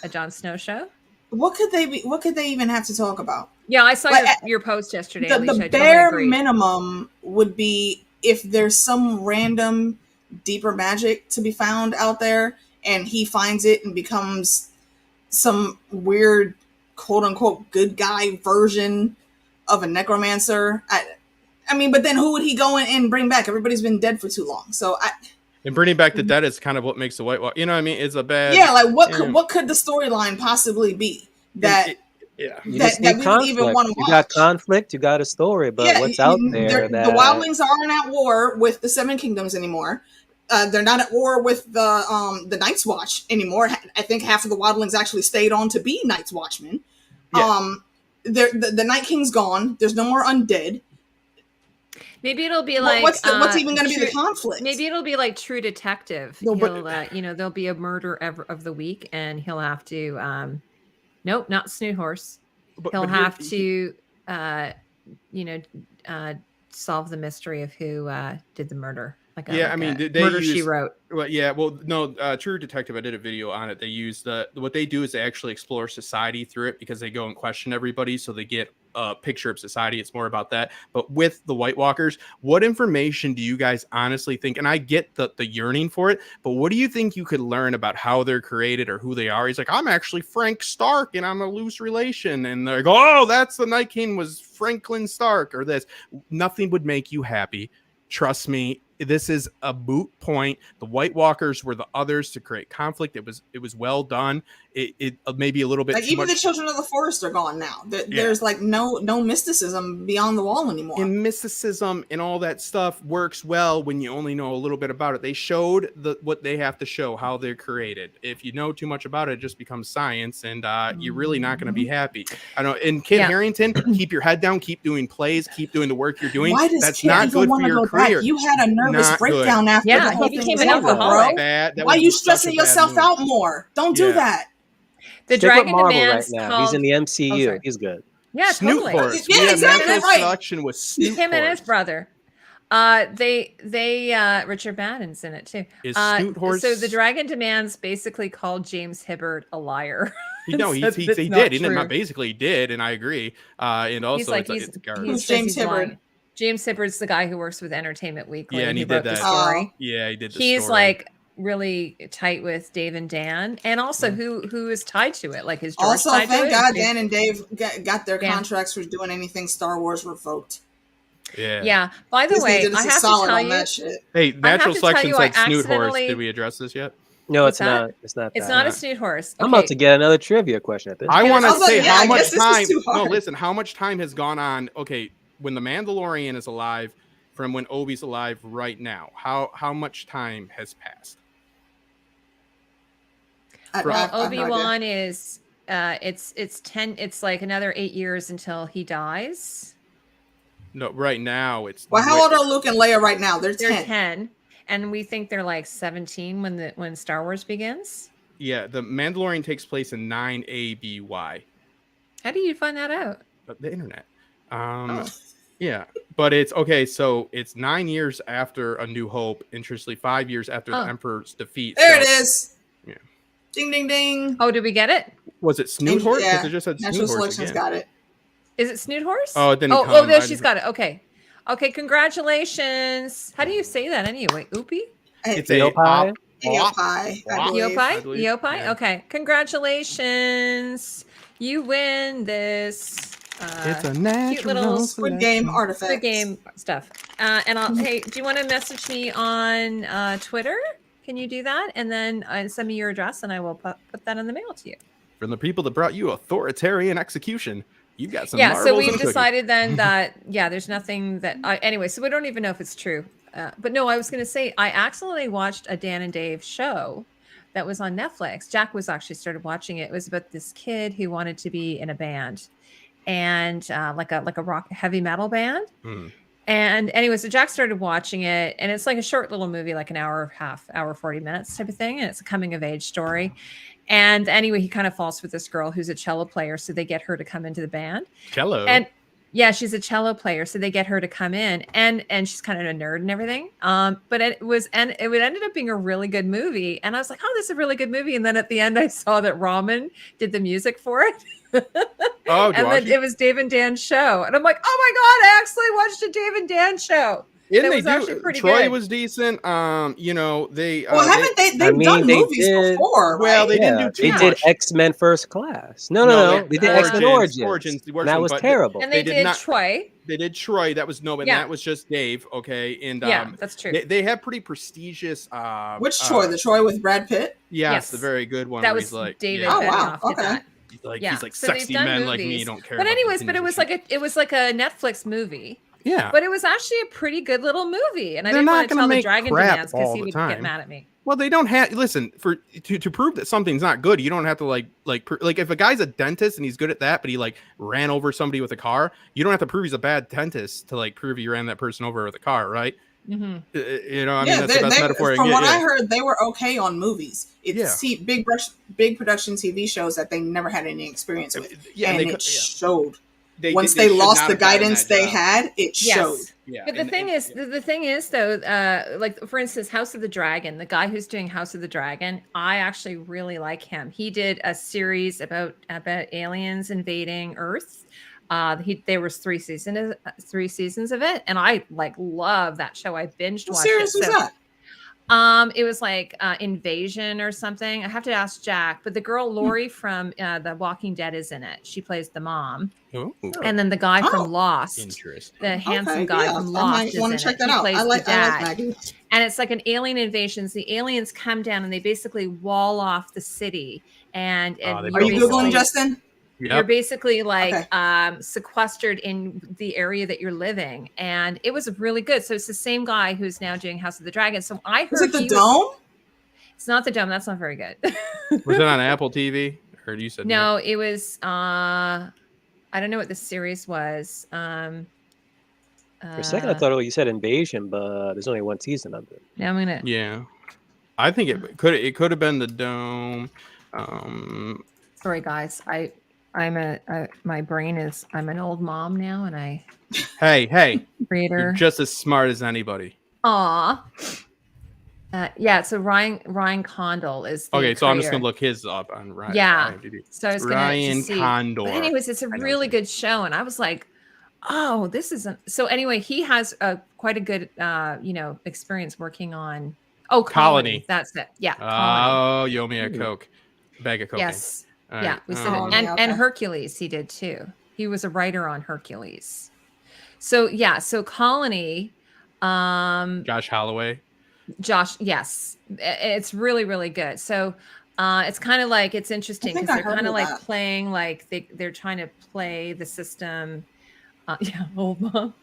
[SPEAKER 1] a Jon Snow show?
[SPEAKER 2] What could they be? What could they even have to talk about?
[SPEAKER 1] Yeah, I saw your post yesterday. Alicia.
[SPEAKER 2] The bare minimum would be if there's some random deeper magic to be found out there and he finds it and becomes some weird quote unquote good guy version of a necromancer. I mean, but then who would he go in and bring back? Everybody's been dead for too long.
[SPEAKER 4] And bringing back the dead is kind of what makes the White Walker. You know what I mean? It's a bad.
[SPEAKER 2] Yeah, like what could the storyline possibly be that
[SPEAKER 3] you
[SPEAKER 2] that we would even want to watch?
[SPEAKER 3] You got conflict, you got a story, but what's out there?
[SPEAKER 2] The wildlings aren't at war with the Seven Kingdoms anymore. They're not at war with the Night's Watch anymore. I think half of the wildlings actually stayed on to be Night's Watchmen. Yeah. The Night King's gone. There's no more undead.
[SPEAKER 1] Maybe it'll be like
[SPEAKER 2] what's even going to be the conflict?
[SPEAKER 1] Maybe it'll be like True Detective. No, but there'll be a murder of the week, and he'll have to. Nope, not Snoot Horse. He'll have to, solve the mystery of who did the murder.
[SPEAKER 4] Murder
[SPEAKER 1] She Wrote.
[SPEAKER 4] Well, yeah, well, no, True Detective. I did a video on it. They use what they do is they actually explore society through it because they go and question everybody, so they get a picture of society. It's more about that. But with the White Walkers, what information do you guys honestly think? And I get the yearning for it, but what do you think you could learn about how they're created or who they are? He's like, I'm actually Frank Stark, and I'm a loose relation. And they go, oh, that's the Night King was Franklin Stark, or this. Nothing would make you happy. Trust me. This is a moot point. The White Walkers were the others to create conflict. It was well done. It maybe a little bit
[SPEAKER 2] like
[SPEAKER 4] too
[SPEAKER 2] even
[SPEAKER 4] much.
[SPEAKER 2] the Children of the Forest are gone now. There's like no mysticism beyond the wall anymore.
[SPEAKER 4] And mysticism and all that stuff works well when you only know a little bit about it. They showed what they have to show, how they're created. If you know too much about it, it just becomes science, and you're really not going to be happy. I know. And Kit Harington, keep your head down, keep doing plays, keep doing the work you're doing.
[SPEAKER 2] Why does
[SPEAKER 4] That's
[SPEAKER 2] Kit
[SPEAKER 4] not good for your career.
[SPEAKER 2] Back? You had a nervous breakdown after the whole
[SPEAKER 1] he
[SPEAKER 2] thing
[SPEAKER 1] became
[SPEAKER 2] was
[SPEAKER 1] an
[SPEAKER 2] over, bro.
[SPEAKER 1] alcoholic.
[SPEAKER 2] Why are you stressing yourself out more? Don't do that.
[SPEAKER 1] The
[SPEAKER 3] Stick with
[SPEAKER 1] Dragon
[SPEAKER 3] Marvel
[SPEAKER 1] Demands
[SPEAKER 3] right now.
[SPEAKER 1] called...
[SPEAKER 3] He's in the
[SPEAKER 1] Oh,
[SPEAKER 3] MCU.
[SPEAKER 1] sorry.
[SPEAKER 3] He's good.
[SPEAKER 1] Yeah,
[SPEAKER 4] Snoot
[SPEAKER 1] totally.
[SPEAKER 4] Horse.
[SPEAKER 2] Yeah,
[SPEAKER 4] We have
[SPEAKER 2] exactly,
[SPEAKER 4] natural
[SPEAKER 2] right.
[SPEAKER 4] selection with Snoot
[SPEAKER 1] Him and his
[SPEAKER 4] Horse.
[SPEAKER 1] brother. Richard Madden's in it too.
[SPEAKER 4] Is Snoot Horse?
[SPEAKER 1] So the Dragon Demands basically called James Hibbert a liar.
[SPEAKER 4] No, he did. He did. Not basically, he did, and I agree. And also,
[SPEAKER 1] he's like,
[SPEAKER 4] it's garbage.
[SPEAKER 2] Who's James Hibbert?
[SPEAKER 1] James Hibbert's the guy who works with Entertainment Weekly.
[SPEAKER 4] Yeah, and he
[SPEAKER 1] wrote
[SPEAKER 4] did that.
[SPEAKER 1] The story.
[SPEAKER 4] Yeah, he did.
[SPEAKER 1] He's
[SPEAKER 4] story.
[SPEAKER 1] like really tight with Dave and Dan, and also who is tied to it, like his George.
[SPEAKER 2] Also,
[SPEAKER 1] tied
[SPEAKER 2] thank
[SPEAKER 1] to
[SPEAKER 2] God
[SPEAKER 1] it.
[SPEAKER 2] Dan and Dave got their
[SPEAKER 1] Dan.
[SPEAKER 2] contracts for doing anything Star Wars revoked.
[SPEAKER 4] Yeah.
[SPEAKER 1] Yeah. By the
[SPEAKER 2] Disney
[SPEAKER 1] way,
[SPEAKER 2] did us
[SPEAKER 1] I
[SPEAKER 2] a
[SPEAKER 1] have to
[SPEAKER 2] solid
[SPEAKER 1] tell
[SPEAKER 2] on
[SPEAKER 1] you,
[SPEAKER 2] that shit.
[SPEAKER 4] Hey, natural
[SPEAKER 1] to tell
[SPEAKER 4] selection
[SPEAKER 1] you,
[SPEAKER 4] said
[SPEAKER 1] I
[SPEAKER 4] Snoot Horse.
[SPEAKER 1] accidentally-
[SPEAKER 4] Did we address this yet?
[SPEAKER 3] No,
[SPEAKER 1] What's
[SPEAKER 3] it's not. It's not.
[SPEAKER 1] it's
[SPEAKER 3] that.
[SPEAKER 1] not a Snoot Horse.
[SPEAKER 3] I'm
[SPEAKER 1] Okay.
[SPEAKER 3] about to get another trivia question at this.
[SPEAKER 4] I want to
[SPEAKER 2] was like,
[SPEAKER 4] say
[SPEAKER 2] yeah,
[SPEAKER 4] how
[SPEAKER 2] I
[SPEAKER 4] much
[SPEAKER 2] guess this is
[SPEAKER 4] time.
[SPEAKER 2] too
[SPEAKER 4] No,
[SPEAKER 2] hard.
[SPEAKER 4] listen. How much time has gone on? Okay, when the Mandalorian is alive, from when Obi's alive right now. How much time has passed?
[SPEAKER 1] Well, Obi-Wan is it's 10. It's like another 8 years until he dies.
[SPEAKER 4] No, right now it's.
[SPEAKER 2] Well, how old are Luke and Leia right now? They're 10.
[SPEAKER 1] They're 10, and we think they're like 17 when Star Wars begins.
[SPEAKER 4] Yeah, the Mandalorian takes place in 9 ABY.
[SPEAKER 1] How do you find that out?
[SPEAKER 4] The internet. Yeah, but it's okay. So it's 9 years after A New Hope. Interestingly, 5 years after the Emperor's defeat.
[SPEAKER 2] There it is.
[SPEAKER 4] Yeah.
[SPEAKER 2] Ding, ding, ding.
[SPEAKER 1] Oh, did we get it?
[SPEAKER 4] Was it Snoot Horse?
[SPEAKER 2] Yeah.
[SPEAKER 4] Because it just said
[SPEAKER 2] Natural
[SPEAKER 4] Snoot Horse
[SPEAKER 2] Selection's
[SPEAKER 4] again.
[SPEAKER 2] got it.
[SPEAKER 1] Is it Snoot Horse?
[SPEAKER 4] Oh, it didn't come.
[SPEAKER 1] Oh, there
[SPEAKER 4] I
[SPEAKER 1] she's
[SPEAKER 4] didn't-
[SPEAKER 1] got it. Okay. Congratulations. How do you say that anyway? Oopie?
[SPEAKER 4] It's
[SPEAKER 3] Eopai?
[SPEAKER 2] Eopai, I believe.
[SPEAKER 4] I believe.
[SPEAKER 1] Eopai?
[SPEAKER 4] Yeah.
[SPEAKER 1] Okay. Congratulations. You win this
[SPEAKER 4] It's a
[SPEAKER 1] cute
[SPEAKER 4] natural
[SPEAKER 1] little
[SPEAKER 2] Squid Game artifact.
[SPEAKER 1] Squid Game stuff. Hey, do you want to message me on Twitter? Can you do that? And then send me your address and I will put that in the mail to you.
[SPEAKER 4] From the people that brought you authoritarian execution, you got some.
[SPEAKER 1] Yeah, so
[SPEAKER 4] marbles
[SPEAKER 1] we've
[SPEAKER 4] and a cookie.
[SPEAKER 1] decided then that, there's nothing that... anyway, so we don't even know if it's true. But no, I was going to say, I accidentally watched a Dan and Dave show that was on Netflix. Jack was actually started watching it. It was about this kid who wanted to be in a band and like a rock heavy metal band.
[SPEAKER 4] Mm.
[SPEAKER 1] And anyway, so Jack started watching it, and it's like a short little movie, like an hour, 40 minutes type of thing. And it's a coming of age story. And anyway, he kind of falls with this girl who's a cello player. So they get her to come into the band.
[SPEAKER 4] Cello.
[SPEAKER 1] And yeah, she's a cello player. So they get her to come in, and she's kind of a nerd and everything. But it ended up being a really good movie. And I was like, oh, this is a really good movie. And then at the end, I saw that Ramen did the music for it.
[SPEAKER 4] Oh,
[SPEAKER 1] and then it was Dave and Dan's show. And I'm like, oh my God, I actually watched a Dave and Dan show.
[SPEAKER 4] Didn't
[SPEAKER 1] That
[SPEAKER 4] they
[SPEAKER 1] was
[SPEAKER 4] do?
[SPEAKER 1] actually pretty
[SPEAKER 4] Troy
[SPEAKER 1] good.
[SPEAKER 4] was decent. You know, they.
[SPEAKER 2] Well, haven't they? They've done
[SPEAKER 3] they
[SPEAKER 2] movies
[SPEAKER 3] did-
[SPEAKER 2] before, right?
[SPEAKER 4] Well, they didn't do too
[SPEAKER 3] They did
[SPEAKER 4] much.
[SPEAKER 3] X-Men First Class. No. They did X-Men Origins.
[SPEAKER 4] The
[SPEAKER 3] And that was
[SPEAKER 4] but
[SPEAKER 3] terrible.
[SPEAKER 1] And they
[SPEAKER 4] did
[SPEAKER 1] did
[SPEAKER 4] not-
[SPEAKER 1] Troy.
[SPEAKER 4] They did Troy. That was but
[SPEAKER 1] Yeah.
[SPEAKER 4] that was just Dave. Okay, and
[SPEAKER 1] Yeah, that's true.
[SPEAKER 4] They have pretty prestigious.
[SPEAKER 2] Which Troy? The Troy with Brad Pitt?
[SPEAKER 4] Yes,
[SPEAKER 1] Yes.
[SPEAKER 4] the very good one.
[SPEAKER 1] That
[SPEAKER 4] where
[SPEAKER 1] was
[SPEAKER 4] he's like,
[SPEAKER 1] David
[SPEAKER 4] yeah,
[SPEAKER 2] Oh, wow.
[SPEAKER 1] Benioff did
[SPEAKER 2] Okay.
[SPEAKER 1] that.
[SPEAKER 4] he's like,
[SPEAKER 1] Yeah.
[SPEAKER 4] he's like
[SPEAKER 1] So they've
[SPEAKER 4] sexy
[SPEAKER 1] done
[SPEAKER 4] men like me
[SPEAKER 1] movies.
[SPEAKER 4] don't care.
[SPEAKER 1] But
[SPEAKER 4] about
[SPEAKER 1] anyways,
[SPEAKER 4] the
[SPEAKER 1] but it was
[SPEAKER 4] teenagers.
[SPEAKER 1] like a Netflix movie.
[SPEAKER 4] Yeah.
[SPEAKER 1] But it was actually a pretty good little movie, and I
[SPEAKER 4] They're
[SPEAKER 1] didn't
[SPEAKER 4] not
[SPEAKER 1] want to
[SPEAKER 4] gonna
[SPEAKER 1] tell the
[SPEAKER 4] make
[SPEAKER 1] Dragon
[SPEAKER 4] crap
[SPEAKER 1] Demands because
[SPEAKER 4] all
[SPEAKER 1] he
[SPEAKER 4] the
[SPEAKER 1] would
[SPEAKER 4] time.
[SPEAKER 1] get mad at me.
[SPEAKER 4] Well, they don't have listen to prove that something's not good. You don't have to like if a guy's a dentist and he's good at that, but he like ran over somebody with a car. You don't have to prove he's a bad dentist to like prove you ran that person over with a car, right?
[SPEAKER 1] Mm-hmm.
[SPEAKER 4] You know, I mean that's the best metaphor.
[SPEAKER 2] From
[SPEAKER 4] I
[SPEAKER 2] what
[SPEAKER 4] get,
[SPEAKER 2] I heard, they were okay on movies. It's
[SPEAKER 4] Yeah.
[SPEAKER 2] big production TV shows that they never had any experience with,
[SPEAKER 4] Yeah,
[SPEAKER 2] and
[SPEAKER 4] they
[SPEAKER 2] it
[SPEAKER 4] could- yeah.
[SPEAKER 2] showed.
[SPEAKER 4] They
[SPEAKER 2] Once
[SPEAKER 4] should
[SPEAKER 2] lost
[SPEAKER 4] not
[SPEAKER 2] the
[SPEAKER 4] have gotten
[SPEAKER 2] guidance
[SPEAKER 4] that
[SPEAKER 2] they
[SPEAKER 4] job.
[SPEAKER 2] had, it showed.
[SPEAKER 1] Yes.
[SPEAKER 4] Yeah,
[SPEAKER 1] But the thing is though, like for instance, House of the Dragon, the guy who's doing House of the Dragon, I actually really like him. He did a series about aliens invading Earth. There was 3 seasons of it, and I like love that show. I binged
[SPEAKER 2] What
[SPEAKER 1] watched
[SPEAKER 2] series
[SPEAKER 1] it.
[SPEAKER 2] was that?
[SPEAKER 1] It was like Invasion or something. I have to ask Jack, but the girl Lori from The Walking Dead is in it. She plays the mom.
[SPEAKER 4] Oh,
[SPEAKER 1] And then the guy
[SPEAKER 2] Oh.
[SPEAKER 1] from Lost,
[SPEAKER 4] interesting.
[SPEAKER 1] the handsome
[SPEAKER 2] Okay,
[SPEAKER 1] guy
[SPEAKER 2] yeah,
[SPEAKER 1] from
[SPEAKER 2] I
[SPEAKER 1] Lost,
[SPEAKER 2] might
[SPEAKER 1] is
[SPEAKER 2] want
[SPEAKER 1] in
[SPEAKER 2] to check
[SPEAKER 1] it.
[SPEAKER 2] that
[SPEAKER 1] He
[SPEAKER 2] out.
[SPEAKER 1] plays
[SPEAKER 2] I like
[SPEAKER 1] the dad.
[SPEAKER 2] Maggie.
[SPEAKER 1] And it's like an alien invasion. The aliens come down and they basically wall off the city. And
[SPEAKER 4] they
[SPEAKER 1] you're
[SPEAKER 2] Are you
[SPEAKER 4] basically-
[SPEAKER 2] googling, Justin?
[SPEAKER 1] You're
[SPEAKER 4] Yep.
[SPEAKER 1] basically like
[SPEAKER 2] Okay.
[SPEAKER 1] sequestered in the area that you're living, and it was really good. So it's the same guy who's now doing House of the Dragon. So I heard
[SPEAKER 2] Was it the
[SPEAKER 1] he
[SPEAKER 2] Dome?
[SPEAKER 1] It's not the Dome. That's not very good.
[SPEAKER 4] Was it on Apple TV? Or you said
[SPEAKER 1] No, it was. I don't know what the series was.
[SPEAKER 3] For a second, I thought you said Invasion, but there's only 1 season of it.
[SPEAKER 1] Now I'm gonna.
[SPEAKER 4] Yeah, I think it could have been the Dome.
[SPEAKER 1] Sorry, guys. I'm my brain is. I'm an old mom now, and I.
[SPEAKER 4] Hey,
[SPEAKER 1] Reader.
[SPEAKER 4] You're just as smart as anybody.
[SPEAKER 1] Aw. Yeah, so Ryan Condal is the
[SPEAKER 4] okay. So I'm just
[SPEAKER 1] creator.
[SPEAKER 4] gonna look his up on Ryan.
[SPEAKER 1] Yeah.
[SPEAKER 4] IMDb.
[SPEAKER 1] So I was
[SPEAKER 4] Ryan
[SPEAKER 1] see.
[SPEAKER 4] Condor.
[SPEAKER 1] But anyways, it's a really good show, and I was like, oh, this isn't. So anyway, he has quite a good experience working on. Oh, Colony. That's it. Yeah.
[SPEAKER 4] Oh, you owe me a Coke. Bag of cocaine.
[SPEAKER 1] Yes. Right. Yeah, we said it. And Hercules, he did too. He was a writer on Hercules. So yeah, so Colony.
[SPEAKER 4] Josh Holloway.
[SPEAKER 1] Yes, it's really, really good. So it's kind of like, it's interesting because they're kind of like playing, like they're trying to play the system. Yeah, old mom.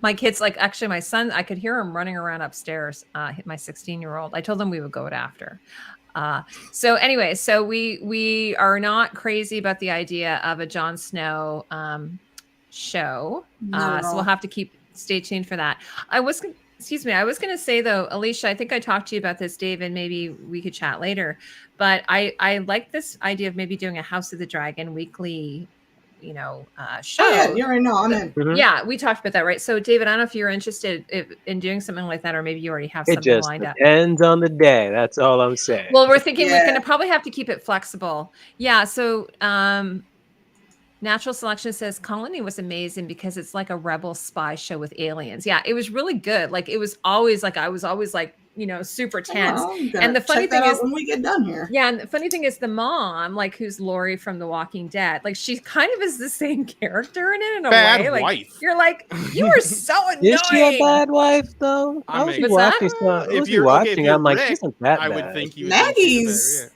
[SPEAKER 1] My kids, like, actually my son, I could hear him running around upstairs, my 16-year-old. I told him we would go it after. So anyway, so we are not crazy about the idea of a Jon Snow show. So we'll have to stay tuned for that. I was going to say though, Alicia, I think I talked to you about this, Dave, and maybe we could chat later, but I like this idea of maybe doing a House of the Dragon weekly, show.
[SPEAKER 2] Oh, yeah, you already know I'm in.
[SPEAKER 1] Yeah, we talked about that, right? So David, I don't know if you're interested in doing something like that, or maybe you already have something lined up.
[SPEAKER 3] It depends on the day. That's all I'm saying.
[SPEAKER 1] Well, we're thinking we're going to probably have to keep it flexible. Yeah. So, Natural Selection says Colony was amazing because it's like a rebel spy show with aliens. Yeah, it was really good. Like, it was always like, I was always like, super tense. And the funny thing is,
[SPEAKER 2] when we get done here.
[SPEAKER 1] Yeah, and the funny thing is, the mom, like, who's Lori from The Walking Dead, like, she kind of is the same character in it in a way. Like,
[SPEAKER 4] wife.
[SPEAKER 1] You're like, you are so annoying.
[SPEAKER 3] Is she a bad wife though? I was watching. I'm like, she's not that bad.
[SPEAKER 4] I would think you.
[SPEAKER 2] Maggie's.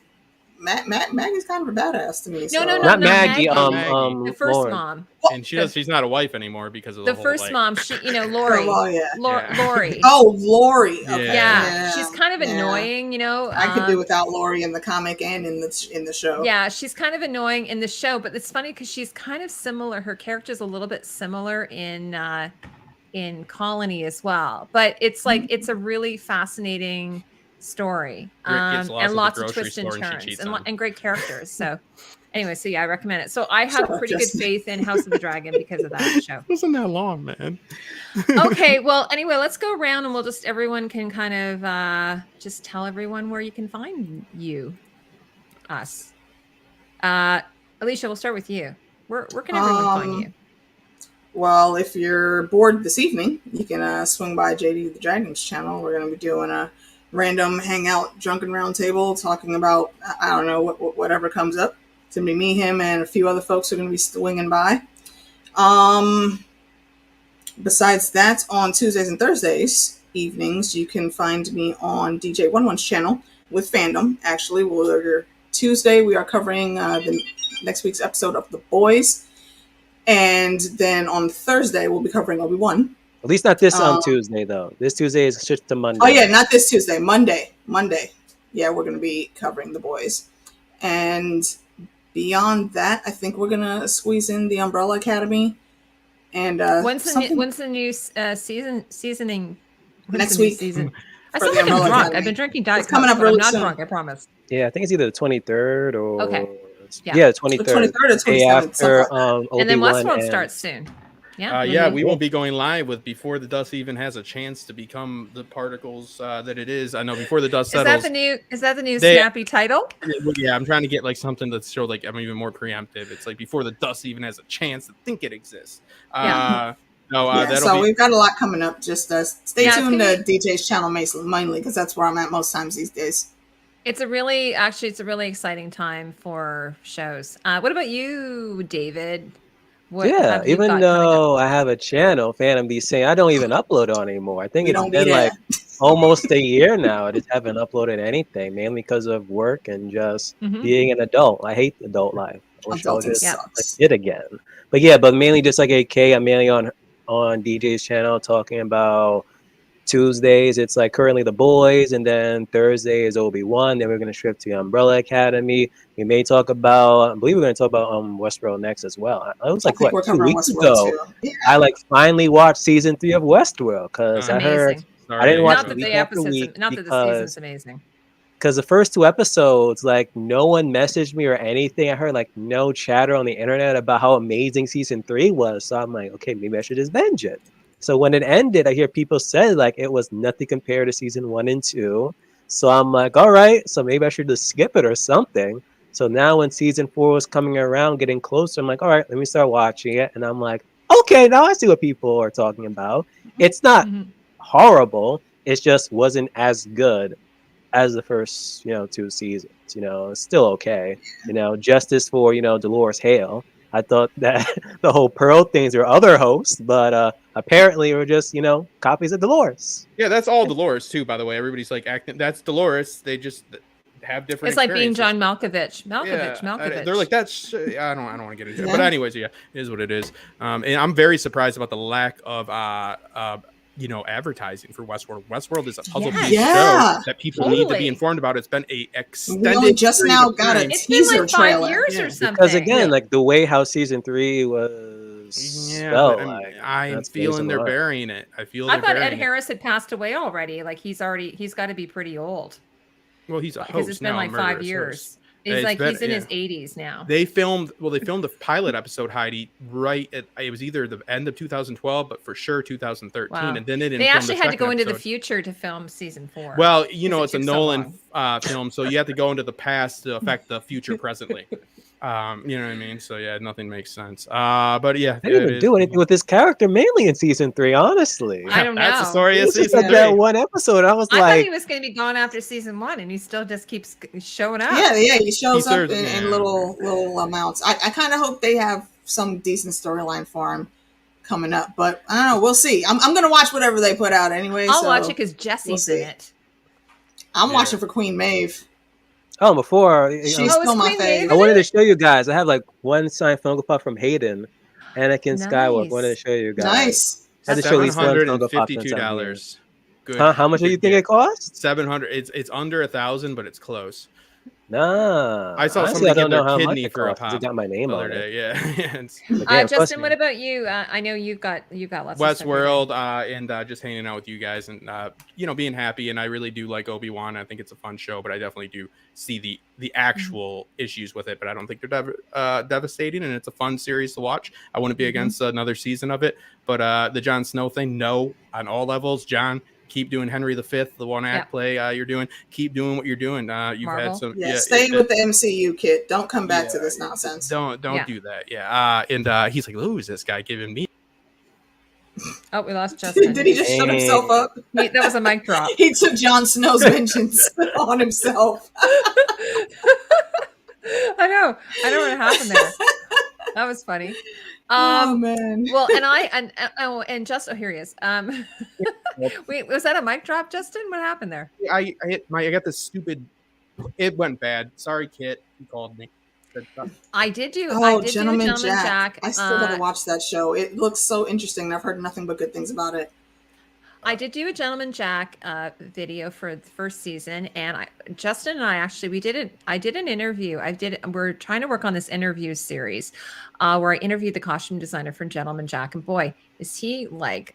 [SPEAKER 2] Maggie's kind of a badass to me.
[SPEAKER 1] No,
[SPEAKER 3] not Maggie.
[SPEAKER 1] The first
[SPEAKER 3] Lauren.
[SPEAKER 1] mom.
[SPEAKER 4] And she's not a wife anymore because of the
[SPEAKER 1] first mom. She, Lori. Lori.
[SPEAKER 2] Oh, Lori. Okay.
[SPEAKER 1] Yeah. She's kind of annoying.
[SPEAKER 2] I could do without Lori in the comic and in the show.
[SPEAKER 1] Yeah, she's kind of annoying in the show, but it's funny because she's kind of similar. Her character's a little bit similar in Colony as well. But it's like it's a really fascinating story, and lots of twists and turns, and great characters. So anyway, so yeah, I recommend it. So I have pretty good faith in House of the Dragon because of that show.
[SPEAKER 4] It wasn't that long, man.
[SPEAKER 1] Okay, well, anyway, let's go around and everyone can kind of just tell everyone where you can find us. Alicia, we'll start with you. Where can everyone find you?
[SPEAKER 2] Well, if you're bored this evening, you can swing by JD the Dragon's channel. We're going to be doing a random hangout drunken round table talking about, I don't know, whatever comes up. It's going to be me, him, and a few other folks are going to be swinging by. Besides that, on Tuesdays and Thursdays evenings, you can find me on DJ 11's channel with Fandom. Actually, Tuesday we are covering the next week's episode of The Boys. And then on Thursday, we'll be covering Obi-Wan.
[SPEAKER 3] At least not this on Tuesday, though. This Tuesday is just a Monday.
[SPEAKER 2] Oh, yeah, not this Tuesday. Monday. Yeah, we're going to be covering The Boys. And beyond that, I think we're going to squeeze in the Umbrella Academy. And
[SPEAKER 1] when's the new seasoning?
[SPEAKER 2] Next week.
[SPEAKER 1] Season? I sound like I'm drunk. Academy. I've been drinking Diet Coke, but I'm not drunk, I promise.
[SPEAKER 3] Yeah, I think it's either the 23rd or...
[SPEAKER 1] Okay.
[SPEAKER 2] Yeah,
[SPEAKER 3] the 23rd.
[SPEAKER 2] The 23rd or 27th.
[SPEAKER 3] After,
[SPEAKER 1] and then Westworld starts soon. Yeah.
[SPEAKER 4] We won't be going live with Before the Dust even has a chance to become the particles that it is. I know Before the Dust settles.
[SPEAKER 1] Is that the new snappy title?
[SPEAKER 4] Yeah, I'm trying to get like something that's sure like I'm even more preemptive. It's like Before the Dust even has a chance to think it exists. So we've got a lot coming up. Just stay tuned to DJ's channel mainly because that's where I'm at most times these days.
[SPEAKER 1] It's a really exciting time for shows. What about you, David?
[SPEAKER 3] Even though I have a channel, Phantom be saying I don't even upload on anymore. I think it's been like almost a year now. I just haven't uploaded anything, mainly because of work and just being an adult. I hate adult life. I wish I would just it again. But mainly just like AK, I'm mainly on DJ's channel talking about Tuesdays. It's like currently The Boys, and then Thursday is Obi-Wan. Then we're going to shift to Umbrella Academy. We may talk about, I believe we're going to talk about Westworld next as well. It was like 2 weeks ago. Yeah. I finally watched season 3 of Westworld because I heard I didn't watch
[SPEAKER 1] not that the season's amazing.
[SPEAKER 3] because the first 2 episodes, like no one messaged me or anything. I heard like no chatter on the internet about how amazing season 3 was. So I'm like, okay, maybe I should just binge it. So when it ended, I hear people say like it was nothing compared to season 1 and 2. So I'm like, all right, so maybe I should just skip it or something. So now when season 4 was coming around, getting closer, I'm like, all right, let me start watching it. And I'm like, okay, now I see what people are talking about. It's not horrible. It just wasn't as good as the first, 2 seasons. It's still okay. Justice for, Dolores Hale. I thought that the whole Pearl things are other hosts, but apparently we're just, copies of Dolores.
[SPEAKER 4] Yeah, that's all Dolores too, by the way. Everybody's like acting. That's Dolores. They just have different.
[SPEAKER 1] It's like being John Malkovich. Malkovich.
[SPEAKER 4] They're like, that's. I don't want to get into it, but anyways, yeah, it is what it is. And I'm very surprised about the lack of advertising for Westworld. Westworld is a puzzle-based show that people need to be informed about. It's been a extended.
[SPEAKER 2] We just now got a teaser trailer.
[SPEAKER 1] Like 5 years or something.
[SPEAKER 3] Because again, like the way how season 3 was.
[SPEAKER 4] Yeah, I'm feeling they're burying it. I thought
[SPEAKER 1] Ed Harris had passed away already. Like he's got to be pretty old.
[SPEAKER 4] Well, he's a host
[SPEAKER 1] because it's been like 5 years. He's in his 80s now.
[SPEAKER 4] They filmed the pilot episode, Heidi, it was either the end of 2012, but for sure 2013.
[SPEAKER 1] Wow.
[SPEAKER 4] And then they
[SPEAKER 1] actually had to go into the future to film season 4.
[SPEAKER 4] Well, it's a Nolan film, so you have to go into the past to affect the future presently. You know what I mean? So yeah, nothing makes sense. But yeah,
[SPEAKER 3] they didn't even do anything with this character mainly in season 3, honestly.
[SPEAKER 1] I don't know.
[SPEAKER 4] That's the story of season 3.
[SPEAKER 3] That one episode, I
[SPEAKER 1] thought he was going to be gone after season 1, and he still just keeps showing up.
[SPEAKER 2] Yeah, he shows up in little amounts. I kind of hope they have some decent storyline for him coming up, but I don't know. We'll see. I'm going to watch whatever they put out anyway.
[SPEAKER 1] I'll watch it because Jesse's in it.
[SPEAKER 2] I'm watching for Queen Maeve.
[SPEAKER 3] Oh, before
[SPEAKER 2] she's still my favorite.
[SPEAKER 3] I wanted to show you guys. I have like one signed Funko Pop from Hayden, Anakin Skywalker. Wanted to show you guys.
[SPEAKER 2] Nice.
[SPEAKER 3] I had to show these
[SPEAKER 4] $752. Good.
[SPEAKER 3] How much do you think it costs?
[SPEAKER 4] 700. It's under 1,000, but it's close.
[SPEAKER 3] Nah,
[SPEAKER 4] I saw somebody get their kidney for a pop.
[SPEAKER 3] It got my name on it.
[SPEAKER 4] Yeah.
[SPEAKER 1] Justin, what about you? I know you've got lots
[SPEAKER 4] Westworld, and just hanging out with you guys and being happy. And I really do like Obi-Wan. I think it's a fun show, but I definitely do see the actual issues with it. But I don't think they're devastating, and it's a fun series to watch. I wouldn't be against another season of it. But the Jon Snow thing, no, on all levels, John. Keep doing Henry V, the one act play you're doing. Keep doing what you're doing. You've
[SPEAKER 1] Marvel.
[SPEAKER 4] had some.
[SPEAKER 2] Stay with the MCU, kid. Don't come back to this nonsense.
[SPEAKER 4] Don't do that. Yeah. And he's like, who is this guy giving me?
[SPEAKER 1] Oh, we lost Justin.
[SPEAKER 2] Did he just shut himself up?
[SPEAKER 1] That was a mic drop.
[SPEAKER 2] He took Jon Snow's vengeance on himself.
[SPEAKER 1] I know what happened there. That was funny.
[SPEAKER 2] Oh man.
[SPEAKER 1] Well, and just here he is. Wait, was that a mic drop, Justin? What happened there?
[SPEAKER 4] I got this stupid. It went bad. Sorry, Kit. He called me.
[SPEAKER 1] I did do.
[SPEAKER 2] Gentleman Jack. I still gotta watch that show. It looks so interesting. I've heard nothing but good things about it.
[SPEAKER 1] I did do a Gentleman Jack video for the first season, and Justin and I actually I did an interview. We're trying to work on this interview series where I interviewed the costume designer for Gentleman Jack, and boy, is he like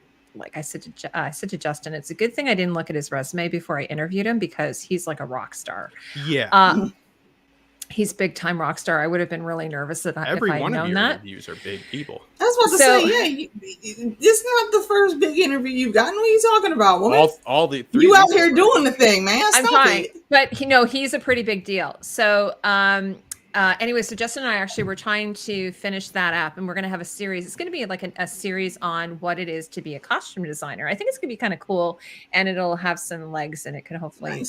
[SPEAKER 1] I said to Justin, it's a good thing I didn't look at his resume before I interviewed him because he's like a rock star.
[SPEAKER 4] Yeah.
[SPEAKER 1] He's big time rock star. I would have been really nervous if I'd known that.
[SPEAKER 4] Every one of your interviews are big people.
[SPEAKER 2] I was about to say, it's not the first big interview you've gotten. What are you talking about, woman?
[SPEAKER 4] All the three.
[SPEAKER 2] You out here doing the thing, man.
[SPEAKER 1] I'm trying, but he's a pretty big deal. So, anyway, so Justin and I actually were trying to finish that up, and we're going to have a series. It's going to be like a series on what it is to be a costume designer. I think it's going to be kind of cool, and it'll have some legs, and it could hopefully,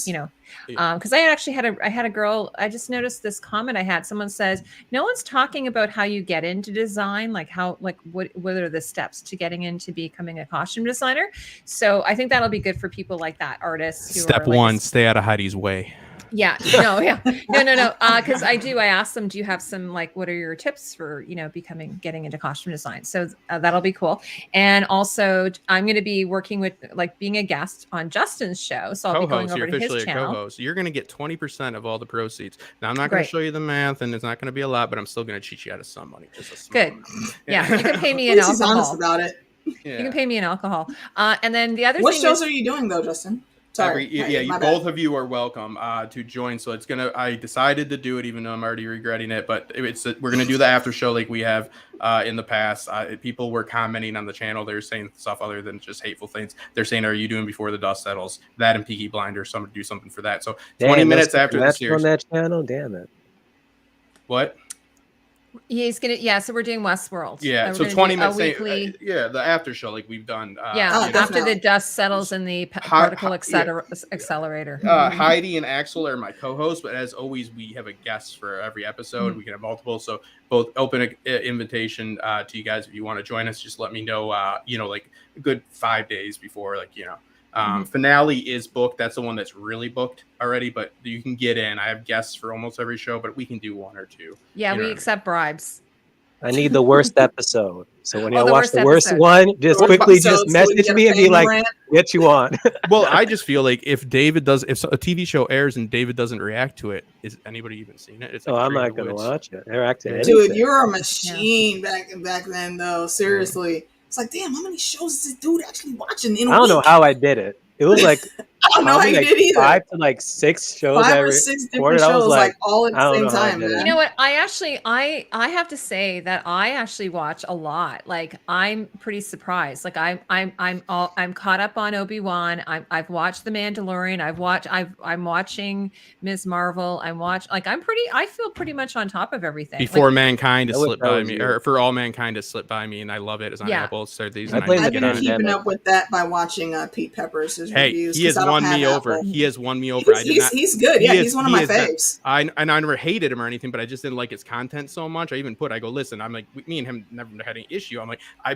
[SPEAKER 1] because I actually had a girl. I just noticed this comment I had. Someone says, "No one's talking about how you get into design, what are the steps to getting into becoming a costume designer." So I think that'll be good for people like that, artists.
[SPEAKER 4] Step one: stay out of Heidi's way.
[SPEAKER 1] Yeah, no. Because I asked them, do you have some, what are your tips for, getting into costume design? So that'll be cool. And also I'm going to be working with, being a guest on Justin's show. So I'll be going over to his channel.
[SPEAKER 4] Co-host. You're going to get 20% of all the proceeds. Now I'm not going to show you the math and it's not going to be a lot, but I'm still going to cheat you out of some money. Just a small
[SPEAKER 1] Good. Amount. Yeah. You can pay me in alcohol.
[SPEAKER 2] He's honest about it.
[SPEAKER 1] Yeah. You can pay me in alcohol. And then the other
[SPEAKER 2] what
[SPEAKER 1] thing
[SPEAKER 2] shows are you doing though, Justin? Sorry.
[SPEAKER 4] Both of you are welcome to join. So I decided to do it, even though I'm already regretting it. But we're gonna do the after show like we have in the past. People were commenting on the channel. They're saying stuff other than just hateful things. They're saying, "Are you doing Before the Dust Settles?" That and Peaky Blinders. So I'm gonna do something for that. So 20 minutes after the series
[SPEAKER 3] on that channel. Damn it.
[SPEAKER 4] What?
[SPEAKER 1] He's gonna so we're doing Westworld.
[SPEAKER 4] Yeah, so 20 minutes weekly. The after show like we've done.
[SPEAKER 1] After the dust settles in the particle accelerator.
[SPEAKER 4] Heidi and Axel are my co-hosts, but as always, we have a guest for every episode. We can have multiple, so both open an invitation to you guys if you want to join us. Just let me know. Like a good 5 days before, finale is booked. That's the one that's really booked already, but you can get in. I have guests for almost every show, but we can do one or two.
[SPEAKER 1] Yeah, we accept bribes.
[SPEAKER 3] I need the worst episode. So when you watch the worst one, just quickly message me and be like, "Get you on."
[SPEAKER 4] Well, I just feel like if a TV show airs and David doesn't react to it, is anybody even seen it?
[SPEAKER 3] I'm not going to watch it.
[SPEAKER 2] Dude, you're a machine back then, though. Seriously. It's like, damn, how many shows is this dude actually watching in a week?
[SPEAKER 3] I don't know how I did it. It was like
[SPEAKER 2] I don't know how you did either.
[SPEAKER 3] 5 to 6 shows.
[SPEAKER 2] 5 or 6 different shows, like all at the same time.
[SPEAKER 1] You know what? I have to say that I actually watch a lot. Like I'm pretty surprised. Like I'm caught up on Obi-Wan. I've watched The Mandalorian. I'm watching Ms. Marvel. I feel pretty much on top of everything.
[SPEAKER 4] Before Mankind has slipped by me, or For All Mankind has slipped by me, and I love it. It's on Apple. I've
[SPEAKER 2] been keeping up with that by watching Pete Peppers' reviews.
[SPEAKER 4] He has won me over. He has won me over.
[SPEAKER 2] He's good. Yeah, he's one of my faves.
[SPEAKER 4] I never hated him or anything, but I just didn't like his content so much. I go, listen, I'm like, me and him never had any issue. I'm like, I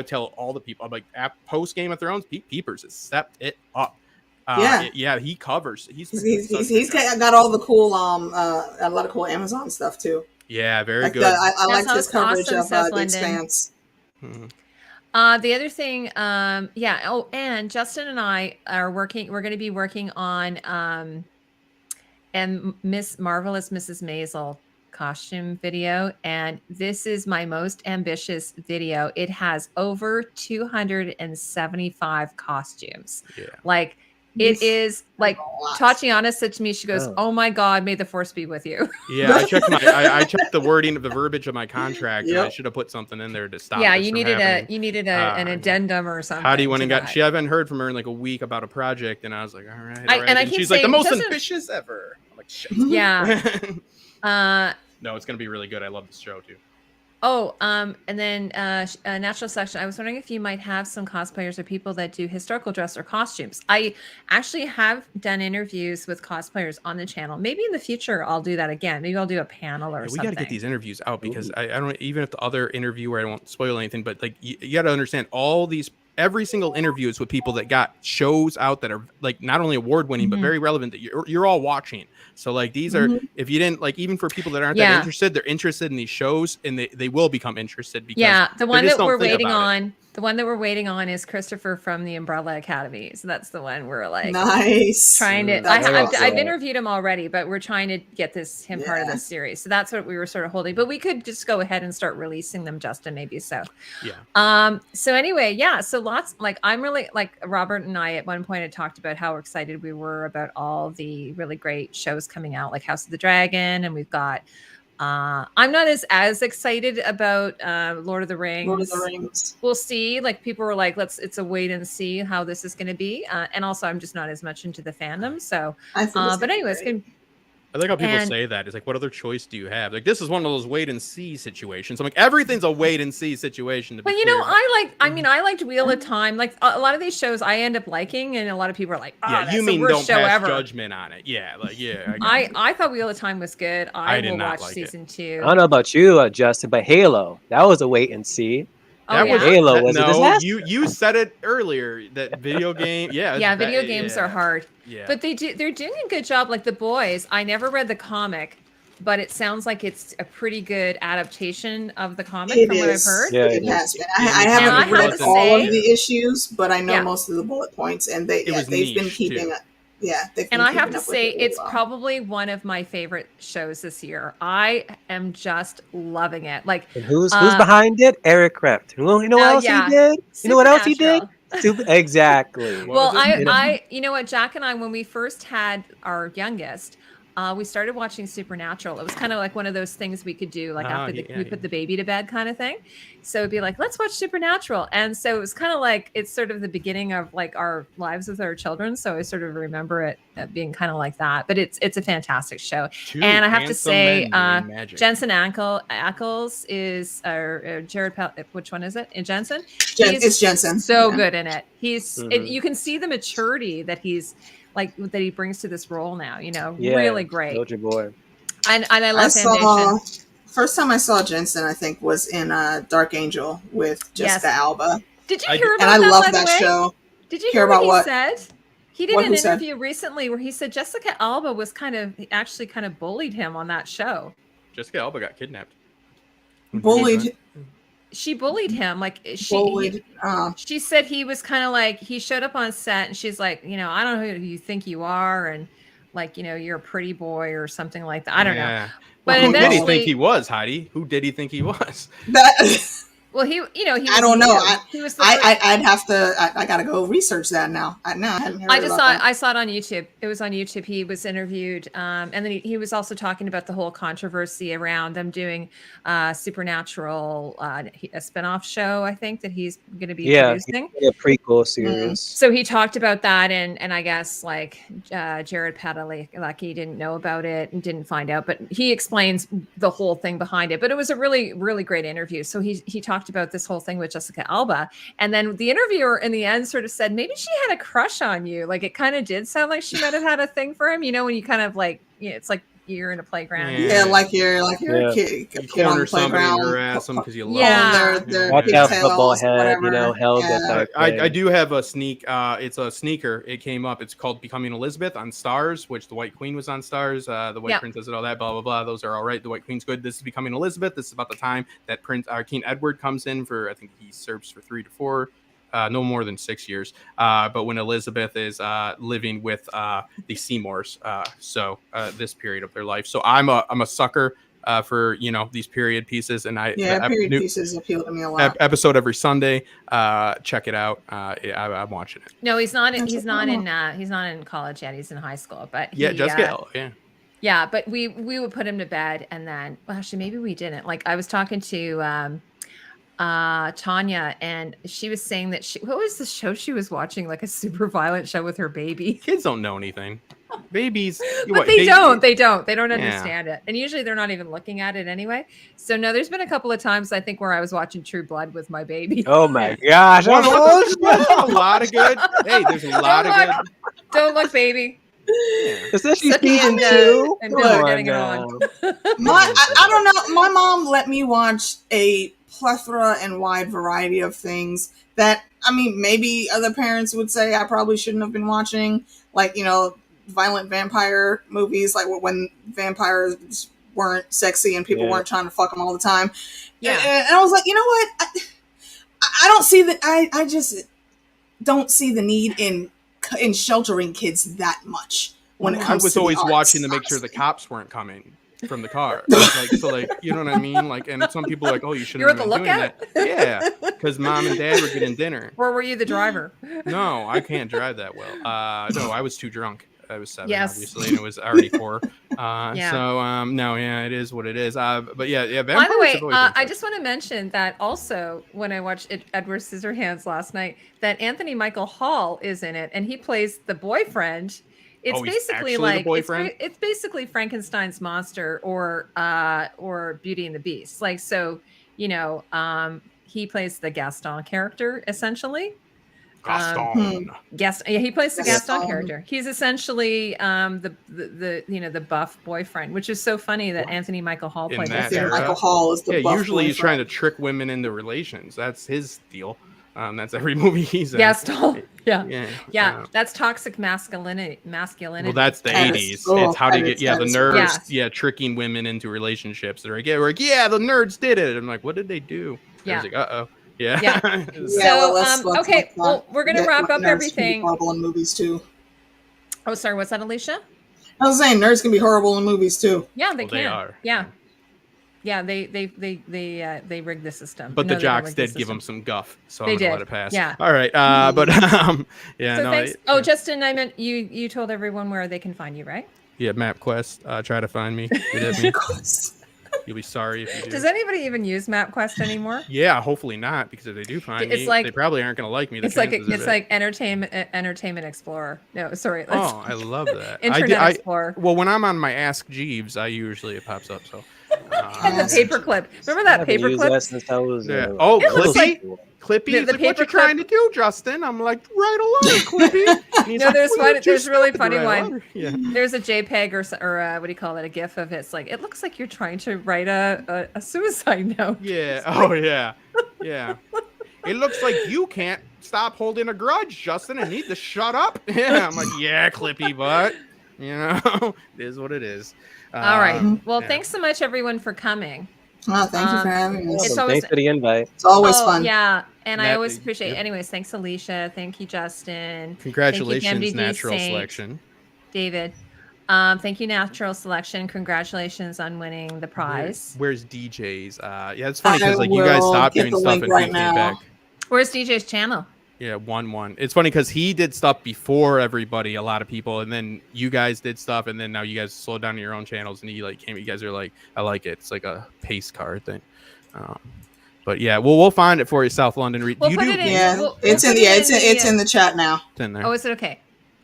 [SPEAKER 4] tell all the people, I'm like, post Game of Thrones, Pete Peepers has stepped it up. He covers.
[SPEAKER 2] He's got all the cool, a lot of cool Amazon stuff too.
[SPEAKER 4] Yeah, very good.
[SPEAKER 2] I liked his coverage of The Expanse.
[SPEAKER 1] The other thing, and Justin and I are working. We're going to be working on and Miss Marvelous Mrs. Maisel costume video, and this is my most ambitious video. It has over 275 costumes. Yeah. It is like Tatiana said to me, she goes, "Oh my God, may the force be with you."
[SPEAKER 4] Yeah, I checked the wording of the verbiage of my contract. Yep. I should have put something in there to stop.
[SPEAKER 1] Yeah, you needed an addendum or something.
[SPEAKER 4] How do you I haven't heard from her in like a week about a project, and I was like, all right. And she's like, the most ambitious ever. I'm like, shit.
[SPEAKER 1] Yeah.
[SPEAKER 4] No, it's gonna be really good. I love this show too.
[SPEAKER 1] Oh, and then natural selection. I was wondering if you might have some cosplayers or people that do historical dress or costumes. I actually have done interviews with cosplayers on the channel. Maybe in the future I'll do that again. Maybe I'll do a panel or something.
[SPEAKER 4] We got to get these interviews out because I don't, even if the other interviewer, I won't spoil anything, but like you got to understand every single interview is with people that got shows out that are like not only award winning, but very relevant that you're all watching. So like these are, if you didn't like, even for people that aren't that interested, they're interested in these shows and they will become interested because
[SPEAKER 1] the one that we're waiting on. The one that we're waiting on is Christopher from the Umbrella Academy. So that's the one we're like trying to. I've interviewed him already, but we're trying to get him part of this series. So that's what we were sort of holding. But we could just go ahead and start releasing them, Justin. Maybe so.
[SPEAKER 4] Yeah.
[SPEAKER 1] So anyway, So lots I'm really Robert and I at one point had talked about how excited we were about all the really great shows coming out, like House of the Dragon, and we've got. I'm not as excited about Lord of the Rings. We'll see. Like people were like, it's a wait and see how this is going to be. And also I'm just not as much into the fandom. So, but anyways,
[SPEAKER 4] I like how people say that. It's like, what other choice do you have? Like, this is one of those wait and see situations. I'm like, everything's a wait and see situation.
[SPEAKER 1] But I liked Wheel of Time. Like a lot of these shows I end up liking, and a lot of people are like, that's the worst show ever.
[SPEAKER 4] Judgment on it. Yeah,
[SPEAKER 1] I thought Wheel of Time was good. I will watch season 2.
[SPEAKER 3] I don't know about you, Justin, but Halo, that was a wait and see. Halo was a disaster.
[SPEAKER 4] You said it earlier that video game.
[SPEAKER 1] Video games are hard.
[SPEAKER 4] Yeah.
[SPEAKER 1] But they're doing a good job. Like The Boys, I never read the comic, but it sounds like it's a pretty good adaptation of the comic from what I've heard.
[SPEAKER 2] Yeah, it has been. I haven't read all of the issues, but I know most of the bullet points, and they've been keeping it. Yeah,
[SPEAKER 1] and I have to say, it's probably one of my favorite shows this year. I am just loving it. Like,
[SPEAKER 3] and who's behind it? Eric Krempt. You know what else he did? You know what else he did? Exactly.
[SPEAKER 1] Well, I, you know what, Jack and I, when we first had our youngest, we started watching Supernatural. It was kind of like one of those things we could do, like after we put the baby to bed kind of thing. So it'd be like, let's watch Supernatural. And so it was kind of like, it's sort of the beginning of like our lives with our children. So I sort of remember it being kind of like that. But it's a fantastic show. And I have to say, Jensen Ackles is, Jared, which one is it? Jensen?
[SPEAKER 2] It's Jensen.
[SPEAKER 1] So good in it. He's, you can see the maturity that he's, like that he brings to this role now, you know, really great.
[SPEAKER 3] Soldier Boy.
[SPEAKER 1] And I love Foundation.
[SPEAKER 2] First time I saw Jensen, I think, was in Dark Angel with Jessica Alba.
[SPEAKER 1] Did you hear about
[SPEAKER 2] that? And I love
[SPEAKER 1] that
[SPEAKER 2] show.
[SPEAKER 1] Did you hear what he said? He did an interview recently where he said Jessica Alba was kind of bullied him on that show.
[SPEAKER 4] Jessica Alba got kidnapped.
[SPEAKER 2] Bullied.
[SPEAKER 1] She bullied him. Like she said he was kind of like, he showed up on set and she's like, you know, I don't know who you think you are. And like, you know, you're a pretty boy or something like that. I don't know. But
[SPEAKER 4] who did he think he was, Heidi? Who did he think he was?
[SPEAKER 1] Well, he
[SPEAKER 2] I don't know. I'd have to. I gotta go research that now. I hadn't heard.
[SPEAKER 1] I saw it on YouTube. It was on YouTube. He was interviewed, and then he was also talking about the whole controversy around them doing Supernatural, a spinoff show. I think that he's going to be producing
[SPEAKER 3] a prequel series.
[SPEAKER 1] So he talked about that, and I guess like Jared Padalecki didn't know about it and didn't find out, but he explains the whole thing behind it. But it was a really, really great interview. So he talked about this whole thing with Jessica Alba, and then the interviewer in the end sort of said maybe she had a crush on you. Like it kind of did sound like she might have had a thing for him, you know, when you kind of like, you know, it's like you're in a playground.
[SPEAKER 2] Like you're a kid.
[SPEAKER 4] You corner somebody and harass them because you love
[SPEAKER 2] them.
[SPEAKER 3] Watch out, football head, you know, held it.
[SPEAKER 4] I do have a sneak. It's a sneaker. It came up. It's called Becoming Elizabeth on Stars, which the White Queen was on Stars. The White Princess and all that, blah, blah, blah. Those are all right. The White Queen's good. This is Becoming Elizabeth. This is about the time that King Edward comes in for, I think he serves for 3 to 4. No more than 6 years. But when Elizabeth is living with the Seymours, so this period of their life. So I'm a sucker for, you know, these period pieces, and
[SPEAKER 2] period pieces appeal to me a lot.
[SPEAKER 4] Episode every Sunday. Check it out. I'm watching it.
[SPEAKER 1] No, he's not in college yet. He's in high school, but yeah. But we would put him to bed, and then actually maybe we didn't. Like I was talking to Tanya, and she was saying that what was the show she was watching, like a super violent show with her baby.
[SPEAKER 4] Kids don't know anything. Babies,
[SPEAKER 1] but they don't understand it, and usually they're not even looking at it anyway. So no, there's been a couple of times I think where I was watching True Blood with my baby.
[SPEAKER 3] Oh my gosh,
[SPEAKER 4] there's a lot of good. Hey, there's a lot of good.
[SPEAKER 1] Don't look, baby.
[SPEAKER 3] Especially season 2.
[SPEAKER 1] And Bill are getting it on.
[SPEAKER 2] I don't know. My mom let me watch a plethora and wide variety of things that, I mean, maybe other parents would say I probably shouldn't have been watching, like, you know, violent vampire movies, like when vampires weren't sexy and people weren't trying to fuck them all the time. And I was like, you know what? I don't see that. I just don't see the need in sheltering kids that much when it comes to
[SPEAKER 4] I was always watching to make sure the cops weren't coming from the car. Like, you know what I mean? Like, and some people are like, oh, you shouldn't have been doing that. Yeah, because mom and dad were getting dinner.
[SPEAKER 1] Or were you the driver?
[SPEAKER 4] No, I can't drive that well. No, I was too drunk. I was 7, obviously, and it was already 4. It is what it is. But yeah.
[SPEAKER 1] By the way, I just want to mention that also when I watched Edward Scissorhands last night, that Anthony Michael Hall is in it, and he plays the boyfriend. It's basically like it's basically Frankenstein's monster or Beauty and the Beast. Like, so, you know, he plays the Gaston character essentially. He plays the Gaston character. He's essentially the buff boyfriend, which is so funny that Anthony Michael Hall played that.
[SPEAKER 2] Michael Hall is the buff
[SPEAKER 4] usually
[SPEAKER 2] boyfriend.
[SPEAKER 4] He's trying to trick women into relations. That's his deal. That's every movie he's in.
[SPEAKER 1] Gaston. Yeah. That's toxic masculinity.
[SPEAKER 4] Well, that's the 80s. It's how to get the nerds tricking women into relationships. They're like, the nerds did it. I'm like, what did they do?
[SPEAKER 1] Yeah.
[SPEAKER 4] Like, uh-oh.
[SPEAKER 1] Yeah. So, well, we're going to wrap up everything.
[SPEAKER 2] Horrible in movies too.
[SPEAKER 1] Oh, sorry. What's that, Alicia?
[SPEAKER 2] I was saying nerds can be horrible in movies too.
[SPEAKER 1] Yeah, they can.
[SPEAKER 4] They are.
[SPEAKER 1] Yeah. Yeah, they rigged the system.
[SPEAKER 4] But
[SPEAKER 1] No,
[SPEAKER 4] the
[SPEAKER 1] they don't
[SPEAKER 4] jocks
[SPEAKER 1] rig the
[SPEAKER 4] did give
[SPEAKER 1] system.
[SPEAKER 4] him some guff, so
[SPEAKER 1] They
[SPEAKER 4] I'm gonna let
[SPEAKER 1] did,
[SPEAKER 4] it pass.
[SPEAKER 1] yeah.
[SPEAKER 4] All right, but yeah,
[SPEAKER 1] So
[SPEAKER 4] no,
[SPEAKER 1] thanks. Justin, I meant you told everyone where they can find you, right?
[SPEAKER 4] yeah, MapQuest, try to find me. Get at me. You'll be sorry if you do.
[SPEAKER 1] Does anybody even use MapQuest anymore?
[SPEAKER 4] Yeah, hopefully not, because if they do find me, they probably aren't going to like me.
[SPEAKER 1] It's like Entertainment Explorer. No, sorry.
[SPEAKER 4] Oh, I love that.
[SPEAKER 1] Internet Explorer.
[SPEAKER 4] Well, when I'm on my Ask Jeeves, usually it pops up. So.
[SPEAKER 1] And the paperclip. Remember that paperclip?
[SPEAKER 3] Since I was,
[SPEAKER 4] oh, Clippy. Clippy,
[SPEAKER 1] the
[SPEAKER 4] what you're trying to do, Justin? I'm like, right away, Clippy.
[SPEAKER 1] No, there's a really funny one.
[SPEAKER 4] Yeah.
[SPEAKER 1] There's a JPEG or what do you call it? A GIF of it. It's like, it looks like you're trying to write a suicide note.
[SPEAKER 4] Yeah. Oh, yeah. Yeah. It looks like you can't stop holding a grudge, Justin, and need to shut up. Yeah. I'm like, yeah, Clippy, but, it is what it is.
[SPEAKER 1] All right. Well, thanks so much, everyone, for coming.
[SPEAKER 2] Oh, thank you for having us.
[SPEAKER 3] Thanks for the invite.
[SPEAKER 2] It's always fun.
[SPEAKER 1] Yeah, and I always appreciate it. Anyways, thanks, Alicia. Thank you, Justin.
[SPEAKER 4] Congratulations,
[SPEAKER 1] you,
[SPEAKER 4] Natural Selection.
[SPEAKER 1] David. Thank you, Natural Selection. Congratulations on winning the prize.
[SPEAKER 4] Where's DJ's? Yeah, it's funny because you guys stopped doing stuff and came back.
[SPEAKER 1] Where's DJ's channel?
[SPEAKER 4] Yeah, 1-1. It's funny because he did stuff before everybody, a lot of people, and then you guys did stuff, and then now you guys slowed down your own channels, and you guys are like, I like it. It's like a pace car thing. But yeah, we'll find it for you, South London.
[SPEAKER 2] It's in the chat now.
[SPEAKER 4] It's in there.
[SPEAKER 1] Oh, is it okay?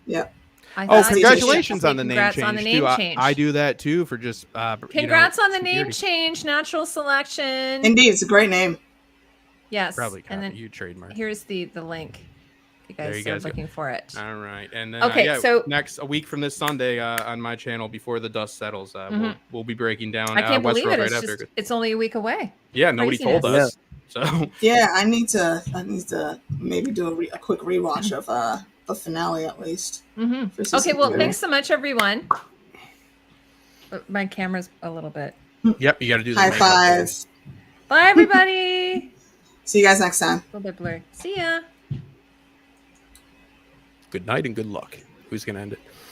[SPEAKER 2] Yeah.
[SPEAKER 4] Congratulations on the name change.
[SPEAKER 1] On the name change.
[SPEAKER 4] I do that too for just.
[SPEAKER 1] Congrats on the name change, Natural Selection.
[SPEAKER 2] Indeed, it's a great name.
[SPEAKER 1] Yes.
[SPEAKER 4] Probably copy.
[SPEAKER 1] And then
[SPEAKER 4] You trademark.
[SPEAKER 1] Here's the link. You guys are looking for it.
[SPEAKER 4] All right, and then
[SPEAKER 1] so
[SPEAKER 4] a week from this Sunday on my channel, before the dust settles, we'll be breaking down.
[SPEAKER 1] I can't believe
[SPEAKER 4] Westworld
[SPEAKER 1] it. It's only a week away.
[SPEAKER 4] Yeah, nobody told us.
[SPEAKER 3] Yeah.
[SPEAKER 4] So
[SPEAKER 2] yeah, I need to maybe do a quick rewatch of the finale at least.
[SPEAKER 1] Okay, well, thanks so much, everyone. My camera's a little bit.
[SPEAKER 4] Yep, you got to do the
[SPEAKER 2] high five.
[SPEAKER 1] Bye, everybody.
[SPEAKER 2] See you guys next time.
[SPEAKER 1] A little bit blurry. See ya.
[SPEAKER 4] Good night and good luck. Who's gonna end it?